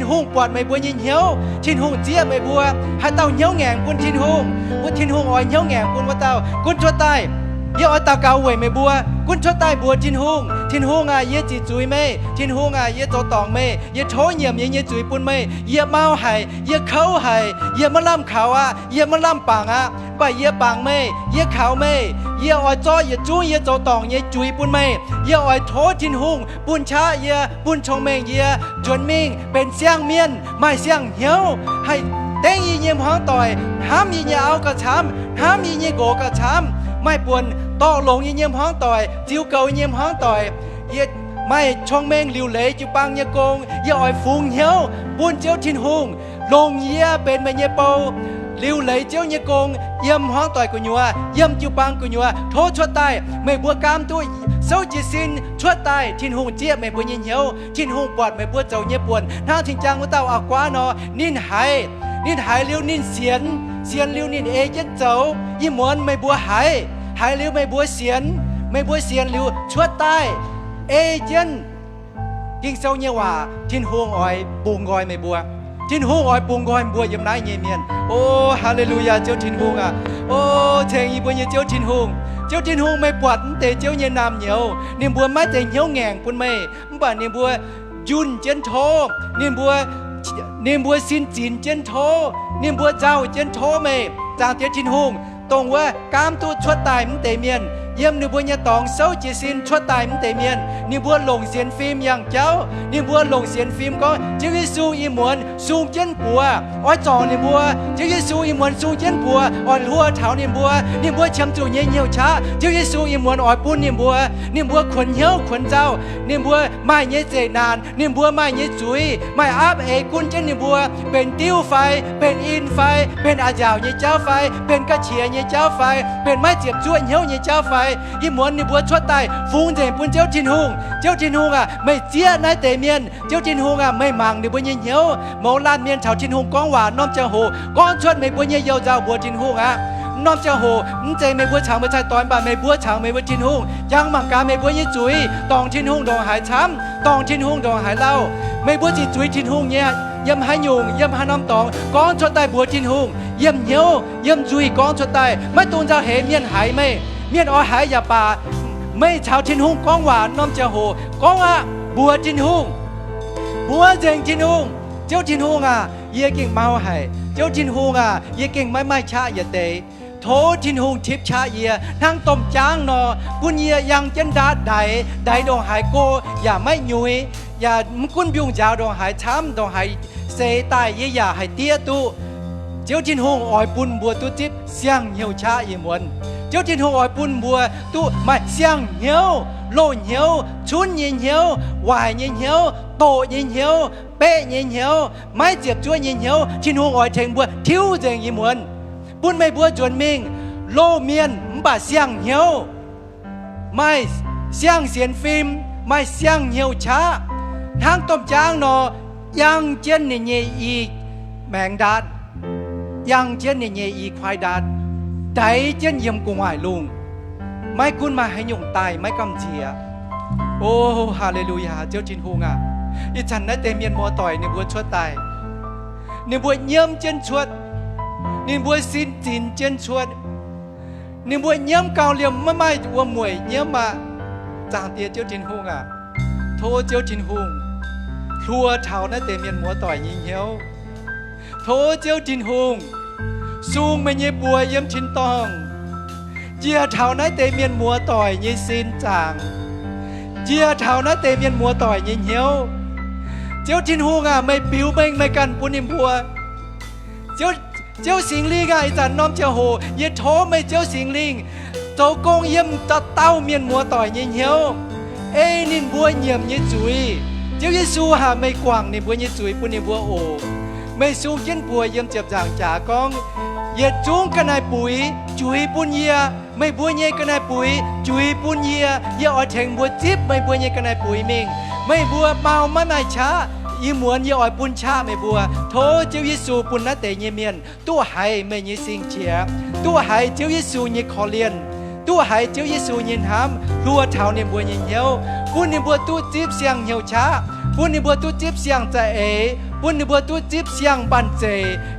หุงปวดไม่บัวยิงเหี้ยวทินหุงเจี๊ยไม่บัวให้เต้าเหี้ยวแงงปุนทินหุงอ้อยเหี้ยวแงงปุนว่าเต้ากุนชวดตายเยี่ยอตาเกาเวยไม่บัวกุนชดใต้บัวทินหุงเยี่ยจีจุยไม่ทินหุงเยี่ยโจตองไม่เยี่ยโถเยี่ยมเยี่ยจุยปุ่นไม่เยี่ยเมาไห้เยี่ยเขาไห้เยี่ยมะล่ำขาวเยี่ยมะล่ำปังไปเยี่ยปังไม่เยี่ยขาวไม่เยี่ยอ้อยจ้อเยี่ยจูเยี่ยโจตองเยี่ยจุยปุ่นไม่เยี่ยอ้อยโถทินหุงปุ่นช้าเยี่ยปุ่นชงเมงเยี่ยจวนมิงเป็นเสียงเมียนไม่เสียงเหี้ยวให้เต้งยี่เยี่ยมห้องต่อยห้ามยี่เยี่ยเอากระช้ำห้ามยี่เยี่ยโกกระช้ำไม่ปวนต่อลงยี่เยี่ยมห้องต่อยจิ้วเกายี่เยี่ยมห้องต่อยเยี่ยไม่ช่องเมงหลิวเหลจิปังเยี่ยโกงเยี่ยอ้อยฟุงเหี้ยวปุ่นเจ้าทินหุง ลงเยียเป็นไม่เยเปาลิวไหลเจ้าเยกงเยี่ยมห้องต่อยกุญัวเยี่ยมจิวปังกุญัวโทษชั่วตายไม่บัวกามตัวเศร้าจิสินชั่วตายทินหงเจี๊ยบไม่บัวเยี่ยวทินหงปอดไม่บัวเจ้าเยี่ยปวนทางทิงจังว่าเต้าอากว้านอนินหายลิวนินเสียนลิวนินเอเจนเจ้ายี่หมวนไม่บัวหายลิวไม่บัวเสียนลิวชั่วตายเอเจนยิ่งเศร้าเยี่ยว่าทินหงอ้อยปูงอยไม่บัวทินหงอ้อยปูงอยบัวยำนายเงียเมียนโอ้ฮาเลลูยาเจ้าทินหงอ่ะโอ้เทงอีบัวเจ้าทินหงไม่ปวดแต่เจ้าเยนามเหนียวนิ่มบัวไม่แต่เหี่ยวแง่งปุ่นไม่บ่านิ่มบัวยุนเจนโทนิ่มบัวสินจีนเจนโทนิ่มบัวเจ้าเจนโทไม่จางเจ้าทินหงตรงว่ากามตัวชั่วตายมันแต่เมียนเยี่ยมนิ่มบัวเนี่ยตองเศร้าจีสินชั่วตายมันแต่เมียนนิ่มบัวลงเสียนฟิล์มอย่างเจ้านิ่มบัวลงเสียนฟิล์มก็เจ้ายิสูอีหมวนสูงเจนปัวอ้อยจองนิ่มบัวเจ้ายิสูอีหมวนสูงเจนปัวอ่อนหัวเท้านิ่มบัวช้ำจู่เหี่ยวช้าเจ้ายิสูอีหมวนอ่อยปูนนิ่มบัวขวนเหี่ยวขวนเจ้านิ่มบัวไม่เงี้ยเจนานนิ่มบัวไม่เงี้ยจุยไม่อาบเอกุนเจนนิ่มบัวเป็นติ้วไฟเป็นอินไฟเป็นอาจาวเงี้ยเจ้าไฟเป็นกระเฉียเงี้ยเจ้าไฟเป็นไม้เจียบจ้วยเหี่ยวเงี้ยเจ้าไฟอีหมวนนิ่มบัวชั่วตายฟูงเจนปุ่นเจ้าทินหงอ่ะไม่เจี๊ยนายเตเมียนเจ้าทินหงอ่ะไม่มังนิ่มบัวเหี่ยวเมาลานเมียนชาวทินหงก้องหวานน้อมเจ้าโหก้อนชวดไม่บัวเหี่ยวเจ้าบัวทินหงอ่ะน้อมเจ้าโหใจไม่บัวฉางไม่ใช่ตอนบ่าไม่บัวฉางไม่บัวทินหงยังมังกาไม่บัวยี่จุยตองทินหงดองหายช้ำตองทินหงดองหายเล่าไม่บัวจีจุยทินหงเนี่ยยำหายยุงยำหาน้ำตองก้อนชวดตายบัวทินหงยำเหี่ยวยำจุยก้อนชวดตายไม่ตรงเจ้าเหเมียนหายไม่เมียนอ้อหายอย่าป่าไม่ชาวทินหงก้องหวานน้อมเจ้าโหก้องอ่ะบัวทินหงบัวเจงทินหงเจ้าทินหงอ่ะเยี่ยเก่งเมาให้เจ้าทินหงอ่ะเยี่ยเก่งไม่ชาอย่าเตะโถทินหงทิพชาเยียทั้งต้มจ้างนอกุนเยียยังเจนดาใดดองหายโกอย่าไม่หยุยอย่ากุนบิวจาวดองหายช้ำดองหายเสตายเยียอย่าหายเตี้ยตุเจ้าทินหงอ่อยปุ่นบัวตุจิบเสียงเหี่ยวชาเยี่ยมวนเจ้าทินหงอ่อยปุ่นบัวตุไม่เสียงเหี่ยวโลเหี่ยวชุนเหี่ยววายเหี่ยวโตเหี่ยวเป๊ะเหี่ยวไม่เจ็บจ้วยเหี่ยวทินหงอ่อยเทงบัวทิ้วเจงยี่มวนปุ่นไม่บัวจวนมิงโลเมียนบ่าเสียงเหี่ยวไม่เสียงเสียนฟิล์มไม่เสียงเหี่ยวช้าทางต้มจางนอยังเจนเนียอีแมงดาดยังเจนเนียอีควายดาดไดเจนเยี่ยมกุงไหวลุงไม่กุนมาให้ยงตายไม่กำเจียโอ้ฮาเลลูยาเจ้าจินฮงอ่ะอีฉันนั้นเตเมียนมัวต่อยในบัวชวดตายในบัวเยี่ยมเจนชวดในบัวสินจีนเจนชวดในบัวเยี่ยมเกาเหลี่ยมไม่วัวมวยเยี่ยมมาจางเตียเจ้าจินฮงอ่ะโทเจ้าจินฮงครัวเท่านั้นเตเมียนมัวต่อยยิงเหี้ยวโทเจ้าจินฮงสูงไม่เยี่ยบัวเยี่ยมชินตองเจียเท่านั้นเตเมียนมัวต่อยยี่สินจางเจียเท่านั้นเตเมียนมัวต่อยยิงเหี้ยวเจ้าจินฮงอ่ะไม่ปิ้วไม่กันปุนิมบัวเจ้าสิงลิงอ่ะไอ้จันน้อมเจ้าโหเยี่ยโถไม่เจ้าสิงลิงโตกงเยี่ยมตะเต้าเมียนมัวต่อยยิงเหี้ยวเอ้นินบัวเยี่ยมยี่จุยเจ้าเยซูหาไม่กว่างนินบัวยี่จุยปุนิมบัวโอไม่สูงเย็นปัวเยี่ยมเจ็บจางจ่ากองเย็ดจุ้งกันนายปุ๋ยจุยปุญเยียไม่บัวเย่กันนายปุ๋ยจุยปุญเยียเย่อเถงบัวจิ๊บไม่บัวเย่กันนายปุ๋ยมิงไม่บัวเมาไม่ช้าอีหมวนเย่อปุญชาไม่บัวโทเจ้าเยซูปุณณเตเยเมียนตัวไห้ไม่เยสิงเฉียตัวไห้เจ้าเยซูเยคอเลียนตัวไห้เจ้าเยซูเยนหามรัวเท้าเนี่ยบัวเยเหี่ยวปุณเนี่ยบัวตู้จิ๊บเสียงเหี่ยวช้าปุณเนี่ยบัวตู้จิ๊บเสียงใจเอปุ่นนิบัวตู้จิ๊บเสียงบันเจ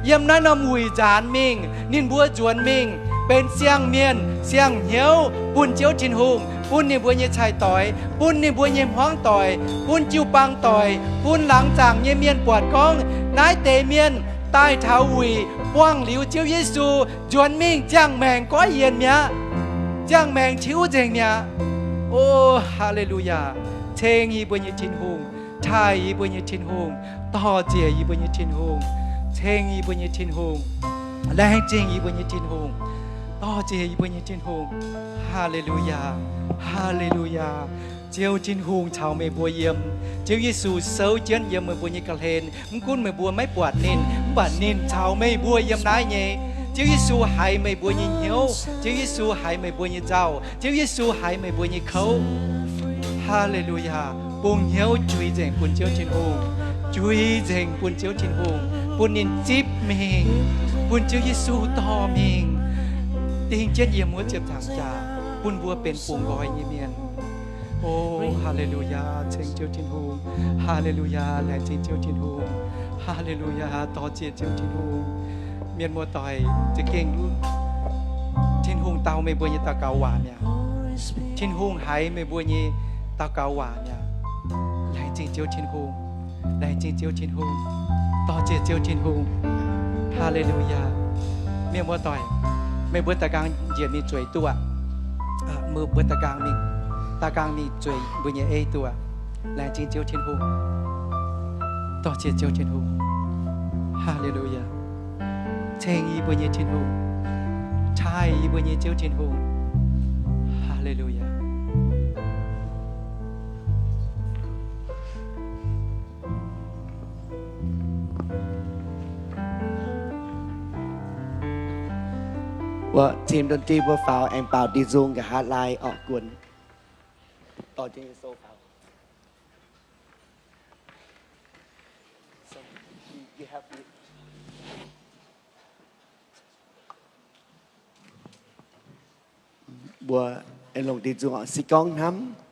ยำนั้นนำหุยจานมิงนินบัวจวนมิงเป็นเสียงเมียนเสียงเหี่ยวปุ่นเจียวทินหงปุ่นนิบัวเยชายต่อยปุ่นนิบัวเยมห้องต่อยปุ่นจิวปังต่อยปุ่นหลังจางเยเมียนปวดก้องนายเตเมียนใต้เท้าหุยป้วงหลิวเจียวเยซูจวนมิงจ้างแมงก้อยเย็นเมียจ้างแมงชิวเจงเมียโอ้ฮาเลลูยาเทงยีบัวเยทินหงไทยยีบัวเยทินหงต่อเจียยีบัวเยทินหงเทงยีบัวเยทินหงแรงจริงยีบัวเยทินหงต่อเจียยีบัวเยทินหงฮาเลลูยาฮาเลลูยา chiếu trên hùng chào mẹ bùa yếm chiếu Giêsu sâu chiến yếm mẹ bùa như cả hên mgun mẹ bùa mấy bạt nên chào mẹ bùa yếm nái nhé chiếu Giêsu hãy mẹ bùa như hiếu chiếu Giêsu hãy mẹ bùa như giàu chiếu Giêsu hãy mẹ bùa như khâu Hallelujah buông hiếu chui dành buồn chiếu trên hùng chui dành buồn chiếu trên hùng buồn nên chip mình buồn chiếu Giêsu to mình tình chết yếm múa chếp thẳng trà buồn bùaเป็นปุ่งลอยยี่เมียนโอ้ฮาเลลูยาเชิงเจียวจินฮูฮาเลลูยาแหลงจินเจียวจินฮูฮาเลลูยาต่อเจียเจียวจินฮูเมียนมัวต่อยจะเก่งจินฮูเตาไม่บัวยี่ตาเกาหวานเนี่ยจินฮูหายไม่บัวยี่ตาเกาหวานเนี่ยแหลงจินเจียวจินฮูแหลงจินเจียวจินฮูต่อเจียเจียวจินฮูฮาเลลูยาเมียนมัวต่อยไม่บัวตากลางเหยียดมีจ่วยตัวมือบัวตากลางมีจุยบุญญาเอตัวแรงจริงเจียวเทียนหูต่อเจียเจียวเทียนหูฮาเลลูยาเชงอีบุญญาเทียนหูชายอีบุญญาเจียวเทียนหูฮาเลลูยา
ว่าทีมดนตรีบัวฟ้าวแองเปล่าดีซุงกับฮาร์ดไลน์ออกกวนต่อจริงโซฟาบัวเอ็นลงดีซุงอ่ะสิกองน้ำ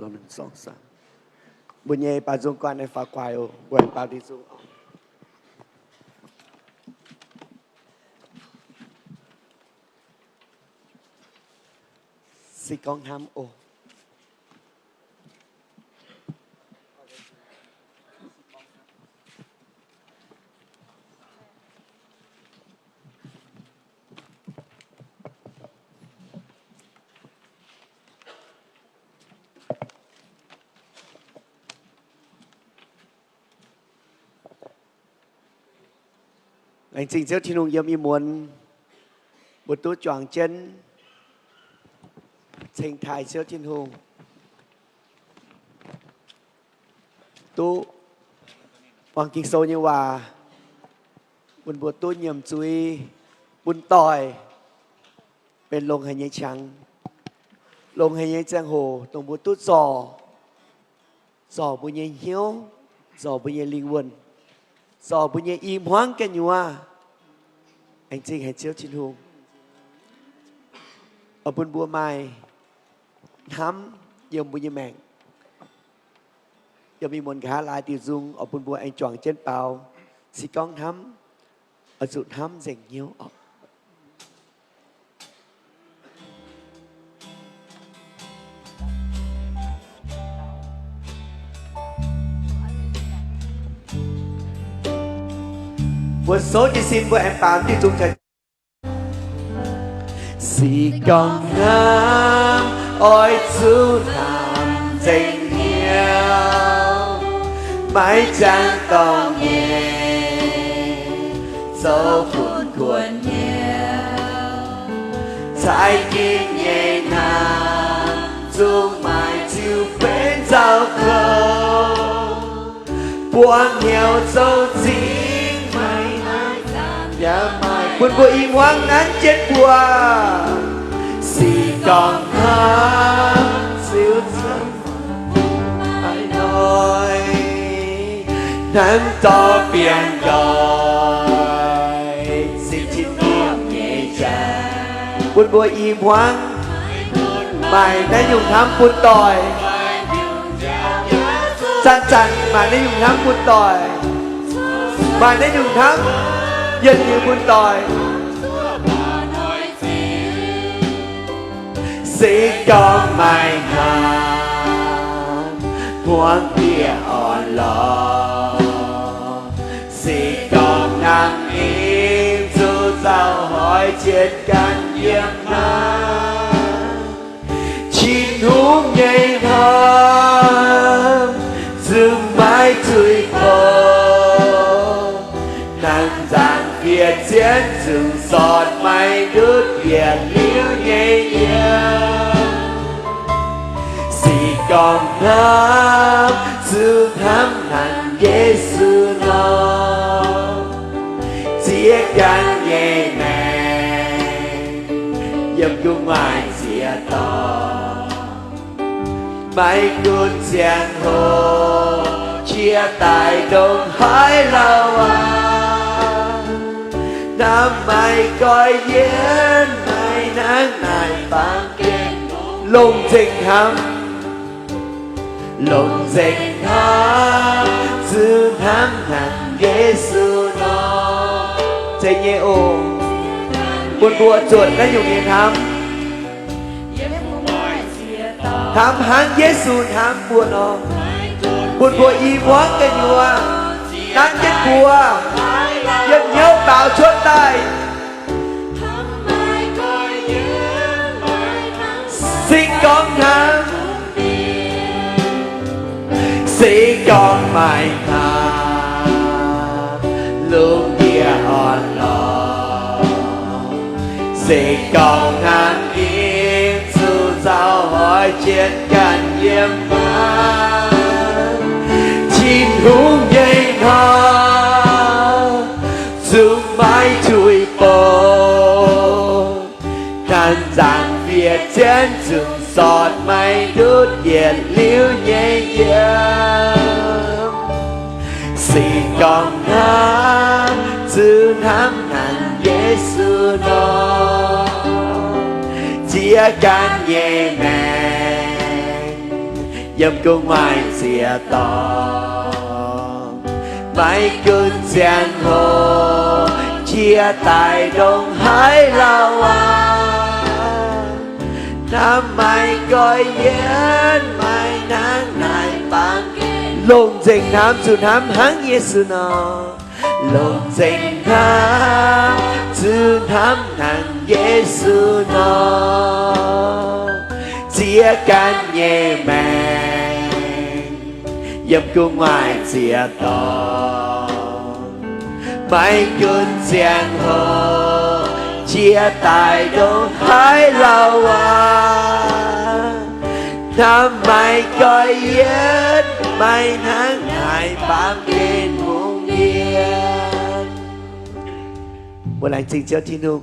เราหนึ่งสองสามบุญเย่ปาจุงกวนในฝากควายโอบุญปาดีซุงสิกองทำโอanh trình xếp thiên hùng yếm y muốn một tú choàng chân trình thái xếp thiên hùng tú hoàng kinh sâu như hòa buồn bùa tú nhầm chui buồn tỏi bên lông hay nhây trắng lông hay nhây giang hồ tổng bùa tú giò bùa nhây hiếu giò bùa nhây linh quân giò bùa nhây im hoang cái nhua anh Trinh hãy chiếu trên hùng ở buôn bùa mai thắm dòng bùa như mẹn dòng bị muốn khá lại tiêu dung ở buôn bùa anh choàng trên bào xì con thắm ở sụt thắm dành nhiều ở một số chỉ xin bữa em bảo đi chung thật xì con ngắm ôi chú làm danh nhiều mãi chẳng còn nhẹ dấu phút cuốn nhiều trái kim nhẹ nàng dung mãi chịu bên giao khâu buông nhiều dấu chỉ buồn bùa im hoang ngán chết bùa xì còn hát siêu chân ai nói nắng to biển gọi xin chín niệm nhẹ tràn buồn bùa im hoang mày đã dùng thám buồn tỏi chăn chăn mày đã dùng thám buồn tỏi mày đã dùng thám dân như buôn tỏi sĩ con mai hà
muôn kia on lò xì còn nằm im dù sao hỏi trên căn yếm na chín húng nhây hâm dừng mãi tươi phơ nàng giang việt chiến dừng giọt mây đứt việt liễu nhây nhớ xì còn thắm dư thắm nàng Giêsu nó chia căn nhẹ nàng dâm cung ngoài chia to mãi cuốn giang hồ chia tại đông hải lao năm mai coi diễn mai nắng này vang kênh lùng dịch hâm lùng dịch hâm dư thắm nàng Giêsu nó chạy nhẹ ô buồn bùa chuột đã dùng điện thắm thắm hắn Giêsu thắm buồn nó buồn bùa y quán cái nhùa nắng chết bùa dân nhớ bảo chuột tay xin con thắm xin con mãi thắm luôn kia on lò xin con thắm im dù sao hỏi trên căn yếm mắt chín húng nhây hâm dù mãi thui bồ khăn giang việt trên rừng giọt mây đứt nhiệt liễu nhây nhớm xin con thắm dư thắm nàng Giêsu nó chia căn nhẹ màng dâm cung ngoài xìa to mãi cơn giang hồ chia tại đông hải lao năm mai coi diễn mai nắng này bằng lùng dịch thắm dù thắm hắn Giêsu nó lùng dịch thắm dù thắm nàng Giêsu nó chia căn nhẹ màng dâm cung ngoài xìa to mãi cơn giang hồ chia tại đông hải lao năm mai coi diễn mai nắng này bám bên muôn yên một lành trình cho thiên hương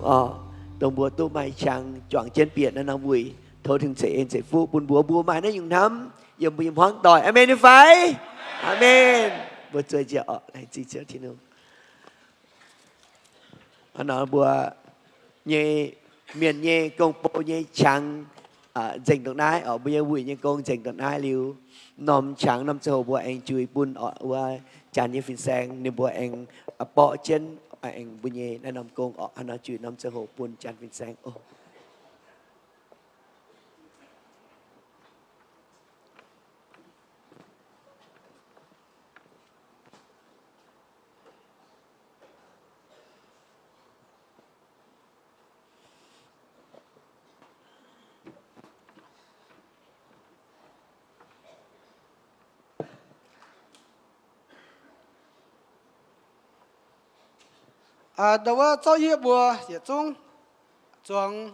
đồng búa tô mai chẳng chọn trên biển nó nóng bụi thôi thường sẽ em sẽ phụ buồn búa mai nó dùng thắm dùm hoang tỏi amen phải amen bữa chơi chưa lành trình cho thiên hương nó búa nhẹ miền nhẹ công bộ nhẹ trắng dành được nái ở bây giờ buổi nhẹ công dành được nái liu nóm trắng nóm sầu búa anh chui bún ở chán như phim sang nên búa anh bỏ chân anh buổi nhẹ nên nóm công ở nó chui nóm sầu bún chán phim sang
đầu cho hiệp bùa hiệp trung chuồng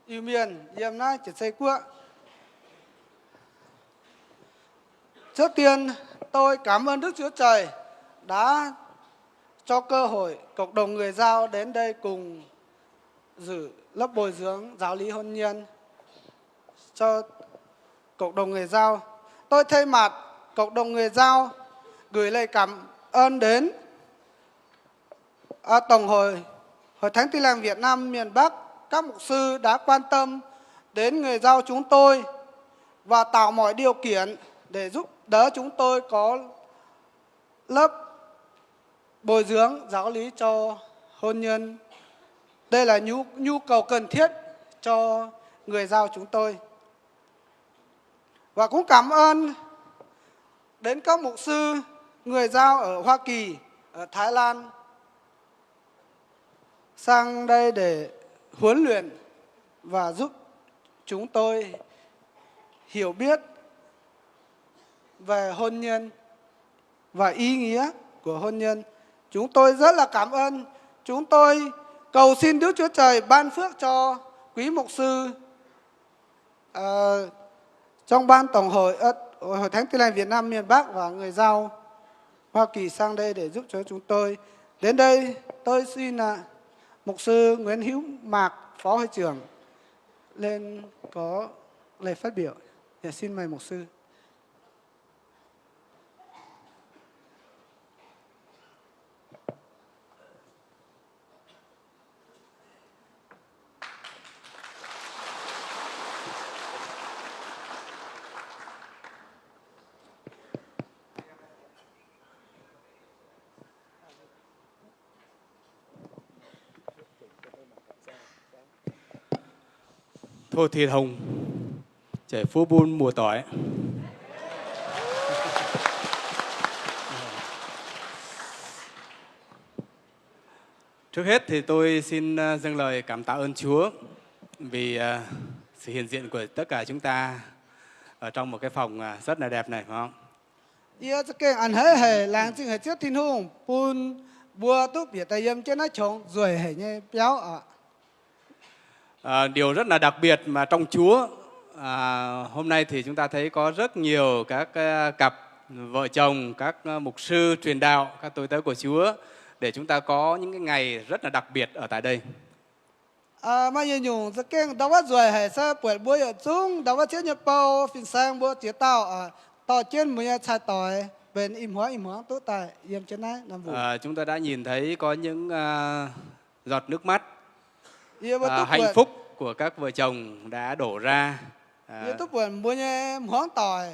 yêu miền yếm na chỉ xây qua trước tiên tôi cảm ơn Đức Chúa Trời đã cho cơ hội cộng đồng người Dao đến đây cùng giữ lớp bồi dưỡng giáo lý hôn nhân cho cộng đồng người Dao. Tôi thay mặt cộng đồng người Dao gửi lời cảm ơn đến Tổng hội Thánh Tin Lành Việt Nam miền Bắc, các mục sư đã quan tâm đến người Dao chúng tôi và tạo mọi điều kiện để giúp đỡ chúng tôi có lớp bồi dưỡng giáo lý cho hôn nhân. Đây là nhu cầu cần thiết cho người Dao chúng tôi. Và cũng cảm ơn đến các mục sư, người Dao ở Hoa Kỳ, ở Thái Lan sang đây để huấn luyện và giúp chúng tôi hiểu biết về hôn nhân và ý nghĩa của hôn nhân. Chúng tôi rất là cảm ơn. Chúng tôi cầu xin Đức Chúa Trời ban phước cho quý mục sư trong ban tổng hội Hội Thánh Tin Lành Việt Nam miền Bắc và người Dao Hoa Kỳ sang đây để giúp cho chúng tôi. Đến đây tôi xin mục sư Nguyễn Hữu Mạc, phó hội trưởng lên có lời phát biểu. Xin mời mục sư.
Thô Thị Hồng, trẻ phố buôn mùa tỏi. Trước hết thì tôi xin dâng lời cảm tạ ơn Chúa vì sự hiện diện của tất cả chúng ta ở trong một cái phòng rất là đẹp này, phải không?
Yêu cho kênh ăn hết hệ làng chính hệ trước thiên hùng bùn bùa tốt biệt tài yếm trên nó trống rồi hệ như béo ạ.
Điều rất là đặc biệt mà trong Chúa hôm nay thì chúng ta thấy có rất nhiều các cặp vợ chồng, các mục sư truyền đạo, các tôi tớ của Chúa để chúng ta có những cái ngày rất là đặc biệt ở tại đây.
Mà nhìn nhung cho kênh đó var rồi hệ sẽ buổi buổi ở chung đó var chết như bao phiền sang buổi chế tạo tàu trên mùi chai tỏi bên im hóa tốt tại yếm trên này nằm vụ.
Chúng ta đã nhìn thấy có những giọt nước mắt hạnh
buồn.
phúc của các vợ chồng đã đổ ra.
Yêu tốt buồn buổi như hóa tỏi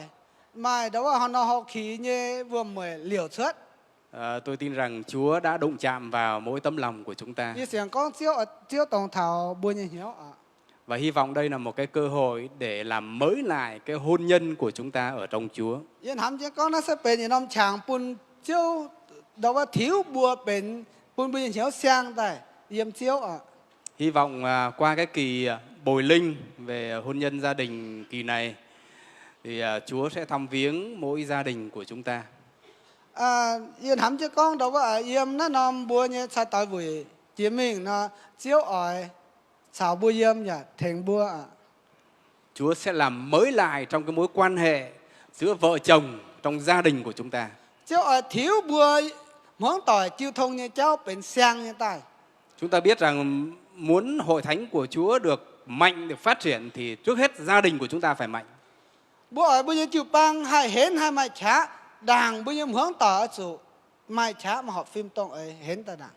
mai đó var họ khí như vừa mới liều xuất.
Tôi tin rằng Chúa đã đụng chạm vào mỗi tấm lòng của chúng ta.
Như xem con chiếu tổng thảo buổi như hiểu ạ.
Và hy vọng đây là một cái cơ hội để làm mới lại cái hôn nhân của chúng ta ở trong Chúa.
Yên hàm chứ con nó sẽ bên như năm chàng bùn chiếu đó var thiếu bùa bên bùn buổi như hiểu sang tại yếm chiếu ạ.
Hy vọng qua cái kỳ bồi linh về hôn nhân gia đình kỳ này thì Chúa sẽ thăm viếng mỗi gia đình của chúng ta.
Yên hàm chứ con đó var yếm nó nằm bùa như chai tỏi buổi chỉ mình nó chiếu ỏi xào bùa yếm nhỉ thành bùa ạ.
Chúa sẽ làm mới lại trong cái mối quan hệ giữa vợ chồng trong gia đình của chúng ta.
Chiếu ỏi thiếu bùa món tỏi chiêu thông như cháu bên sang như tại.
Chúng ta biết rằng muốn hội thánh của Chúa được mạnh, được phát triển thì trước hết gia đình của chúng ta phải mạnh.
Bùa ỏi bùa như chiêu băng hai hến hai mai chá đàng bùa như món tỏi ở chủ mai chá mà họ phim tông ấy hến ta đàng.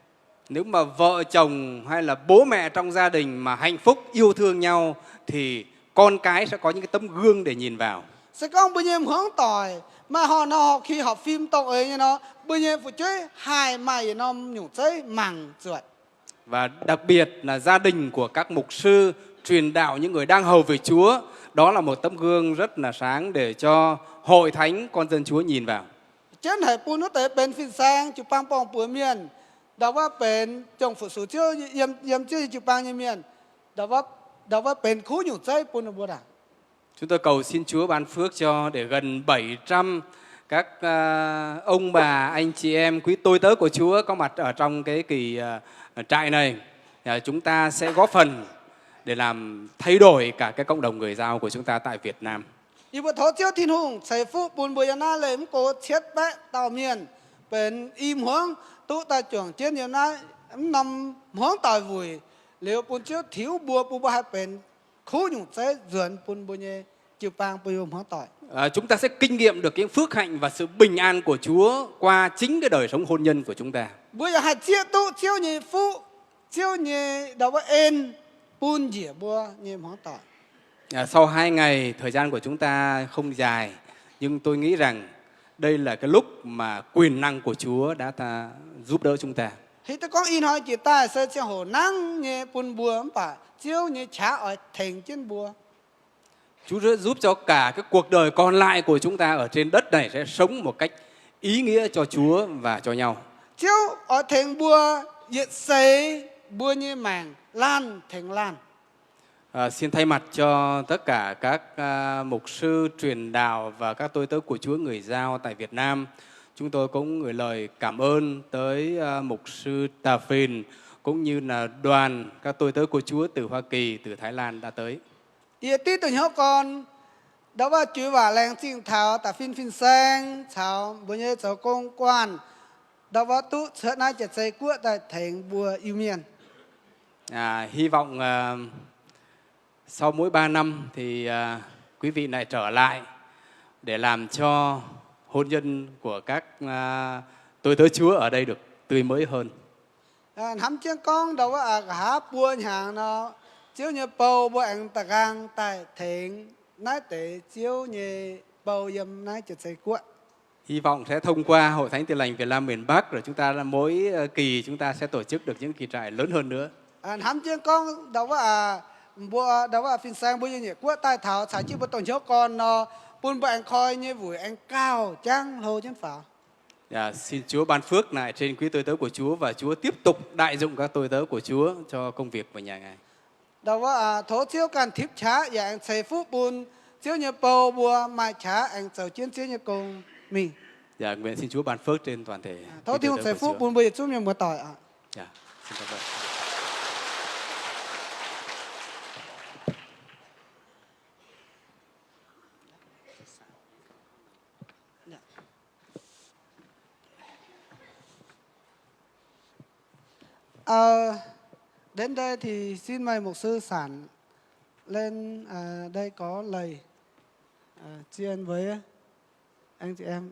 Nếu mà vợ chồng hay là bố mẹ trong gia đình mà hạnh phúc yêu thương nhau thì con cái sẽ có những cái tấm gương để nhìn vào.
Sẽ có bùa như món tỏi mà họ khi họ phim tông ấy như nó bùa như phụ chế hai mai nó nhủ chơi màng chuột.
Và đặc biệt là gia đình của các mục sư truyền đạo, những người đang hầu về Chúa, đó là một tấm gương rất là sáng để cho hội thánh con dân Chúa nhìn vào.
Trên hải bùn nó tới bên phiên sang chụp băng bong bùa miền đó var bên trong phụ số chiếu yếm chiếu chụp băng như miền đó var bên khu nhủ chơi bùn nó bùa đảng.
Chúng tôi cầu xin Chúa ban phước cho để gần 700 các ông bà, anh chị em, quý tôi tớ của Chúa có mặt ở trong cái kỳ trại này. Chúng ta sẽ góp phần để làm thay đổi cả cái cộng đồng người Dao của chúng ta tại Việt Nam.
Yêu bữa thó chiếu thiên hùng xảy phụ bùn bùa na lệ cố chết bé tàu miền bên im hướng tụ ta trưởng trên nhiều na nằm hướng tàu vùi liệu bùn chiếu thiếu bùa bùa hai bên khu nhung sẽ dườn bùn bùa nhé chịu bang bùa hướng tỏi.
Chúng ta sẽ kinh nghiệm được cái phước hạnh và sự bình an của Chúa qua chính cái đời sống hôn nhân của chúng ta.
Bây giờ hai chiếu tụ chiếu như phụ chiếu như đó var en bùn dĩa bùa như hướng tỏi.
Sau 2 ngày thời gian của chúng ta không dài, nhưng tôi nghĩ rằng đây là cái lúc mà quyền năng của Chúa đã giúp đỡ chúng ta.
Thì tôi có in hỏi chị ta sẽ cho hồ năng như bùn bùa phải chiếu như chả ở thành trên bùa.
Chúa sẽ giúp cho cả cái cuộc đời còn lại của chúng ta ở trên đất này sẽ sống một cách ý nghĩa cho Chúa và cho nhau.
chiếu ở thành bùa nhiệt xây bùa như màng lan thành lan.
Xin thay mặt cho tất cả các mục sư truyền đạo và các tôi tớ của Chúa người Dao tại Việt Nam, chúng tôi cũng gửi lời cảm ơn tới mục sư Tà Phìn cũng như là đoàn các tôi tớ của Chúa từ Hoa Kỳ, từ Thái Lan đã tới.
Ý tí từ nhau con đó là chú và làng chính thảo tà phim sang thảo bùa như cháu công quan đó là tụ sớt nãy chật xây của tại thành bùa yêu miền.
Hy vọng sau mỗi 3 năm thì quý vị lại trở lại để làm cho hôn nhân của các tôi tớ Chúa ở đây được tươi mới hơn.
Hắm chiếc con đó là há bùa nhà nó chiếu như bầu bùa anh tà gang tại thành nãy tế chiếu như bầu dâm nãy chật xây của.
Hy vọng sẽ thông qua Hội Thánh Tin Lành Việt Nam miền Bắc rồi chúng ta mỗi kỳ chúng ta sẽ tổ chức được những kỳ trại lớn hơn nữa.
Hắm chiếc con đó là bùa đó là phim sang bùa như nhẹ của tai thảo xài chiếc bùa tổng chiếu con nó buôn bùa anh coi như vui anh cao trăng lô chân phảo.
Xin Chúa ban phước lại trên quý tôi tớ của Chúa và Chúa tiếp tục đại dụng các tôi tớ của Chúa cho công việc và nhà Ngài.
Đó là thố chiếu can thiếp trả và anh xây phúc buôn chiếu như bầu bùa mai trả anh sầu chiến chiếu như cùng mình.
Nguyện xin Chúa ban phước trên toàn thể.
Thố thiêu xây phúc buôn bùa chung như một tỏi ạ.
Xin cảm ơn.
Đến đây thì xin mời mục sư Sản lên đây có lời tri ân với anh chị em.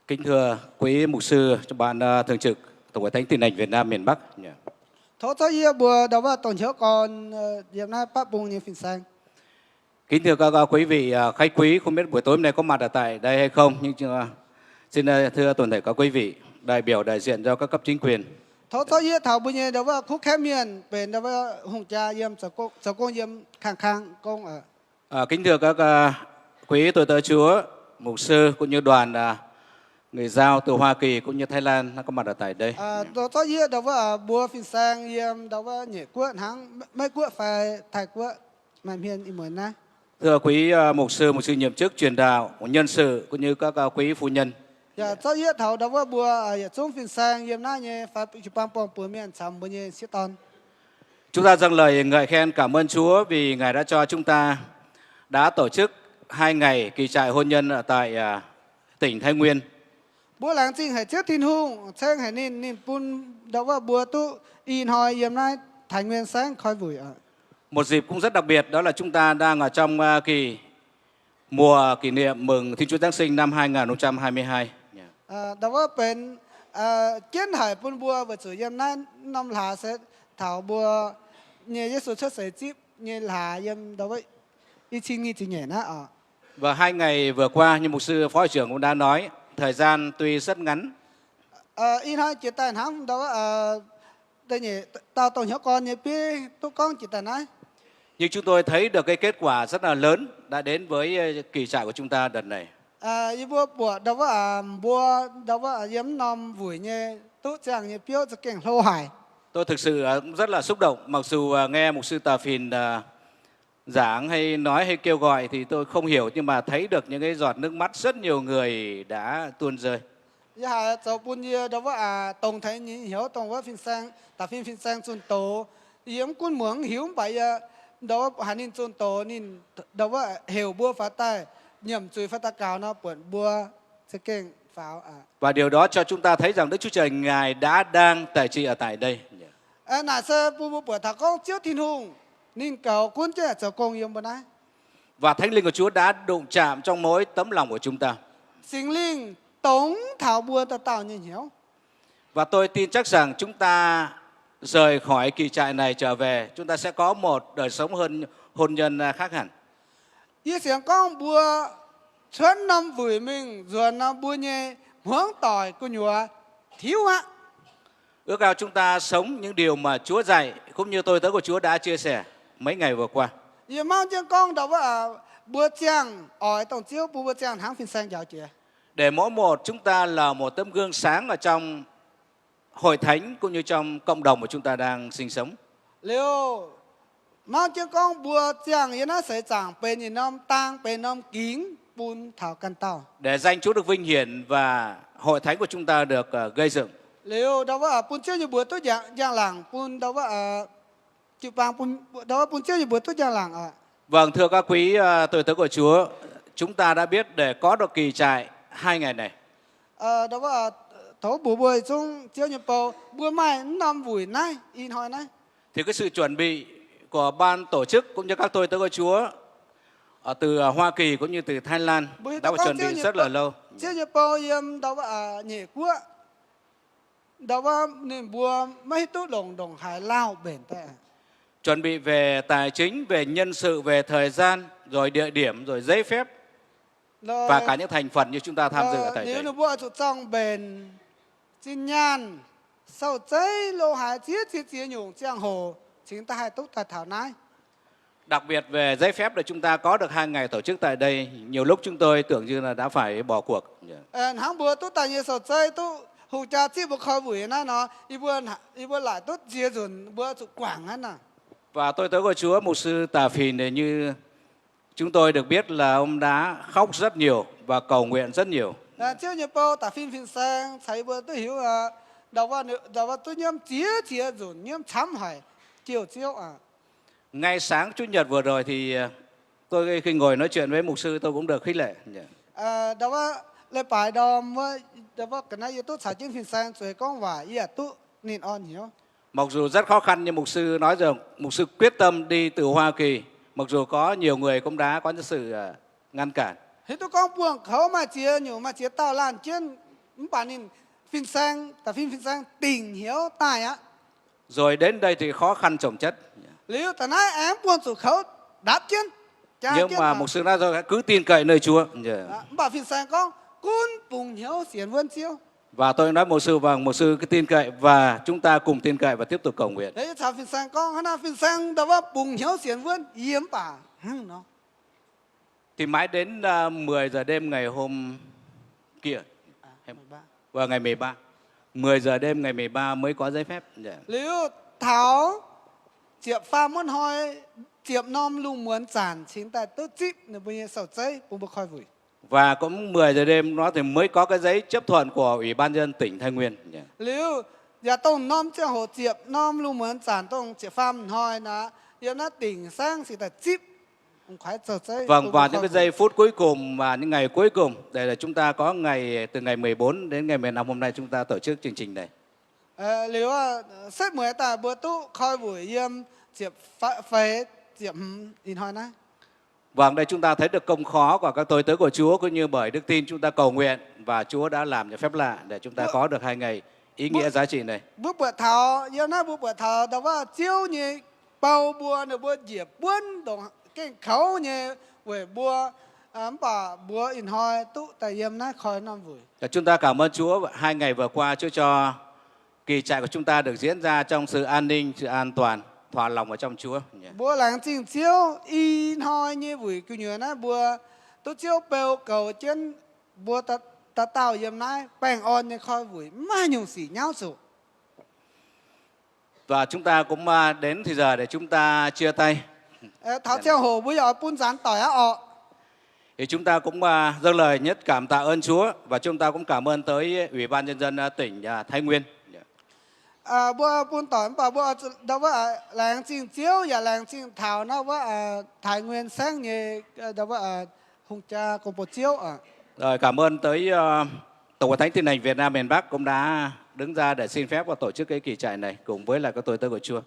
Kính thưa quý mục sư, ban thường trực Tổng hội Thánh Tin Lành Việt Nam miền Bắc.
Thố cho yêu bùa đó là tổng chiếu còn điểm này bác bùng như phim sang.
Kính thưa các quý vị khách quý, không biết buổi tối hôm nay có mặt ở tại đây hay không, nhưng xin thưa toàn thể các quý vị đại biểu đại diện cho các cấp chính quyền.
Thố cho yêu thảo bùa như đó là khúc khép miền bên đó là hùng cha yếm sở công yếm khang công ở.
Kính thưa các quý tôi tớ Chúa, mục sư cũng như đoàn người Dao từ Hoa Kỳ cũng như Thái Lan có mặt ở tại đây.
Đó cho yêu đó là bùa phim sang yếm đó là nhẹ quất háng mấy quất phải thay quất mà miền im muốn na.
Thưa quý mục sư nhiệm chức truyền đạo, nhân sự cũng như các quý phu nhân.
Cho yêu thảo đó là bùa trong phim sang yếm na nhẹ phải chụp bom bùa miền sắm bùa nhẹ siết ton.
Chúng ta dâng lời ngợi khen cảm ơn Chúa vì Ngài đã cho chúng ta đã tổ chức 2 ngày kỳ trại hôn nhân ở tại tỉnh Thái Nguyên.
Bùa làng chính hay trước tin hùng, sáng hay nên bún đó là bùa tu in hỏi yếm nay Thái Nguyên sáng khói vui ạ.
Một dịp cũng rất đặc biệt đó là chúng ta đang ở trong kỳ mùa kỷ niệm mừng Thiên Chúa Giáng sinh năm 2022.
Đó là bên kiến hải bún bùa và chủ yếm nay năm là sẽ thảo bùa như Giê-xu xuất sẽ chip như là yếm đó vậy y chinh nghi chỉ nhẹ á.
Và 2 ngày vừa qua như mục sư phó trưởng cũng đã nói, thời gian tuy rất ngắn.
In hỏi chỉ tài hãng đó đây nhỉ tao tổng hiệu con như biết tôi con chỉ tài nói.
Nhưng chúng tôi thấy được cái kết quả rất là lớn đã đến với kỳ trại của chúng ta đợt này.
Ý bùa đó là bùa đó là yếm nằm vui như tốt chẳng như biểu cho cảnh lâu hải.
Tôi thực sự rất là xúc động, mặc dù nghe mục sư Tà Phìn giảng hay nói hay kêu gọi thì tôi không hiểu, nhưng mà thấy được những cái giọt nước mắt rất nhiều người đã tuôn rơi.
Dạ, cháu buồn như đó là tổng thể nhìn hiểu tổng với phim sang, Tà phim sang chôn tổ, yếm quân muốn hiểu vậy đó hà nên chôn tổ nên đó là hiểu bùa phá tay, nhầm chui phá ta cào nó bẩn bùa sẽ kênh pháo
Và điều đó cho chúng ta thấy rằng Đức Chúa Trời Ngài đã đang tại trị ở tại đây.
Nà sơ bùa bùa thả con chiếu thiên hùng nên cầu quân chứ cháu công yếm bữa nay.
Và Thánh Linh của Chúa đã đụng chạm trong mỗi tấm lòng của chúng ta.
Sinh linh tổng thảo bùa ta tạo như hiểu.
Và tôi tin chắc rằng chúng ta rời khỏi kỳ trại này trở về, chúng ta sẽ có một đời sống hôn nhân khác hẳn.
Ý sáng con bùa Xuân năm vui mình ruộng năm bùa nhẹ hướng tỏi của nhúa thiếu ạ.
Ước ao chúng ta sống những điều mà Chúa dạy cũng như tôi tớ của Chúa đã chia sẻ mấy ngày vừa qua.
Giờ mang chân con đó là bùa chàng ở tổng chiếu bùa chàng tháng phiên sang giáo chìa.
Để mỗi một chúng ta là một tấm gương sáng ở trong hội thánh cũng như trong cộng đồng mà chúng ta đang sinh sống.
Liệu mang chân con bùa chàng yên nó sẽ chẳng bên yên năm tang bên năm kính bùn thảo căn tàu.
Để danh Chúa được vinh hiển và hội thánh của chúng ta được gây dựng.
Liệu đó là bùn chiếu như bùa tốt dạng làng bùn đó là chịu bằng bùn đó là bùn chiếu như bùa tốt dạng làng ạ.
Vâng, thưa các quý tôi tớ của Chúa, chúng ta đã biết để có được kỳ trại 2 ngày này.
Đó là thấu bùa bùa chung chiếu như bầu bùa mai năm vui này in hỏi này.
Thì cái sự chuẩn bị của ban tổ chức cũng như các tôi tớ của Chúa từ Hoa Kỳ cũng như từ Thái Lan đã phải chuẩn bị rất là lâu.
Chiếu như bầu yếm đó là nhẹ quá. Đó là nên bùa mấy tốt đồng hải lao bền tệ.
Chuẩn bị về tài chính, về nhân sự, về thời gian, rồi địa điểm, rồi giấy phép và cả những thành phần như chúng ta tham dự ở tại đây.
Nếu nó bùa chủ trong bền chín nhan sau giấy lô hải chia nhung trang hồ chúng ta hay tốt tại thảo nái.
Đặc biệt về giấy phép để chúng ta có được 2 ngày tổ chức tại đây, nhiều lúc chúng tôi tưởng như là đã phải bỏ cuộc.
Hãng bùa tốt tại nhiều sau giấy tốt hữu cha chỉ bộ khói bùi nó y bùa lại tốt chia dùn bùa chủ quảng hết nè.
Và tôi tớ của Chúa mục sư Tà Phìn này, như chúng tôi được biết là ông đã khóc rất nhiều và cầu nguyện rất nhiều.
Chiếu như bầu tà phim sang thấy bùa tôi hiểu là đó là tôi nhóm chia dùn nhóm chấm hỏi chiều à.
Ngay sáng Chủ nhật vừa rồi thì tôi khi ngồi nói chuyện với mục sư tôi cũng được khích lệ.
Đó là lễ bài đó là cái này tôi xài trên phim sang rồi con và tôi nên on hiểu.
Mặc dù rất khó khăn nhưng mục sư nói rằng mục sư quyết tâm đi từ Hoa Kỳ, mặc dù có nhiều người cũng đã có những sự ngăn cản.
Thế tôi con buồn khẩu mà chia nhiều mà chia tao lan trên bản nên phim sang ta phim sang tình hiểu tài á.
Rồi đến đây thì khó khăn chồng chất.
Nếu ta nói em buồn chủ khẩu đáp trên.
Nhưng mà mục sư nói rồi cứ tin cậy nơi Chúa.
Bảo phim sang con cún bùng hiểu xiển vươn chiêu.
Và tôi nói mục sư vâng, mục sư cứ tin cậy và chúng ta cùng tin cậy và tiếp tục cầu nguyện.
Đấy chào phim sang con, hana phim sang đó bùng hiểu xiển vươn yếm bà nó.
Thì mãi đến 10 giờ đêm ngày hôm kia, vào ngày 13, 10 giờ đêm ngày 13 mới có giấy phép.
Nếu tháo chiệp pha muốn hỏi chiệp nom lu muốn giản chính tại tốt chip nếu bây giờ sầu giấy bùng bực khói vùi.
Và cũng 10 giờ đêm nó thì mới có cái giấy chấp thuận của Ủy ban nhân dân tỉnh Thái Nguyên.
Nếu giờ tông nom cho hồ chiệp nom lu muốn giản tông chiệp pha muốn hỏi là giờ nó tỉnh sang thì tại chip.
Vâng, và những cái giây phút cuối cùng và những ngày cuối cùng để là chúng ta có ngày từ ngày 14 đến ngày 15 hôm nay chúng ta tổ chức chương trình này.
Nếu xếp 10 tại bữa tu khói buổi yếm chiệp phế chiệp in hỏi này.
Vâng, đây chúng ta thấy được công khó của các tôi tớ của Chúa cũng như bởi đức tin chúng ta cầu nguyện và Chúa đã làm những phép lạ để chúng ta có được 2 ngày ý nghĩa giá trị này.
Bước bữa thảo, giờ nó bước bữa thảo đó là chiếu như bao bùa nữa bùa diệp buôn đồng cái khẩu như về bùa bà bùa in hỏi tụ tại yếm nó khói năm vui.
Chúng ta cảm ơn Chúa 2 ngày vừa qua Chúa cho kỳ trại của chúng ta được diễn ra trong sự an ninh, sự an toàn, thỏa lòng ở trong Chúa.
Bùa làng chính chiếu in hỏi như vui cứ như nó bùa tụ chiếu bèo cầu trên bùa ta tạo yếm này bèn on như khói vui mà nhung xỉ nhau sụ.
Và chúng ta cũng đến thì giờ để chúng ta chia tay.
Thảo treo hồ bây giờ buôn rán tỏi á ọ.
Thì chúng ta cũng dâng lời nhất cảm tạ ơn Chúa và chúng ta cũng cảm ơn tới Ủy ban nhân dân tỉnh Thái Nguyên.
Bữa buôn tỏi bà bữa đó là làng chính chiếu và làng chính thảo nó với Thái Nguyên sáng như đó với hùng cha của bộ chiếu à.
Rồi cảm ơn tới Tổng hội Thánh Tin lành Việt Nam miền Bắc cũng đã đứng ra để xin phép và tổ chức cái kỳ trại này cùng với là các tôi tớ của Chúa.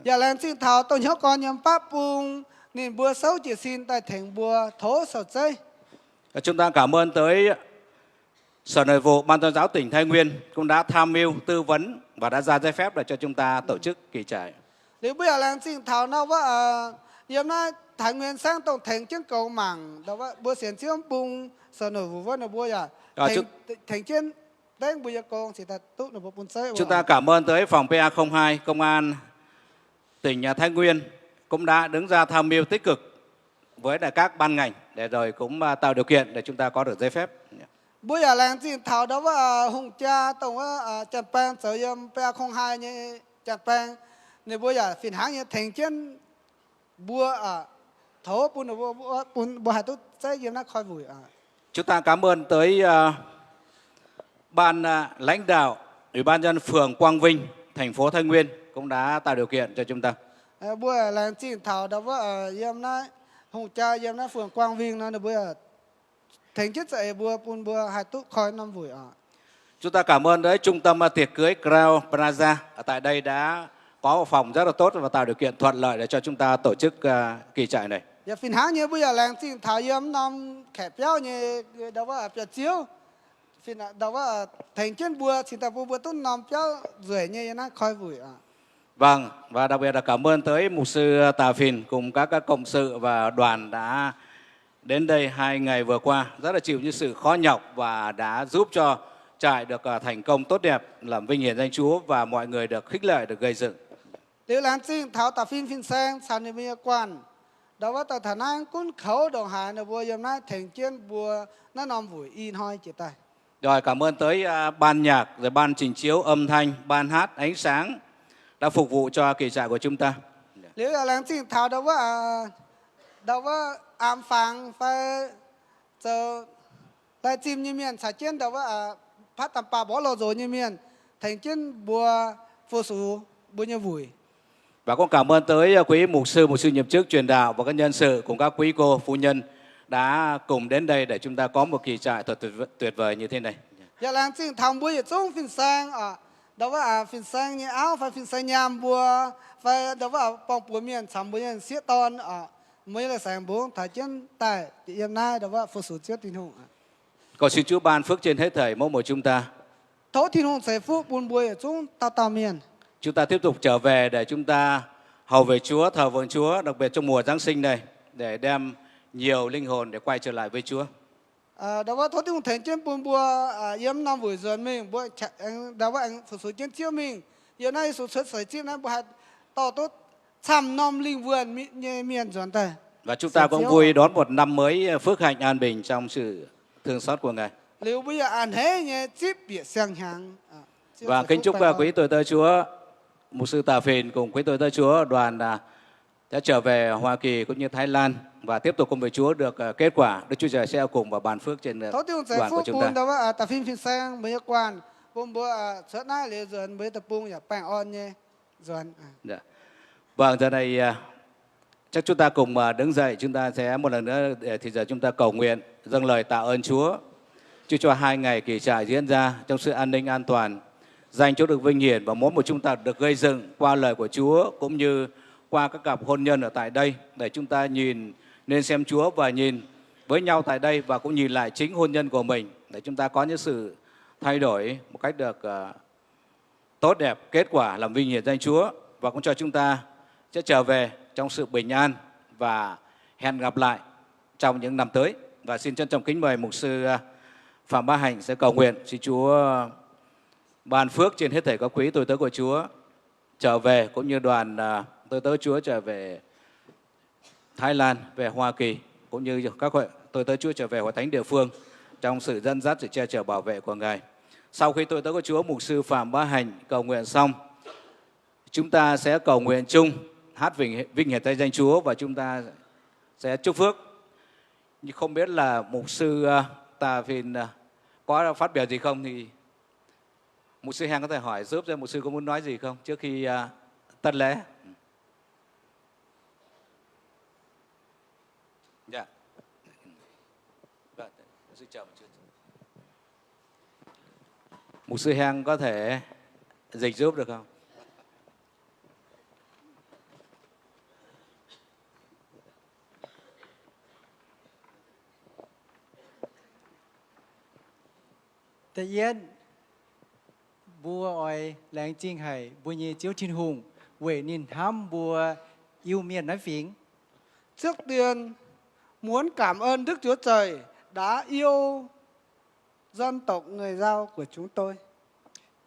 Và làng chính thảo tôi nhớ con nhầm pháp bùng nên bữa sáu chỉ xin tại thành bữa thố sầu dây.
Chúng ta cảm ơn tới Sở Nội vụ Ban Tôn giáo tỉnh Thái Nguyên cũng đã tham mưu tư vấn và đã ra giấy phép để cho chúng ta tổ chức kỳ trại.
Nếu bây giờ làng chính thảo nó với yếm nay Thái Nguyên sang tổng thành trên cầu mảng đó là bữa xiên chiếm bung sở nổi vụ vân là bữa à thành trên đánh bữa con chỉ ta tốt là bữa bún sấy.
Chúng ta cảm ơn tới phòng PA02 Công an tỉnh Thái Nguyên cũng đã đứng ra tham mưu tích cực với các ban ngành để rồi cũng tạo điều kiện để chúng ta có được giấy phép.
Bữa giờ làng chỉ thảo đó là hùng cha tổng Trần Pang sở yếm PA02 như Trần Pang nên bữa giờ phiền hãng như thành trên bữa thấu bữa hạt tốt sẽ yếm nó khói bụi.
Chúng ta cảm ơn tới ban lãnh đạo Ủy ban nhân phường Quang Vinh, thành phố Thái Nguyên cũng đã tạo điều kiện cho chúng ta.
Bữa giờ làng chỉ thảo đó là yếm nó hùng cha yếm nó phường Quang Vinh nó là bữa giờ thành chất dạy bữa hạt tốt khói năm bụi.
Chúng ta cảm ơn tới trung tâm tiệc cưới Crown Plaza ở tại đây đã có một phòng rất là tốt và tạo điều kiện thuận lợi để cho chúng ta tổ chức kỳ trại này.
Giờ phiền hãng như bây giờ làng chỉ thảo yếm năm khẹp béo như đó là bia chiếu phiền đó là thành trên bữa chỉ ta bữa tốt năm béo rưỡi như nó khói bụi.
Vâng, và đặc biệt là cảm ơn tới mục sư Tà Phìn cùng các cộng sự và đoàn đã đến đây 2 ngày vừa qua rất là chịu những sự khó nhọc và đã giúp cho trại được thành công tốt đẹp, làm vinh hiển danh Chúa và mọi người được khích lệ, được gây dựng.
Nếu làng chỉ thảo Tà Phìn phiền sang sản nghiệp bây quan đó là tờ thản anh cũng khẩu đồng hải là bùa yếm nó thành trên bùa nó nằm vùi in hoi chỉ tay.
Rồi cảm ơn tới ban nhạc, rồi ban trình chiếu âm thanh, ban hát ánh sáng đã phục vụ cho kỳ trại của chúng ta.
Nếu là làng chỉ thảo đó là ám phang phải giờ tại chim như miền xã trên đó là phát tầm pa bỏ lò rồi như miền thành trên bùa phô số bùa như vùi.
Và cũng cảm ơn tới quý mục sư nhiệm chức truyền đạo và các nhân sự cùng các quý cô phu nhân đã cùng đến đây để chúng ta có một kỳ trại thật tuyệt vời như thế này.
Giờ làng chỉ thằng bùa trong phiên sang đó là phiên sang như áo phải phiên sang nhám bùa phải đó là bong bùa miền sắm bùa miền xiết ton mới là sáng bố thải trên tại yếm nay đó là phô số chết tin hùng.
Cầu xin Chúa ban phước trên hết thảy mỗi một chúng ta.
Thấu tin hùng sẽ phúc buồn bùa trong tao miền.
Chúng ta tiếp tục trở về để chúng ta hầu về Chúa, thờ phượng Chúa, đặc biệt trong mùa Giáng sinh này để đem nhiều linh hồn để quay trở lại với Chúa.
Đó là thấu tin hùng thành trên buồn bùa yếm năm buổi giờ mình bùa đó là anh phô số trên chiếu mình giờ này số xuất sởi chim này bùa hạt to tốt trăm năm linh vườn miền chuẩn tay.
Và chúng ta cũng vui đón một năm mới phước hạnh an bình trong sự thương xót của Ngài.
Nếu bây giờ ăn hết nhé, chip biệt sang hàng.
Và kính chúc quý tôi tớ Chúa, mục sư Tà Phìn cùng quý tôi tớ Chúa đoàn sẽ trở về Hoa Kỳ cũng như Thái Lan và tiếp tục cùng với Chúa được kết quả. Đức Chúa Trời sẽ cùng và ban phước trên đoàn của chúng ta.
Đó là Tà Phìn sang mấy quan, hôm bữa sớm nay lễ dần mới tập trung nhà bang on nhé, dần.
Vâng, giờ này chắc chúng ta cùng đứng dậy, chúng ta sẽ một lần nữa thì giờ chúng ta cầu nguyện dâng lời tạ ơn Chúa. Chúa cho 2 ngày kỳ trại diễn ra trong sự an ninh an toàn, danh Chúa được vinh hiển và mỗi một chúng ta được gây dựng qua lời của Chúa cũng như qua các cặp hôn nhân ở tại đây để chúng ta nhìn nên xem Chúa và nhìn với nhau tại đây và cũng nhìn lại chính hôn nhân của mình để chúng ta có những sự thay đổi một cách được tốt đẹp, kết quả làm vinh hiển danh Chúa và cũng cho chúng ta sẽ trở về trong sự bình an và hẹn gặp lại trong những năm tới. Và xin trân trọng kính mời mục sư Phạm Bá Hạnh sẽ cầu nguyện xin Chúa ban phước trên hết thảy các quý tôi tớ của Chúa trở về cũng như đoàn tôi tớ Chúa trở về Thái Lan, về Hoa Kỳ cũng như các tôi tớ Chúa trở về hội thánh địa phương trong sự dẫn dắt, sự che chở bảo vệ của Ngài. Sau khi tôi tớ của Chúa mục sư Phạm Bá Hạnh cầu nguyện xong, chúng ta sẽ cầu nguyện chung hát vinh hiển danh Chúa và chúng ta sẽ chúc phước. Nhưng không biết là mục sư Tà Phìn có phát biểu gì không thì mục sư Heng có thể hỏi giúp cho mục sư có muốn nói gì không trước khi tân lễ. Dạ. Vâng, mục sư chờ một chút. Mục sư Heng có thể dịch giúp được không?
Tự nhiên bùa oi làng chiên hải bùa nhẹ chiếu thiên hùng về nhìn thăm bùa yêu miền nói phiến
trước tiên muốn cảm ơn Đức Chúa Trời đã yêu dân tộc người Dao của chúng tôi.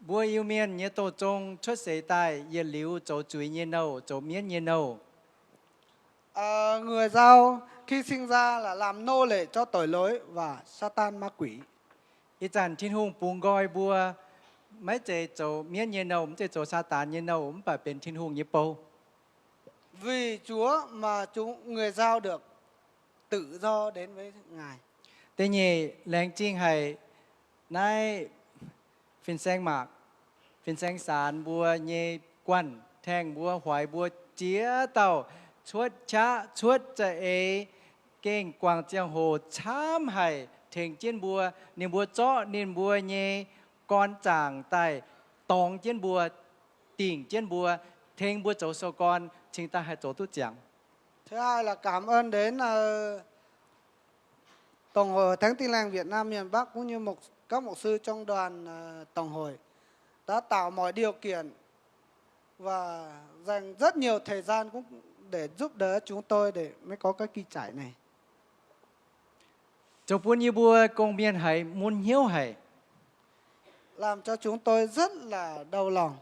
Bua yêu miên nhớ tổ trông xuất xế tài, yên liu chỗ chuối nhiên nâu, chỗ miên nhiên nâu.
Người Dao khi sinh ra là làm nô lệ cho tội lỗi và Satan ma quỷ.
Ý chẳng thiên hùng bùng gọi bua, mấy chế chỗ miên nhiên nâu, mấy chế chỗ sa tán nhiên nâu, phải bên thiên hùng như bầu.
Vì Chúa mà người Dao được tự do đến với Ngài.
Thế nhì, lệnh chinh hay nai phiên xanh mạc, phiên xanh sán bùa nhê quan, thang bùa hoài bùa chía tàu, chuốt chá, chuốt chạy ế, kênh quảng giang hồ chám hay, thèn chiên bùa, niềm bùa chó, niềm bùa nhê, con chàng tài, tòng chiên bùa, tỉnh chiên bùa, thèn bùa chỗ sâu con, chính ta hay chỗ tốt chẳng.
Thứ hai là cảm ơn đến Tổng hội Thánh Tin Lành Việt Nam miền Bắc cũng như các mục sư trong đoàn Tổng hội đã tạo mọi điều kiện và dành rất nhiều thời gian cũng để giúp đỡ chúng tôi để mới có cái kỳ trải này.
Chỗ buôn như bùa công biên hay, muốn hiếu hay.
Làm cho chúng tôi rất là đau lòng.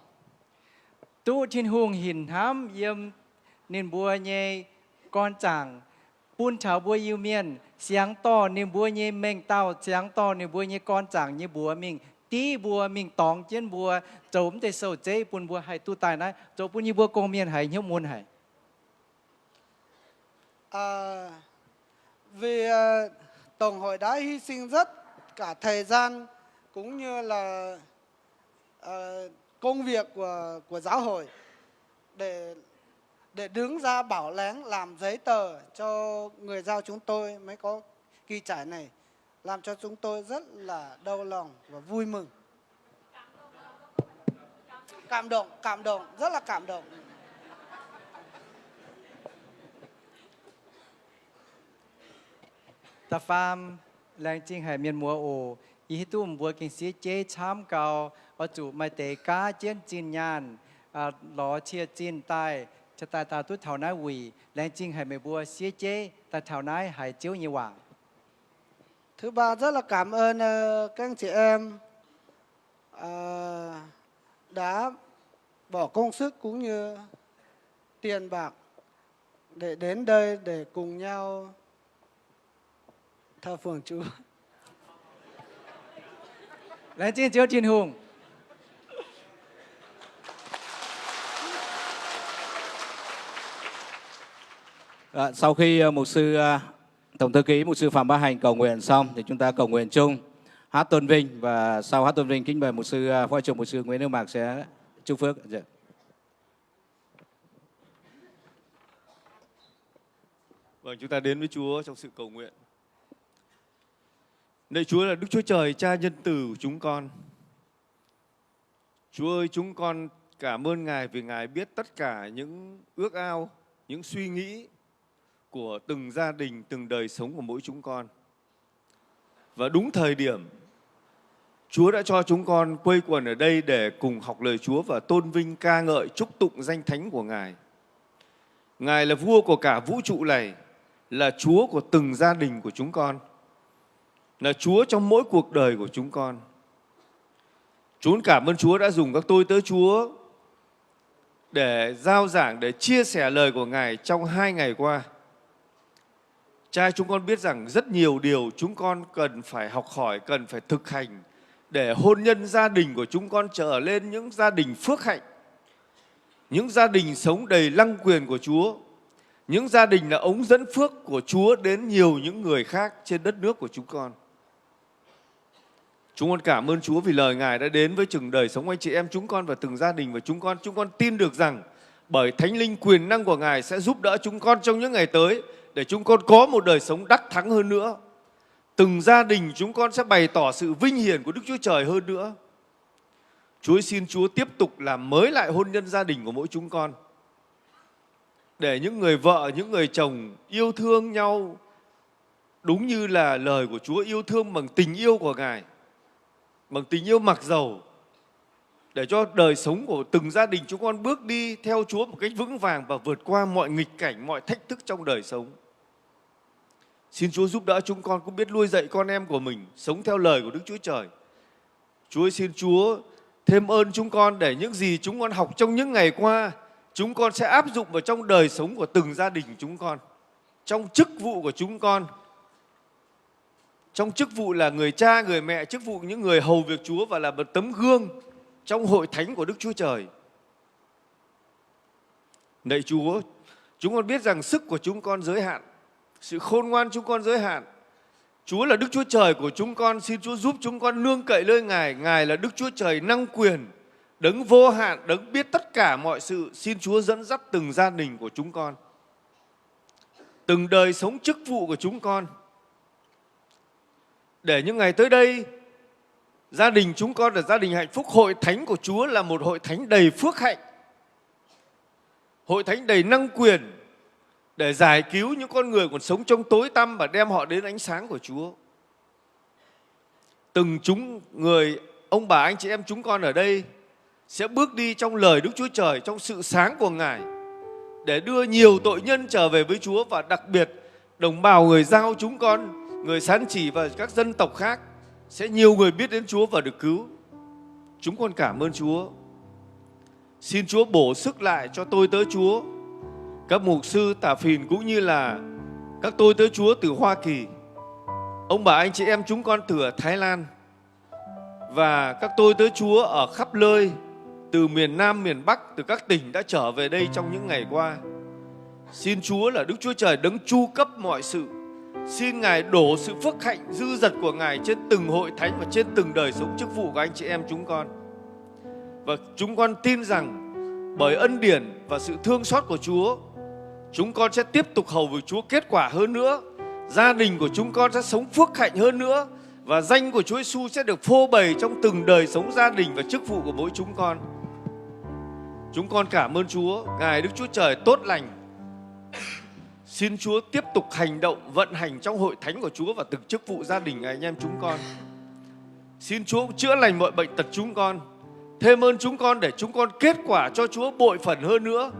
Tu thiên hùng hình hám yếm nên bùa nhê con chàng buôn cháo bùa yêu miên sáng to nên bùa nhê mèn tao sáng to nên bùa nhê con chàng như bùa mình tí bùa mình tòng trên bùa trống để sầu chế buôn bùa hay tu tài này chỗ buôn như bùa công miên hay hiếu muôn hay.
Vì Tổng hội đã hy sinh rất cả thời gian cũng như là công việc của giáo hội để đứng ra bảo lãnh làm giấy tờ cho người Dao chúng tôi mới có kỳ trải này, làm cho chúng tôi rất là đau lòng và vui mừng. Cảm động, rất là cảm động.
Ta phàm làng chính hay miền mùa ổ ý tu bùa kinh sĩ chế chám cao ở chủ mai tế cá chiến chín nhàn lò chia chín taiจะตายตาตุ้ดเท่านั้นวีแรงจริงให้ไม่บัวเสียเจ้แต่เท่านั้นให้เจียวยี่หว่าง
Thứ ba rất là cảm ơn các anh chị em đã bỏ công sức cũng như tiền bạc để đến đây để cùng nhau thờ phượng Chúa.
แรงจริงเจียวจินหง
Sau khi mục sư Tổng thư ký mục sư Phạm Bá Hành cầu nguyện xong thì chúng ta cầu nguyện chung hát tôn vinh, và sau hát tôn vinh kính mời mục sư phó trưởng mục sư Nguyễn Đức Mạc sẽ chúc phước.
Vâng, chúng ta đến với Chúa trong sự cầu nguyện. Lạy Chúa là Đức Chúa Trời, Cha nhân từ của chúng con. Chúa ơi, chúng con cảm ơn Ngài vì Ngài biết tất cả những ước ao, những suy nghĩ của từng gia đình, từng đời sống của mỗi chúng con. Và đúng thời điểm, Chúa đã cho chúng con quây quần ở đây để cùng học lời Chúa và tôn vinh ca ngợi chúc tụng danh thánh của Ngài. Ngài là vua của cả vũ trụ này, là Chúa của từng gia đình của chúng con, là Chúa trong mỗi cuộc đời của chúng con. Chúng cảm ơn Chúa đã dùng các tôi tớ Chúa để giao giảng, để chia sẻ lời của Ngài trong 2 ngày qua. Cha, chúng con biết rằng rất nhiều điều chúng con cần phải học hỏi, cần phải thực hành để hôn nhân gia đình của chúng con trở lên những gia đình phước hạnh, những gia đình sống đầy lăng quyền của Chúa, những gia đình là ống dẫn phước của Chúa đến nhiều những người khác trên đất nước của chúng con. Chúng con cảm ơn Chúa vì lời Ngài đã đến với từng đời sống anh chị em chúng con và từng gia đình của chúng con tin được rằng bởi Thánh Linh quyền năng của Ngài sẽ giúp đỡ chúng con trong những ngày tới để chúng con có một đời sống đắc thắng hơn nữa. Từng gia đình chúng con sẽ bày tỏ sự vinh hiển của Đức Chúa Trời hơn nữa. Chúa xin Chúa tiếp tục làm mới lại hôn nhân gia đình của mỗi chúng con, để những người vợ, những người chồng yêu thương nhau đúng như là lời của Chúa, yêu thương bằng tình yêu của Ngài, bằng tình yêu mặc dầu, để để cho đời sống của từng gia đình chúng con bước đi theo Chúa một cách vững vàng và vượt qua mọi nghịch cảnh, mọi thách thức trong đời sống. Xin Chúa giúp đỡ chúng con cũng biết nuôi dạy con em của mình sống theo lời của Đức Chúa Trời. Chúa ơi, xin Chúa thêm ơn chúng con để những gì chúng con học trong những ngày qua, chúng con sẽ áp dụng vào trong đời sống của từng gia đình chúng con, trong chức vụ của chúng con, trong chức vụ là người cha, người mẹ, chức vụ những người hầu việc Chúa và là một tấm gương trong hội thánh của Đức Chúa Trời. Lạy Chúa, chúng con biết rằng sức của chúng con giới hạn, sự khôn ngoan chúng con giới hạn. Chúa là Đức Chúa Trời của chúng con, xin Chúa giúp chúng con nương cậy nơi Ngài. Ngài là Đức Chúa Trời năng quyền, đấng vô hạn, đấng biết tất cả mọi sự. Xin Chúa dẫn dắt từng gia đình của chúng con, từng đời sống chức vụ của chúng con, để những ngày tới đây, gia đình chúng con là gia đình hạnh phúc. Hội thánh của Chúa là một hội thánh đầy phước hạnh, hội thánh đầy năng quyền để giải cứu những con người còn sống trong tối tăm và đem họ đến ánh sáng của Chúa. Từng chúng người, ông bà, anh chị em chúng con ở đây sẽ bước đi trong lời Đức Chúa Trời, trong sự sáng của Ngài, để đưa nhiều tội nhân trở về với Chúa, và đặc biệt đồng bào người Dao chúng con, người Sán Chỉ và các dân tộc khác sẽ nhiều người biết đến Chúa và được cứu. Chúng con cảm ơn Chúa. Xin Chúa bổ sức lại cho tôi tớ Chúa, các mục sư Tả Phìn cũng như là các tôi tớ Chúa từ Hoa Kỳ, ông bà anh chị em chúng con từ Thái Lan, và các tôi tớ Chúa ở khắp nơi, từ miền Nam, miền Bắc, từ các tỉnh đã trở về đây trong những ngày qua. Xin Chúa là Đức Chúa Trời đấng chu cấp mọi sự. Xin Ngài đổ sự phước hạnh dư dật của Ngài trên từng hội thánh và trên từng đời sống chức vụ của anh chị em chúng con. Và chúng con tin rằng bởi ân điển và sự thương xót của Chúa, chúng con sẽ tiếp tục hầu việc Chúa kết quả hơn nữa. Gia đình của chúng con sẽ sống phước hạnh hơn nữa, và danh của Chúa Giêsu sẽ được phô bày trong từng đời sống gia đình và chức vụ của mỗi chúng con. Chúng con cảm ơn Chúa, Ngài Đức Chúa Trời tốt lành. Xin Chúa tiếp tục hành động, vận hành trong hội thánh của Chúa và từng chức vụ gia đình anh em chúng con. Xin Chúa chữa lành mọi bệnh tật chúng con. Thêm ơn chúng con để chúng con kết quả cho Chúa bội phần hơn nữa.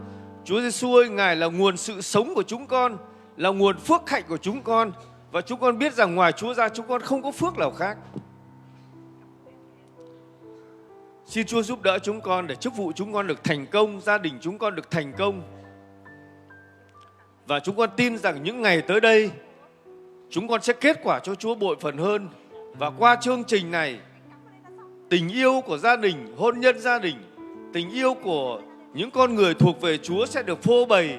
Chúa Giêsu ơi, Ngài là nguồn sự sống của chúng con, là nguồn phước hạnh của chúng con. Và chúng con biết rằng ngoài Chúa ra chúng con không có phước nào khác. Xin Chúa giúp đỡ chúng con để chức vụ chúng con được thành công, gia đình chúng con được thành công. Và chúng con tin rằng những ngày tới đây, chúng con sẽ kết quả cho Chúa bội phần hơn. Và qua chương trình này, tình yêu của gia đình, hôn nhân gia đình, tình yêu của những con người thuộc về Chúa sẽ được phô bày,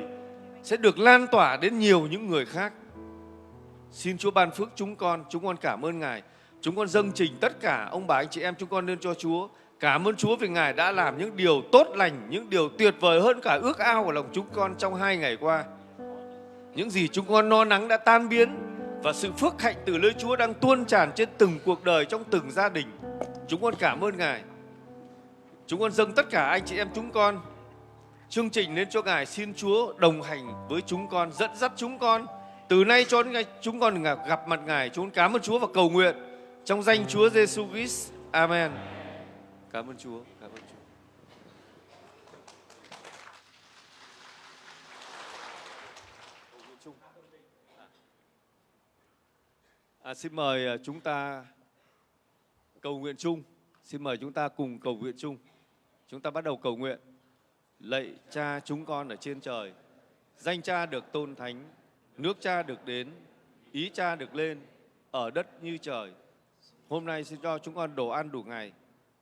sẽ được lan tỏa đến nhiều những người khác. Xin Chúa ban phước chúng con cảm ơn Ngài. Chúng con dâng trình tất cả ông bà anh chị em chúng con lên cho Chúa. Cảm ơn Chúa vì Ngài đã làm những điều tốt lành, những điều tuyệt vời hơn cả ước ao của lòng chúng con trong 2 ngày qua. Những gì chúng con lo lắng đã tan biến, và sự phước hạnh từ nơi Chúa đang tuôn tràn trên từng cuộc đời, trong từng gia đình. Chúng con cảm ơn Ngài. Chúng con dâng tất cả anh chị em chúng con chương trình lên cho Ngài. Xin Chúa đồng hành với chúng con, dẫn dắt chúng con từ nay cho đến ngày chúng con gặp mặt Ngài. Chúng con cảm ơn Chúa và cầu nguyện trong danh Chúa Giêsu Christ. Amen. Cảm ơn Chúa. Cảm ơn Chúa. Xin mời chúng ta cầu nguyện chung. Xin mời chúng ta cùng cầu nguyện chung. Chúng ta bắt đầu cầu nguyện. Lạy Cha chúng con ở trên trời, danh Cha được tôn thánh, nước Cha được đến, ý Cha được lên, ở đất như trời. Hôm nay xin cho chúng con đồ ăn đủ ngày.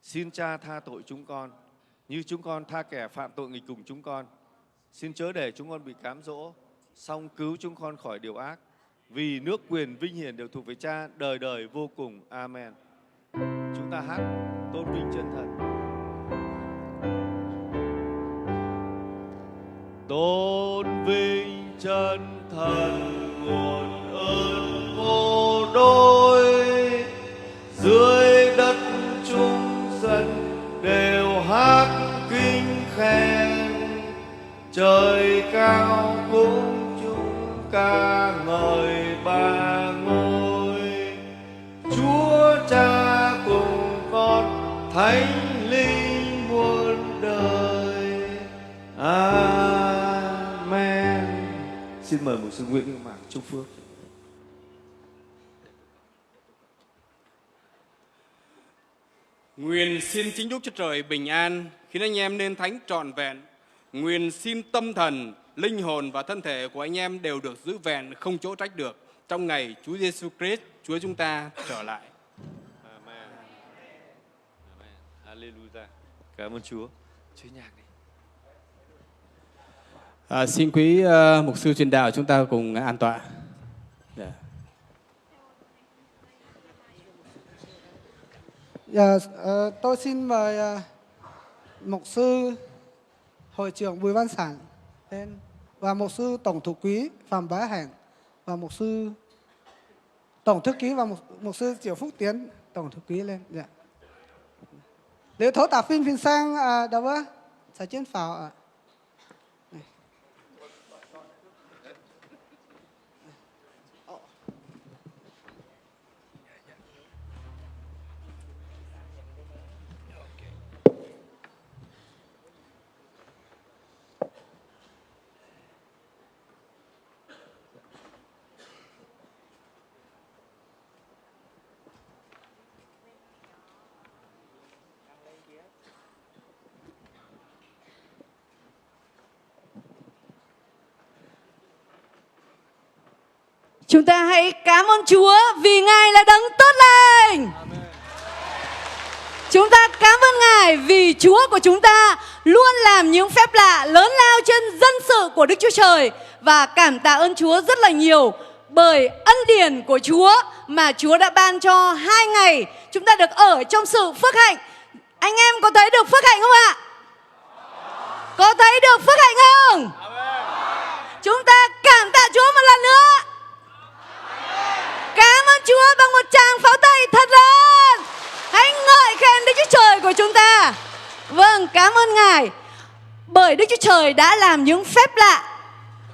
Xin Cha tha tội chúng con, như chúng con tha kẻ phạm tội nghịch cùng chúng con. Xin chớ để chúng con bị cám dỗ, song cứu chúng con khỏi điều ác. Vì nước, quyền, vinh hiển đều thuộc về Cha đời đời vô cùng. Amen. Chúng ta hát tôn vinh chân thần. Tôn vinh chân thần nguồn ơn vô đối, dưới đất chúng dân đều hát kinh khen. Trời cao cũng chúng ca ngợi ba ngôi. Chúa Cha cùng con Thánh Linh xin mời mục sư Nguyễn Hữu Mạc chúc phước.
Nguyện xin chính Đức Chúa Trời bình an khiến anh em nên thánh trọn vẹn. Nguyện xin tâm thần, linh hồn và thân thể của anh em đều được giữ vẹn không chỗ trách được trong ngày Chúa Giêsu Christ Chúa chúng ta trở lại.
Amen. Amen. Hallelujah. Cảm ơn Chúa. Chúa nhạc đi.
Xin quý mục sư truyền đạo chúng ta cùng an tọa.
Tôi xin mời mục sư hội trưởng Bùi Văn Sản lên và mục sư tổng thủ quý Phạm Bá Hạnh và mục sư tổng thư ký và mục sư Triệu Phúc Tiến tổng thư ký lên. Dạ. Nếu thấu tạp phim sang đâu á, sẽ trên pháo ạ.
Chúng ta hãy cảm ơn Chúa vì Ngài là đấng tốt lành. Chúng ta cảm ơn Ngài vì Chúa của chúng ta luôn làm những phép lạ lớn lao trên dân sự của Đức Chúa Trời. Và cảm tạ ơn Chúa rất là nhiều bởi ân điển của Chúa mà Chúa đã ban cho 2 ngày chúng ta được ở trong sự phước hạnh. Anh em có thấy được phước hạnh không ạ? Có thấy được phước hạnh không? Chúng ta cảm tạ Chúa một lần nữa. Cảm ơn Chúa bằng một tràng pháo tay thật lớn. Hãy ngợi khen Đức Chúa Trời của chúng ta. Vâng, cảm ơn Ngài bởi Đức Chúa Trời đã làm những phép lạ.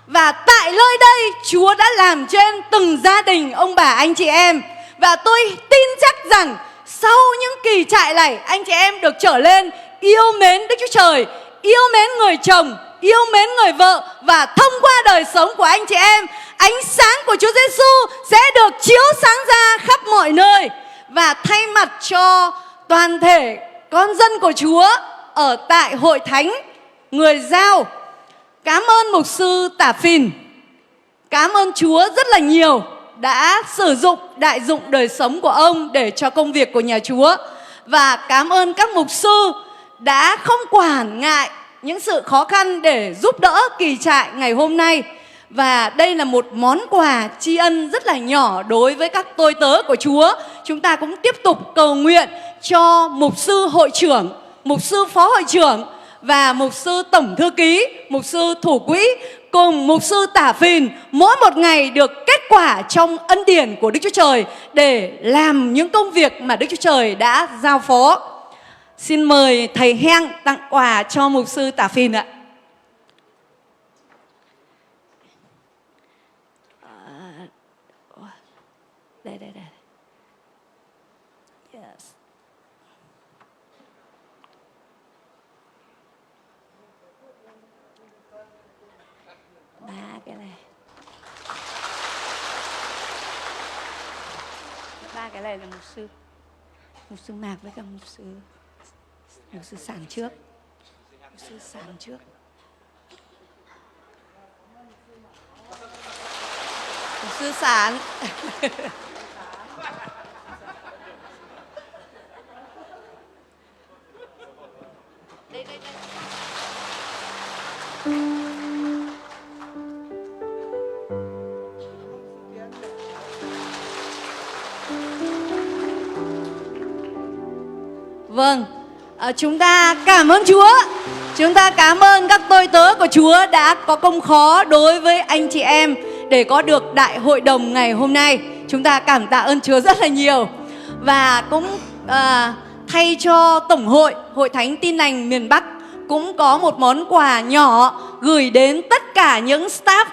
Và tại nơi đây Chúa đã làm trên từng gia đình ông bà anh chị em. Và tôi tin chắc rằng sau những kỳ trại này, anh chị em được trở lên yêu mến Đức Chúa Trời, yêu mến người chồng, yêu mến người vợ. Và thông qua đời sống của anh chị em, ánh sáng của Chúa Giêsu sẽ được chiếu sáng ra khắp mọi nơi. Và thay mặt cho toàn thể con dân của Chúa ở tại Hội Thánh Người Dao, cảm ơn mục sư Tả Phìn. Cảm ơn Chúa rất là nhiều đã sử dụng đại dụng đời sống của ông để cho công việc của nhà Chúa. Và cảm ơn các mục sư đã không quản ngại những sự khó khăn để giúp đỡ kỳ trại ngày hôm nay. Và đây là một món quà tri ân rất là nhỏ đối với các tôi tớ của Chúa. Chúng ta cũng tiếp tục cầu nguyện cho mục sư hội trưởng, mục sư phó hội trưởng và mục sư tổng thư ký, mục sư thủ quỹ cùng mục sư Tả Phìn mỗi một ngày được kết quả trong ân điển của Đức Chúa Trời để làm những công việc mà Đức Chúa Trời đã giao phó. Xin mời thầy Heng tặng quà cho mục sư Tả Phìn ạ. Đây. Yes. Ba cái này. Ba cái này là mục sư Mạc với cả mục sư Sản trước. Mục sư Sản trước. Mục sư Sản. Đây. Vâng, chúng ta cảm ơn Chúa. Chúng ta cảm ơn các tôi tớ của Chúa đã có công khó đối với anh chị em để có được đại hội đồng ngày hôm nay. Chúng ta cảm tạ ơn Chúa rất là nhiều. Và cũng thay cho Tổng hội Hội Thánh Tin Lành miền Bắc cũng có một món quà nhỏ gửi đến tất cả những staff.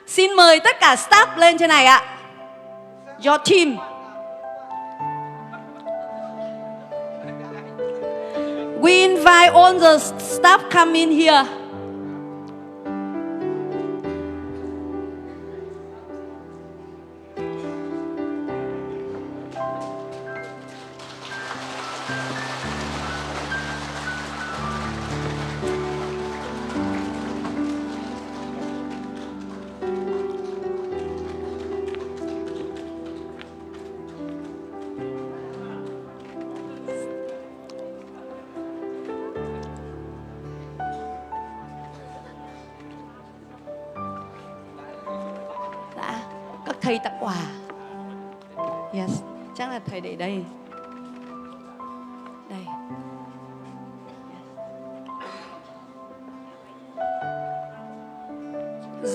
Xin mời tất cả staff lên trên này ạ. Your team. We invite all the staff come in here. thầy tặng quà. Yes, chắc là thầy để đây. Đây.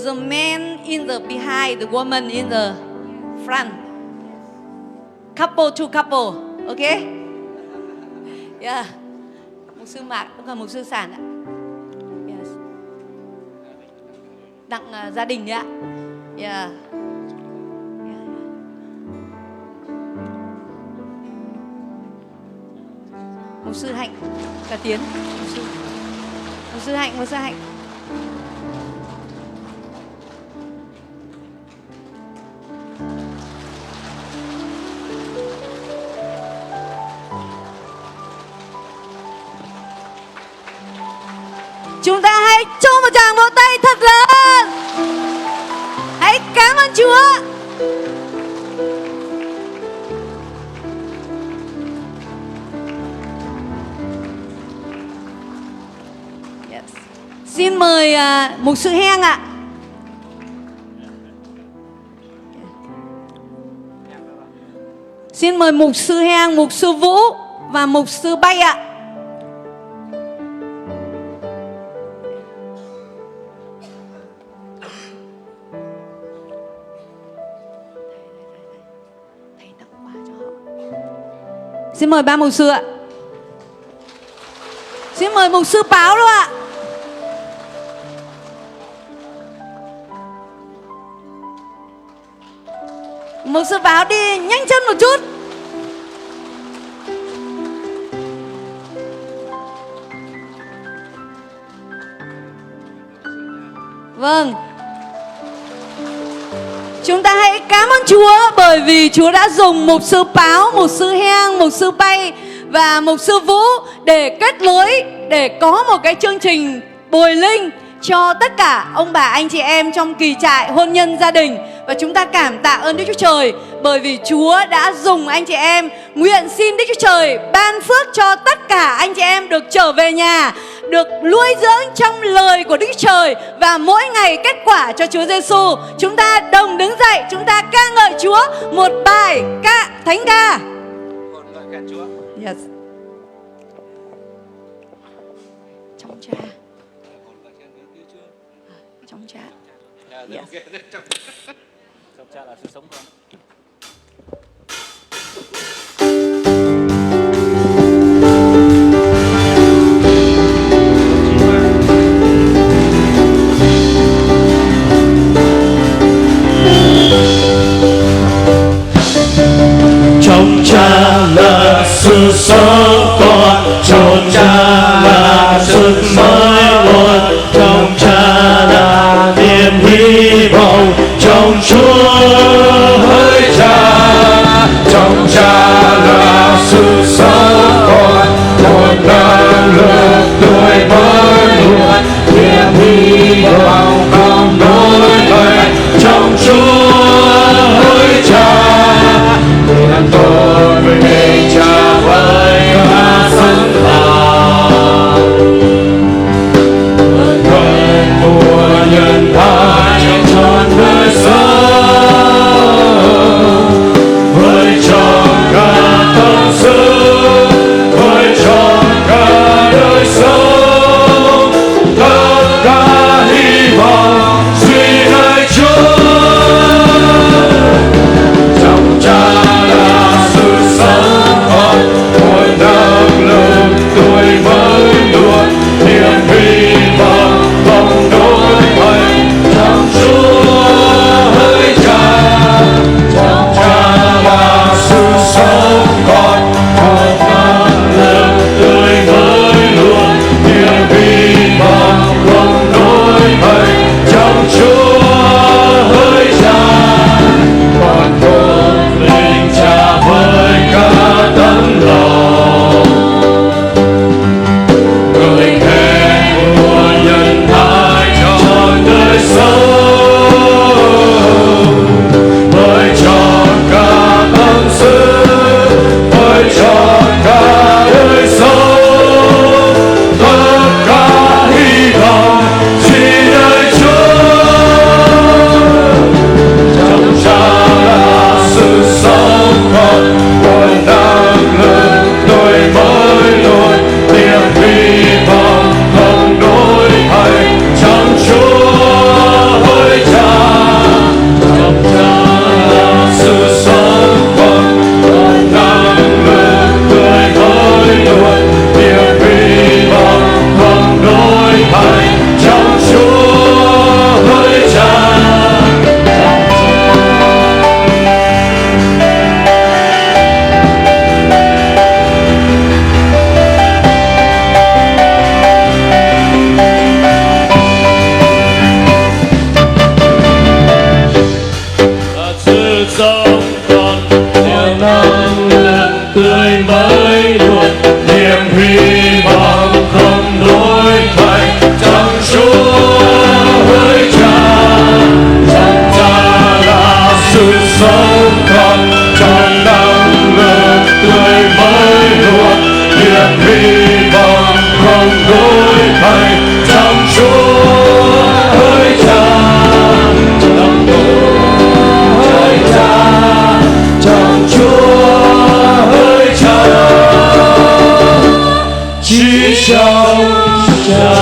The man in the behind, the woman in the front. Couple to couple, okay? Yeah. Mục sư Mạc cũng là mục sư Sản ạ. Yes. Tặng gia đình ạ. Yeah. Mục sư Hạnh cả Tiến. Mục sư Hạnh, mục sư Hạnh. Chúng ta hãy cho một tràng vỗ tay thật lớn. Hãy cảm ơn Chúa. Yes. Xin mời mục sư Heng ạ. Xin mời mục sư Heng, mục sư Vũ và mục sư Bay ạ. Xin mời ba mục sư ạ. Xin mời mục sư Báo luôn ạ. Mục sư Báo đi nhanh chân một chút. Vâng. Chúng ta hãy cảm ơn Chúa bởi vì Chúa đã dùng mục sư Báo, mục sư Heng, mục sư Bay và mục sư Vũ để kết nối, để có một cái chương trình bồi linh cho tất cả ông bà anh chị em trong kỳ trại hôn nhân gia đình. Và chúng ta cảm tạ ơn Đức Chúa Trời bởi vì Chúa đã dùng anh chị em. Nguyện xin Đức Chúa Trời ban phước cho tất cả anh chị em được trở về nhà, được nuôi dưỡng trong lời của Đức Chúa Trời và mỗi ngày kết quả cho Chúa Giêsu. Chúng ta đồng đứng dậy, chúng ta ca ngợi Chúa một bài ca thánh ca. Yes. Trong cha. Trong cha. Yes.
Trong cha là sự sống con.
Trong cha là sự sống con, trong cha là sức mới luôn, trong cha là niềm hy vọng, trong Chúa hỡi trông chờ.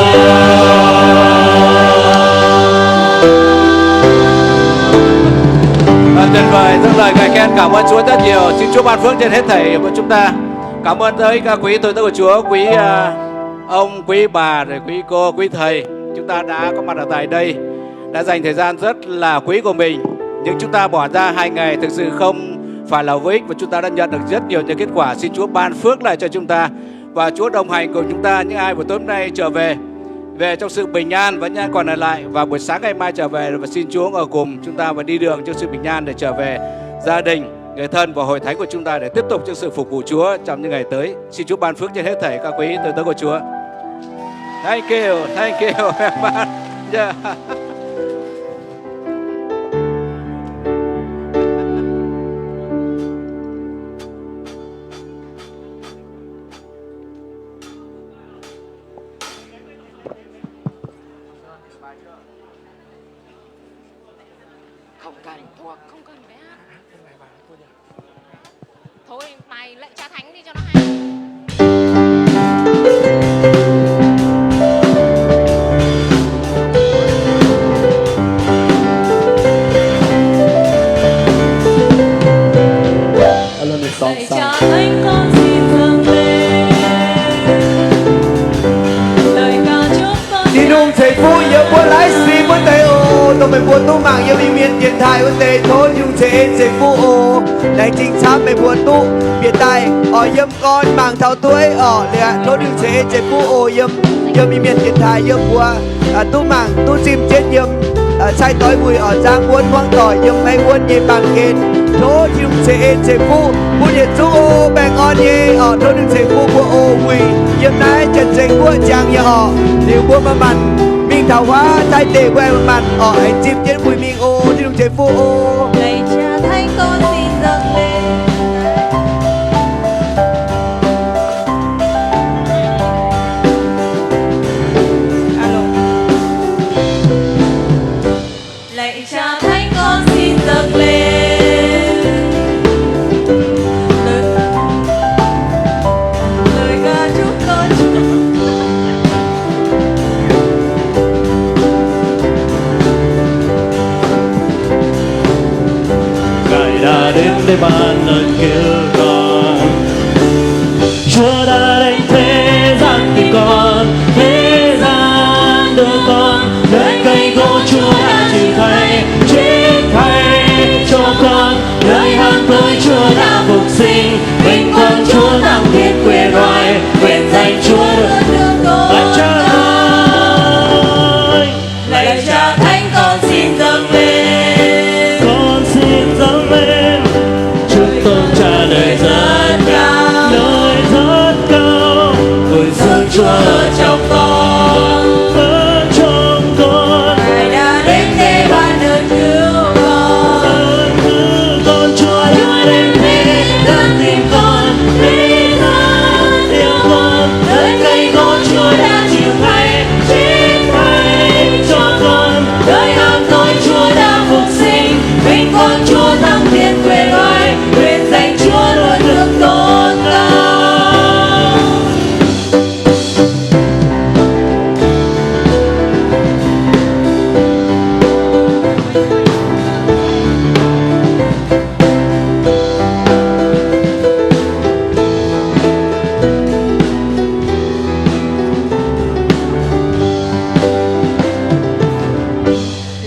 Tuyệt vời, dâng lời ngợi khen cảm ơn Chúa rất nhiều. Xin Chúa ban phước trên hết thảy của chúng ta. Cảm ơn tới các quý tôi tớ của Chúa, quý ông, quý bà, rồi quý cô, quý thầy. Chúng ta đã có mặt ở tại đây, đã dành thời gian rất là quý của mình. Nhưng chúng ta bỏ ra 2 ngày thực sự không phải là vô ích, và chúng ta đã nhận được rất nhiều những kết quả. Xin Chúa ban phước lại cho chúng ta, và Chúa đồng hành cùng chúng ta. Những ai buổi tối hôm nay trở về trong sự bình an vẫn còn ở lại, và buổi sáng ngày mai trở về, và xin Chúa ở cùng chúng ta và đi đường trong sự bình an để trở về gia đình, người thân và hội thánh của chúng ta để tiếp tục trong sự phục vụ Chúa trong những ngày tới. Xin Chúa ban phước trên hết thảy các quý tôi tớ của Chúa. Thank you, everyone. Yeah.
Không cần thuộc, không cần phải hát. Thôi mày lạy Cha Thánh đi cho nó hay.
Lạy Cha Thánh con xin dâng lên lời ca chúc con.
Xin ông thầy phu nhớ bữa lái xì bữa tây ô, tôi mình buồn tu mạng nhớ bị miền tiền thai bữa tây thôi dùng thầy phu ô. Này chính xác mình buồn tu biệt tài ở yếm con mạng thảo tuổi ở lẹ thôi dùng thầy phu ô yếm bị miền tiền thai yếm bùa tu mạng tu chim chết yếm sai tối bùi ở giang buôn hoang tỏi yếm hay buôn nhẹ bằng kên thôi dùng thầy phu buôn nhẹ chú ô bèn ngon nhẹ ở thôi dùng thầy phu của ô quỳ yếm nái chân thầy phu chàng nhờ họ điều buôn mà mặn mình thảo hóa trái tề quay mà mặn ở hành chim chết bùi mình ô thì dùng thầy phu ô.
Lạy Cha Thánh con xin dâng lên lạy Cha Thánh con xin dâng lên lời ca chúc con.
Ngài đã đến để ban ơn kêu con. Chúa đã đánh thế gian tìm con, thế gian đưa con nơi cây gỗ. Chúa đã chịu thay cho con nơi hang tối. Chúa đã phục sinh vinh quang. Chúa thăng thiên quê loài quyền danh Chúa được con. Lạy Cha ơi,
Lạy Cha Thánh con xin dâng lên,
con xin dâng lên chúng tôn Cha nơi rất cao, nơi rất cao. Vui sướng Chúa ở trong con, ở trong con.
Ngài đã đến để ban ơn cứu con.
Ơn cứu con. Chúa đã đến để đang tìm con, thế gian yêu con. Nơi cây gỗ Chúa đã chịu thay cho con.
Nơi hang tối Chúa đã phục sinh vinh quang. Chúa thăng thiên quê loài quyền danh Chúa luôn được tôn cao.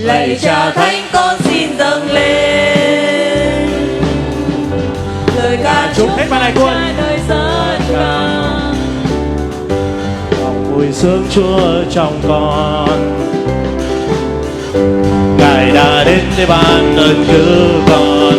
Lạy Cha Thánh con xin dâng lên lời ca chúc
hết bài này luôn.
nơi rất cao.
Vui sướng Chúa ở trong con. Ngài đã đến để ban ơn cứu con.